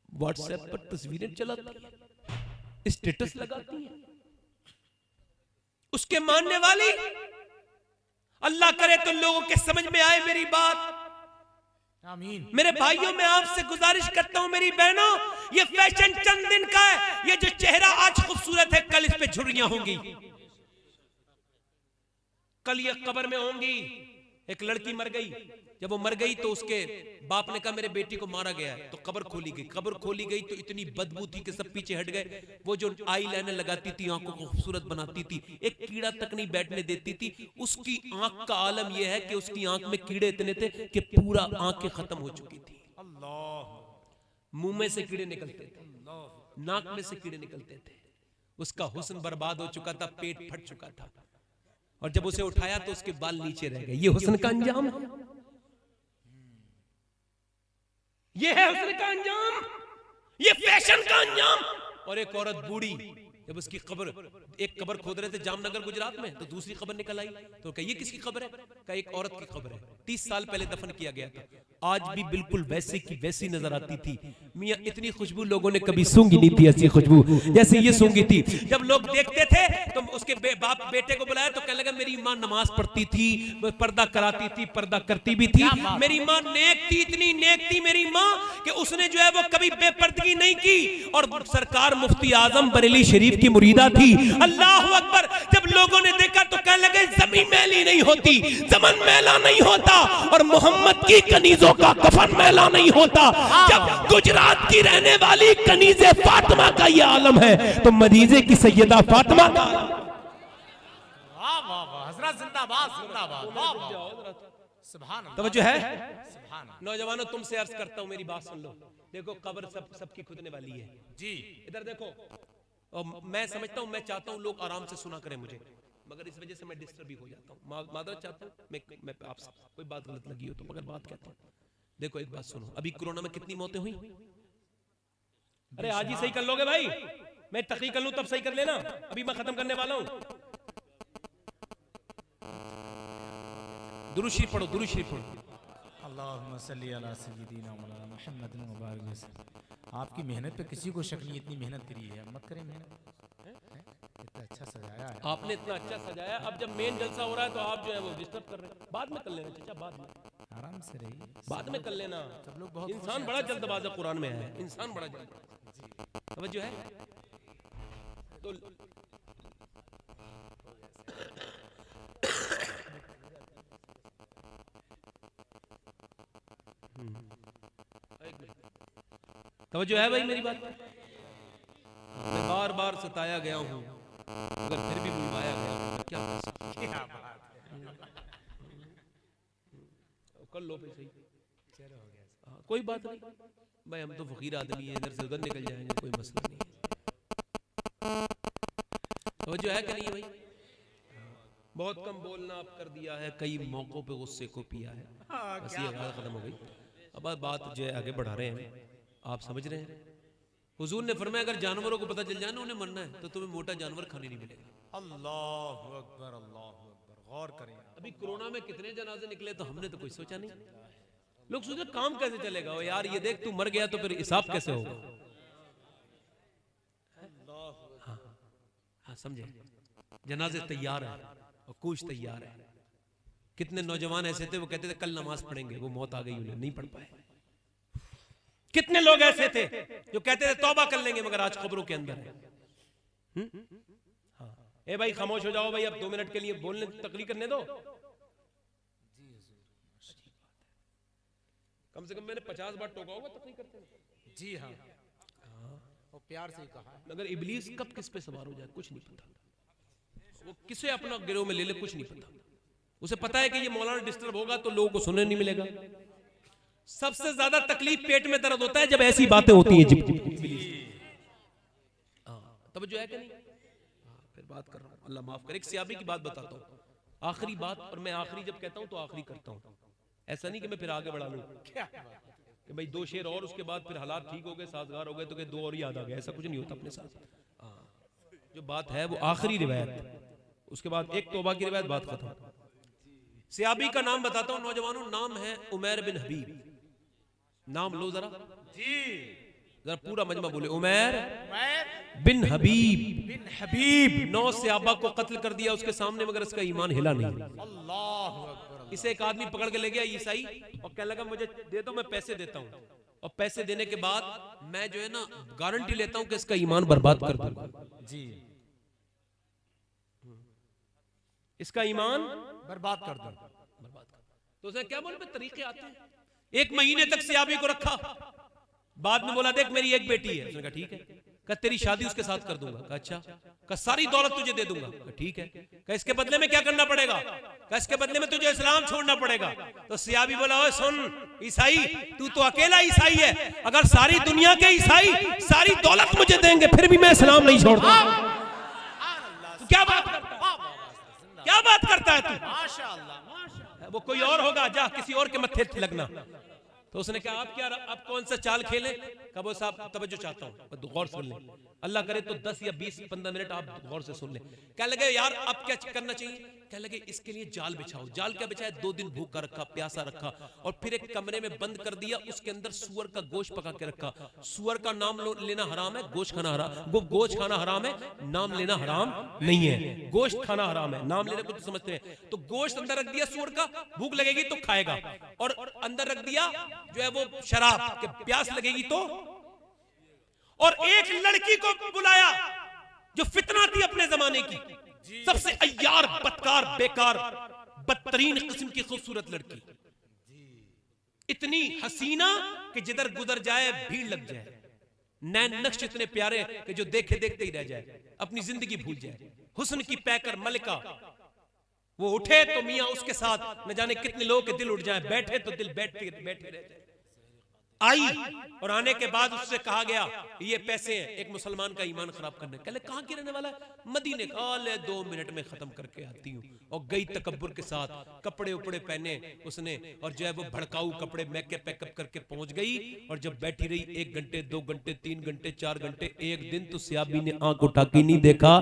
व्हाट्सएप पर तस्वीरें चलाती है, स्टेटस लगाती है। उसके मानने वाली, अल्लाह करे तो लोगों के समझ में आए मेरी बात। आमीन। मेरे भाइयों मैं आपसे गुजारिश करता हूं, मेरी बहनों, ये फैशन चंद दिन का है। ये जो चेहरा आज खूबसूरत है कल इस पे झुर्रियां होंगी, कल ये कब्र में होंगी। एक लड़की मर गई, जब वो मर गई तो उसके बाप ने कहा मेरे बेटी को मारा गया है, तो कब्र खोली गई। कब्र खोली गई तो इतनी बदबू थी कि सब पीछे हट गए। वो जो आई लाइनर लगाती थी, आंखों को खूबसूरत बनाती थी, एक कीड़ा तक नहीं बैठने देती थी। उसकी आंख का आलम यह है कि उसकी आंख में कीड़े इतने थे कि पूरा आंखें खत्म हो चुकी थी। मुंह में से कीड़े निकलते थे, नाक में से कीड़े निकलते थे। उसका हुस्न बर्बाद हो चुका था, पेट फट चुका था। और जब उसे उठाया तो उसके बाल नीचे रह गए। ये हुस्न का अंजाम है, ये है हुस्न का अंजाम, ये फैशन का अंजाम। और एक औरत बूढ़ी, जब उसकी कब्र, एक कब्र खोद रहे थे जामनगर गुजरात में, तो दूसरी कब्र निकल आई, तो कहा ये किसकी कब्र है? कहा एक औरत की कब्र है, 30 साल पहले दफन किया गया था, आज भी बिल्कुल वैसे की वैसी नजर आती थी। मियां इतनी खुशबू लोगों ने कभी सूंघी नहीं थी, ऐसी खुशबू जैसे ये सूंघी थी। जब लोग देखते थे तो उसके बाप बेटे को बुलाया तो कहने लगा मेरी माँ नमाज पढ़ती थी, पर्दा कराती थी, पर्दा करती भी थी, मेरी माँ नेक थी, इतनी नेक थी मेरी माँ कि उसने जो है वो कभी बेपर्दगी नहीं की। और सरकार मुफ्ती आजम बरेली शरीफ की मुरीदा थी। अल्लाह अकबर। जब लोगों ने देखा तो कहने लगे जमीन मैली नहीं होती, जमन मैला नहीं होता, और मोहम्मद की कनीजों का कफन मैला नहीं होता। जब गुजरात की रहने वाली कनीजे फातिमा का ये आलम है तो मदीजे की सैयदा फातिमा का। वाह वाह वाह, हजरत जिंदाबाद जिंदाबाद, वाह वाह, सुभान अल्लाह। तवज्जो है? सुभान अल्लाह। नौजवानों तुमसे अर्ज करता हूं, मेरी बात सुन लो। देखो कब्र सबकी खुदने वाली है जी। इधर देखो, और मैं समझता हूं, मैं चाहता हूं लोग आराम से सुना करें मुझे, मगर इस वजह से मैं डिस्टर्ब भी हो जाता हूं। मादरत चाहता हूं, मैं आपसे कोई बात गलत लगी हो तो मगर बात कहता हूं। देखो एक बात सुनो, अभी कोरोना में कितनी मौतें हुई? अरे आज ही सही कर लोगे भाई, मैं तकरीर कर लूं तब सही कर लेना, अभी मैं खत्म करने वाला हूं। दुरूद शरीफ पढ़ो, दुरूद शरीफ पढ़ो। अल्लाहुम्मा सल्ली अला सय्यिदिना मौलाना मुहम्मद व बारिक वसल्लम। आपकी मेहनत पे किसी को शक नहीं, इतनी मेहनत करी है, मत करें मेहनत। इतना अच्छा सजाया है आपने, इतना अच्छा सजाया। अब जब मेन जलसा हो रहा है तो आप जो है वो डिस्टर्ब कर रहे हैं। बाद में कर लेना चाचा, बाद में, आराम से रहिए, बाद में कर लेना। सब लोग बहुत इंसान बड़ा जल्दबाज है, कुरान में है इंसान बड़ा जल्दबाज। समझ है तो तवज्जो है भाई मेरी बात? मैं बार बार सताया गया हूं, अगर फिर भी बुलवाया गया हूं, क्या कर सकते हैं? कर लो पे सही, चलो हो गया, कोई बात नहीं भाई, हम तो फकीर आदमी है, इधर से उधर निकल जाएंगे, कोई मसला नहीं है। तवज्जो है कि नहीं भाई? बहुत कम बोलना आप कर दिया है, कई मौकों पे गुस्से को पिया है, बस ये बात खत्म हो गई। अब बात जो है आगे बढ़ा रहे हैं, आप समझ रहे हैं? हुजूर ने फरमाया अगर जानवरों को पता चल जाए ना उन्हें मरना है तो तुम्हें मोटा जानवर खाने नहीं मिलेगा। अल्लाहु अकबर, अल्लाहु अकबर, गौर करें। अभी कोरोना में कितने जनाजे निकले तो हमने तो कोई सोचा नहीं। लोग सोचे काम कैसे चलेगा, ओ यार ये देख तू मर गया तो फिर हिसाब कैसे होगा? हाँ, हाँ समझे, जनाजे तैयार है और कुछ तैयार है। कितने नौजवान ऐसे थे वो कहते थे कल नमाज पढ़ेंगे, वो मौत आ गई उन्हें नहीं पढ़ पाए। कितने लोग ऐसे थे जो कहते थे तौबा कर लेंगे, मगर आज खबरों के अंदर है। हाँ। ए भाई खामोश हो जाओ भाई, अब 2 मिनट के लिए बोलने तकरीर करने दो। कम से कम मैंने 50 बार टोका होगा तकरीर करते हैं। जी हाँ, वो प्यार से ही कहा है। मगर इब्लीस कब किस पे सवार हो जाए कुछ नहीं पता। वो किसे अपना गिरोह में ले ले कुछ नहीं पता। उसे पता है कि ये मौलाना डिस्टर्ब होगा तो लोगों को सुनने नहीं मिलेगा। सबसे ज्यादा तकलीफ पेट में दर्द होता है जब ऐसी बातें होती हैं। तब जो है कि नहीं, फिर बात कर रहा हूं, अल्लाह माफ करे। एक सियाबी की बात बताता हूँ, आखिरी बात, और मैं आखिरी जब कहता हूँ तो आखिरी करता हूँ, ऐसा नहीं कि मैं फिर आगे बढ़ा लूं कि भाई 2 शेर और उसके बाद फिर हालात ठीक हो गए, साजगार हो गए तो 2 और याद आ गए, ऐसा कुछ नहीं होता अपने साथ। जो बात है वो आखिरी रिवायत, उसके बाद एक तौबा की रिवायत, बात खत्म। सियाबी का नाम बताता हूँ नौजवानों, नाम है उमैर बिन हबीब। नाम लो जरा जी, जरा पूरा मजमा बोले, उमैर बिन हबीब। 9 सहाबा को कत्ल कर दिया उसके सामने, मगर इसका ईमान हिला नहीं। अल्लाहु अकबर। इसे एक आदमी पकड़ के ले गया ईसाई, और कहने लगा मुझे दे दो, मैं पैसे देता हूँ, और पैसे देने के बाद मैं जो है ना गारंटी लेता हूँ कि इसका ईमान बर्बाद कर दूंगा। जी, इसका ईमान बर्बाद कर दो। बर्बाद कर। तो उसने क्या बोले, तरीके आते हैं। 1 महीने तक सियाबी को रखा, बाद में बोला देख मेरी एक बेटी है। उसने कहा ठीक है। कहा तेरी शादी उसके साथ कर दूंगा। कहा अच्छा। कहा सारी दौलत तुझे दे दूंगा। कहा ठीक है। कहा इसके बदले में क्या करना पड़ेगा? कहा इसके बदले में तुझे इस्लाम छोड़ना पड़ेगा। तो सियाबी बोला ओए सुन ईसाई, तू तो अकेला ईसाई है, अगर सारी दुनिया के ईसाई सारी दौलत मुझे देंगे फिर भी मैं इस्लाम नहीं छोड़ता। क्या बात करता? क्या बात करता है तू? माशाअल्लाह माशाअल्लाह। वो कोई और होगा, जा किसी और के मत्थे लगना। तो उसने कहा आप क्या, आप कौन सा चाल खेले? कहा वो साहब तवज्जो चाहता हूँ, गौर सुन ले, अल्लाह करे तो 10 या 20-15 मिनट आप गौर से सुन ले। क्या लगे यार अब क्या करना चाहिए? क्या लगे इसके लिए जाल बिछाओ। जाल क्या बिछाया? 2 दिन भूखा रखा, प्यासा रखा, और फिर एक कमरे में बंद कर दिया, उसके अंदर सुअर का गोश्त पका के रखा। सुअर का नाम लेना हराम है, गोश्त खाना हराम, गोश्त खाना हराम है, नाम लेना हराम नहीं है। गोश्त खाना हराम है, नाम लेने को तो समझते हैं। तो गोश्त अंदर रख दिया सुअर का, भूख लगेगी तो खाएगा, और अंदर रख दिया जो है वो शराब के, प्यास लगेगी तो। और एक लड़की को बुलाया जो फितना थी अपने जमाने की, सबसे अय्यार, बदकार, बेकार, बदतरीन किस्म की खूबसूरत लड़की, इतनी हसीना कि जिधर गुजर जाए भीड़ लग जाए, नैन नक्श इतने प्यारे कि जो देखे देखते ही रह जाए, अपनी जिंदगी भूल जाए। हुस्न की पैकर मलिका, वो उठे तो मियां उसके साथ न जाने कितने लोगों के दिल उठ जाए, बैठे तो दिल बैठे बैठे रह जाए। आई और आने के बाद उससे कहा गया ये पैसे हैं एक मुसलमान का ईमान खराब करने। कहले कहां की रहने वाला है? मदीने का। ले 2 मिनट में खत्म करके आती हूँ। और गई तकब्बुर के साथ, कपड़े उपड़े पहने उसने, और जो है वो भड़काऊ कपड़े मेकअप पैकअप करके पहुंच गई। और जब बैठी रही 1 घंटे 2 घंटे 3 घंटे 4 घंटे, एक दिन तो सियाबी ने आंख उठा के नहीं देखा।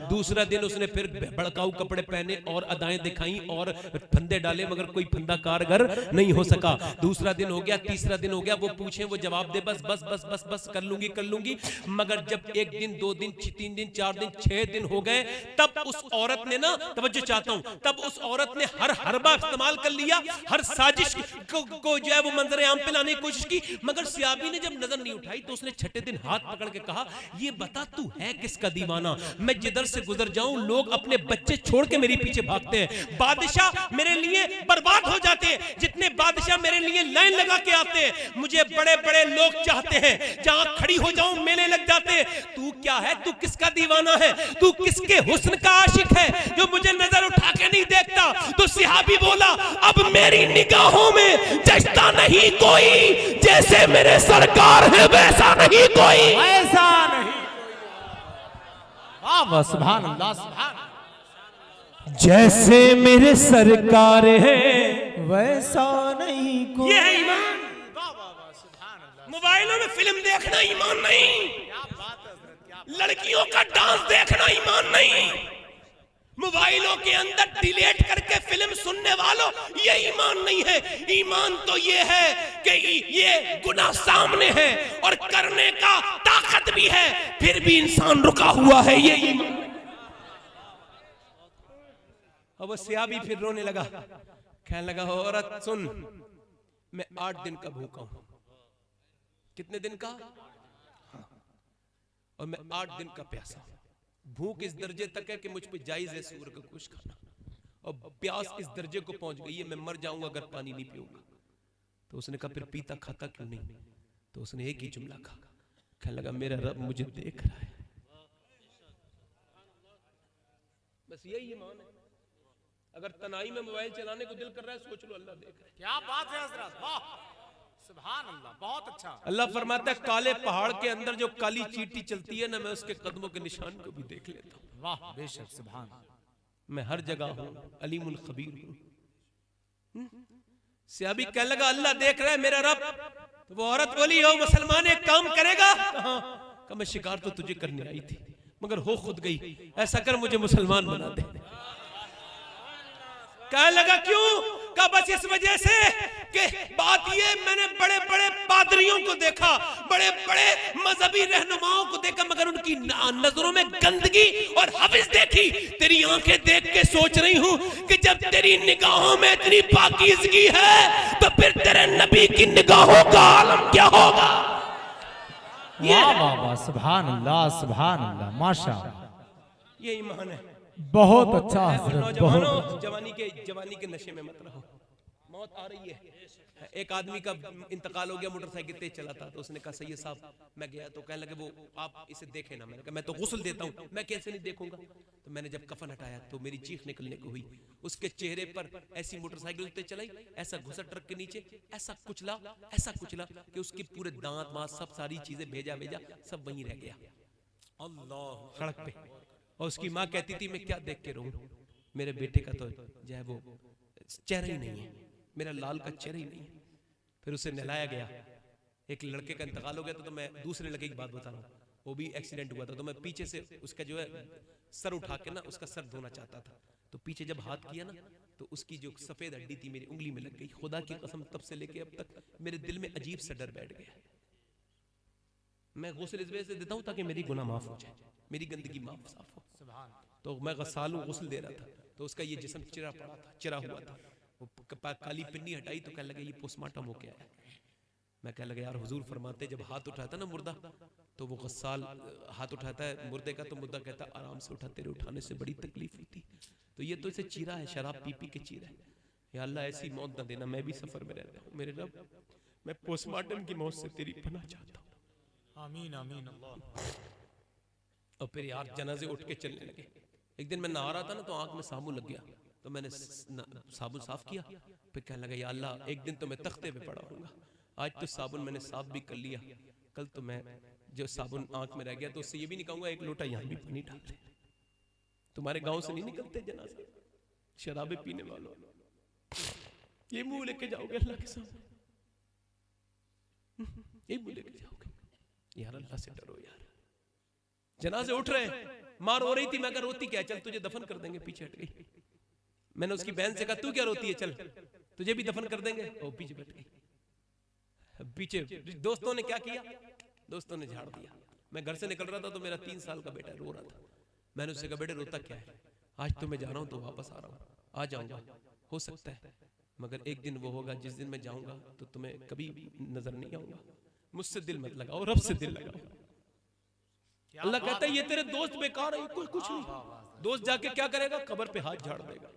दूसरा दिन उसने फिर भड़काऊ कपड़े पहने और अदाएं दिखाई और फंदे डाले, मगर कोई फंदा कारगर नहीं हो सका। दूसरा दिन हो गया, तीसरा दिन हो गया, वो पूछे वो जवाब दे, बस बस बस बस बस कर लूंगी। मगर जब 1 दिन 2 दिन 3 दिन 4 दिन 6 दिन हो गए, तब उस औरत ने ना, तवज्जो चाहता हूं, तब उस औरत ने हर हरबा इस्तेमाल कर लिया, हर साजिश को जो है वो मंजर आम पे लाने की कोशिश की। मगर सियाबी ने जब नजर नहीं उठाई तो उसने छठे दिन हाथ पकड़ के कहा, ये बता तू है किसका दीवाना? मैं जिधर से गुजर जाऊं लोग अपने बच्चे छोड़ के मेरे पीछे भागते हैं, बादशाह मेरे लिए बर्बाद हो जाते हैं, जितने बादशाह मेरे लिए लाइन लगा के आते हैं, मुझे बड़े बड़े लोग चाहते हैं, जहां खड़ी हो जाऊं मेले लग जाते हैं। तू क्या है? तू किसका दीवाना है? तू किसके हुस्न का आशिक है जो मुझे नजर उठा के नहीं देखता? तो सिहाबी बोला, अब मेरी निगाहों में जचता नहीं कोई, जैसे मेरे सरकार है वैसा नहीं कोई, ऐसा नहीं। वाह सुभान अल्लाह, सुभान। जैसे मेरे सरकार है वैसा नहीं कोई। ये है ईमान। मोबाइलों में फिल्म देखना ईमान नहीं, लड़कियों का डांस देखना ईमान नहीं, मोबाइलों के अंदर डिलीट करके फिल्म सुनने वालों ये ईमान नहीं है। ईमान तो ये है कि ये गुनाह सामने है और करने का ताकत भी है, फिर भी इंसान रुका हुआ है, ये ईमान। अब वो सियाबी फिर रोने लगा, कहने लगा, औरत सुन, मैं 8 दिन का भूखा हूं। कितने दिन का? और मैं 8 दिन का प्यासा हूं। भूख इस दर्जे तक है कि मुझ पे जायज है सूअर का कुछ खाना, और प्यास इस दर्जे को पहुंच गई है मैं मर जाऊंगा अगर पानी नहीं पीऊंगा। तो उसने कहा फिर पीता खाता क्यों नहीं? तो उसने एक ही जुमला कहा, कहने लगा मेरा रब मुझे देख रहा है, बस यही ईमान है। अगर तनाई में मोबाइल चलाने को दिल कर रहा है सोच लो अल्लाह देख रहा है। क्या बात है हजरत, वाह सुभान अल्लाह, बहुत अच्छा। अल्लाह फरमाता है काले पहाड़ के अंदर जो काली चींटी चलती है ना, मैं उसके कदमों के निशान को भी देख लेता हूं। वाह बेशक सुभान। मैं हर जगह हूं, अलीमुल खबीर हूं। सियाबी कहने लगा अल्लाह देख रहा है मेरा रब। तो वो औरत बोली, हो मुसलमान एक काम करेगा? कहा मैं शिकार तो तुझे करने आई थी मगर हो खुद गई, ऐसा कर मुझे मुसलमान बना दे। कहने लगा क्यों? कहा बस इस वजह से कि बात ये, मैंने बड़े बड़े पादरियों को देखा, बड़े बड़े मजहबी रहनुमाओं को देखा, मगर उनकी नजरों में गंदगी और हविस देखी। तेरी आंखें देख के सोच रही हूं कि जब तेरी निगाहों में इतनी पाकीज़गी है तो फिर तेरे नबी की निगाहों का आलम क्या होगा? वाह वाह वाह सुभान अल्लाह, माशाअल्लाह। ये ईमान है। बहुत अच्छा हजरत, नौजवानों, बहुत। जवानी के नशे में मत रहो, मौत आ रही है। एक आदमी का इंतकाल हो गया, मोटरसाइकिल तेज चला था, तो उसने कहा सैयद साहब मैं गया, तो कहने लगे वो आप इसे देखें ना। मैंने कहा मैं तो गुस्ल देता हूँ, मैं कैसे नहीं देखूंगा। तो मैंने जब कफन हटाया तो मेरी चीख निकलने को हुई। उसके चेहरे पर ऐसी मोटरसाइकिल तेज चलाई, ऐसा घुसा ट्रक के नीचे, ऐसा कुचला कि उसकी पूरे दांत मांस सब सारी चीजें भेजा सब वहीं रह गया, अल्लाह, सड़क पे। और उसकी माँ कहती थी मैं क्या देख के रहूं, मेरे बेटे का तो जो है वो चेहरा ही नहीं है, मेरा लाल का चेहरा ही नहीं है। फिर उसे नहलाया गया। एक लड़के का इंतकाल हो गया था, तो मैं दूसरे लड़के की बात बता रहा हूँ, वो भी एक्सीडेंट हुआ था। तो मैं पीछे से उसका जो है सर उठा के ना उसका सर धोना चाहता था, तो पीछे जब हाथ किया ना तो उसकी जो सफेद हड्डी थी मेरी उंगली में लग गई। खुदा की कसम तब से लेके अब तक मेरे दिल में अजीब सा डर बैठ गया। मैं गुस्ल इस वजह से देता हूँ ताकि मेरी गुनाह माफ हो जाए, मेरी गंदगी माफ साफ हो। तो मैं गसाल गुस्ल दे रहा था, तो उसका ये जिस्म चिरा पड़ा था, चिरा हुआ था। वो काली पिन्नी हटाई तो कहने लगे ये पोस्टमार्टम हो गया है। मैं कहने लगा यार हुजूर फरमाते जब हाथ उठाता ना मुर्दा, तो वो गस्साल हाथ उठाता है मुर्दे का, तो मुर्दा कहता आराम से उठा, तेरे उठाने से बड़ी तकलीफ होती। तो ये तो इसे चीरा है, शराब पी पी के चीरा है। या अल्लाह ऐसी मौत ना देना, मैं भी सफर में रहता हूँ। मेरे रब, मैं पोस्टमार्टम की मौत से तेरी पनाह चाहता हूँ। आमीन आमीन अल्लाह। और फिर यार जनाजे उठ के चलने लगे। एक दिन मैं नहा रहा था ना, तो आंख में साबुन लग गया, तो मैंने साबुन साफ किया। फिर कहने लगा या अल्लाह एक दिन तो मैं तख्ते पे पड़ा हूँगा। आज तो साबुन मैंने साफ भी कर लिया, कल तो मैं जो साबुन आंख में रह गया तो उससे ये भी नहीं कहूँगा एक लोटा यहाँ भी पानी डाल दे। तुम्हारे गांव से नहीं निकलते जनाजे शराबे पीने वालों, ये मुंह लेके जाओगे अल्लाह के सामने, ये मुंह लेके जाओगे। यार अल्लाह से डरो यार। जनाजे उठ रहे हैं, माँ रो रही थी, मैं कहा रोती क्या, चल तुझे दफन कर देंगे। पीछे हट गई। मैंने उसकी बहन से कहा तू क्या रोती है, चल तुझे भी दफन कर देंगे। वो पीछे बैठ गई। पीछे दोस्तों ने क्या किया, दोस्तों ने झाड़ दिया। मैं घर से निकल रहा था तो मेरा 3 साल का बेटा रो रहा था। मैंने उससे कहा बेटे रोता क्या है, आज तो मैं जा रहा हूँ, तो वापस आ रहा हूँ, आ जाऊंगा, हो सकता है मगर एक दिन वो होगा जिस दिन मैं जाऊंगा तो तुम्हें कभी नजर नहीं आऊंगा। मुझसे दिल मत लगाओ, रब से दिल लगाओ। अल्लाह कहता है ये तेरे दोस्त बेकार है, कोई कुछ नहीं। दोस्त जाके क्या करेगा, कब्र पे हाथ झाड़ देगा।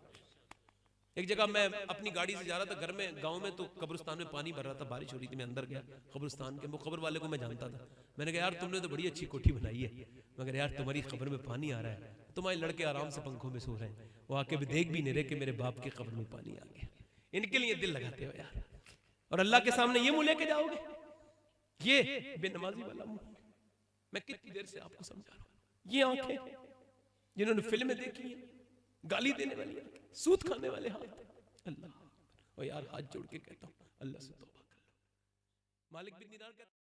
एक जगह मैं अपनी गाड़ी से जा रहा था घर में, गांव में, तो कब्रिस्तान में पानी भर रहा था, बारिश हो रही थी। मैं अंदर गया कब्रिस्तान के, वो कब्र वाले को मैं जानता था। मैंने कहा यार तुमने तो बड़ी अच्छी कोठी बनाई है, मगर यार तुम्हारी कब्र में पानी आ रहा है, तुम्हारे लड़के आराम से पंखों में सो रहे हैं, वो आके भी देख भी नहीं रहे कि मेरे बाप की कब्र में पानी आ गया। इनके लिए दिल लगाते हो यार, और अल्लाह के सामने ये मुंह लेके जाओगे, ये बेनमाजी वाला मुंह। मैं कितनी देर से आपको समझा रहा हूँ। ये आंखें जिन्होंने फिल्में देखी है, गाली देने वाली आंखें, सूद खाने वाले हाथ, अल्लाह। और यार हाथ जोड़ के कहता हूँ अल्लाह से तौबा कर लो। मालिक बिन दीनार कहता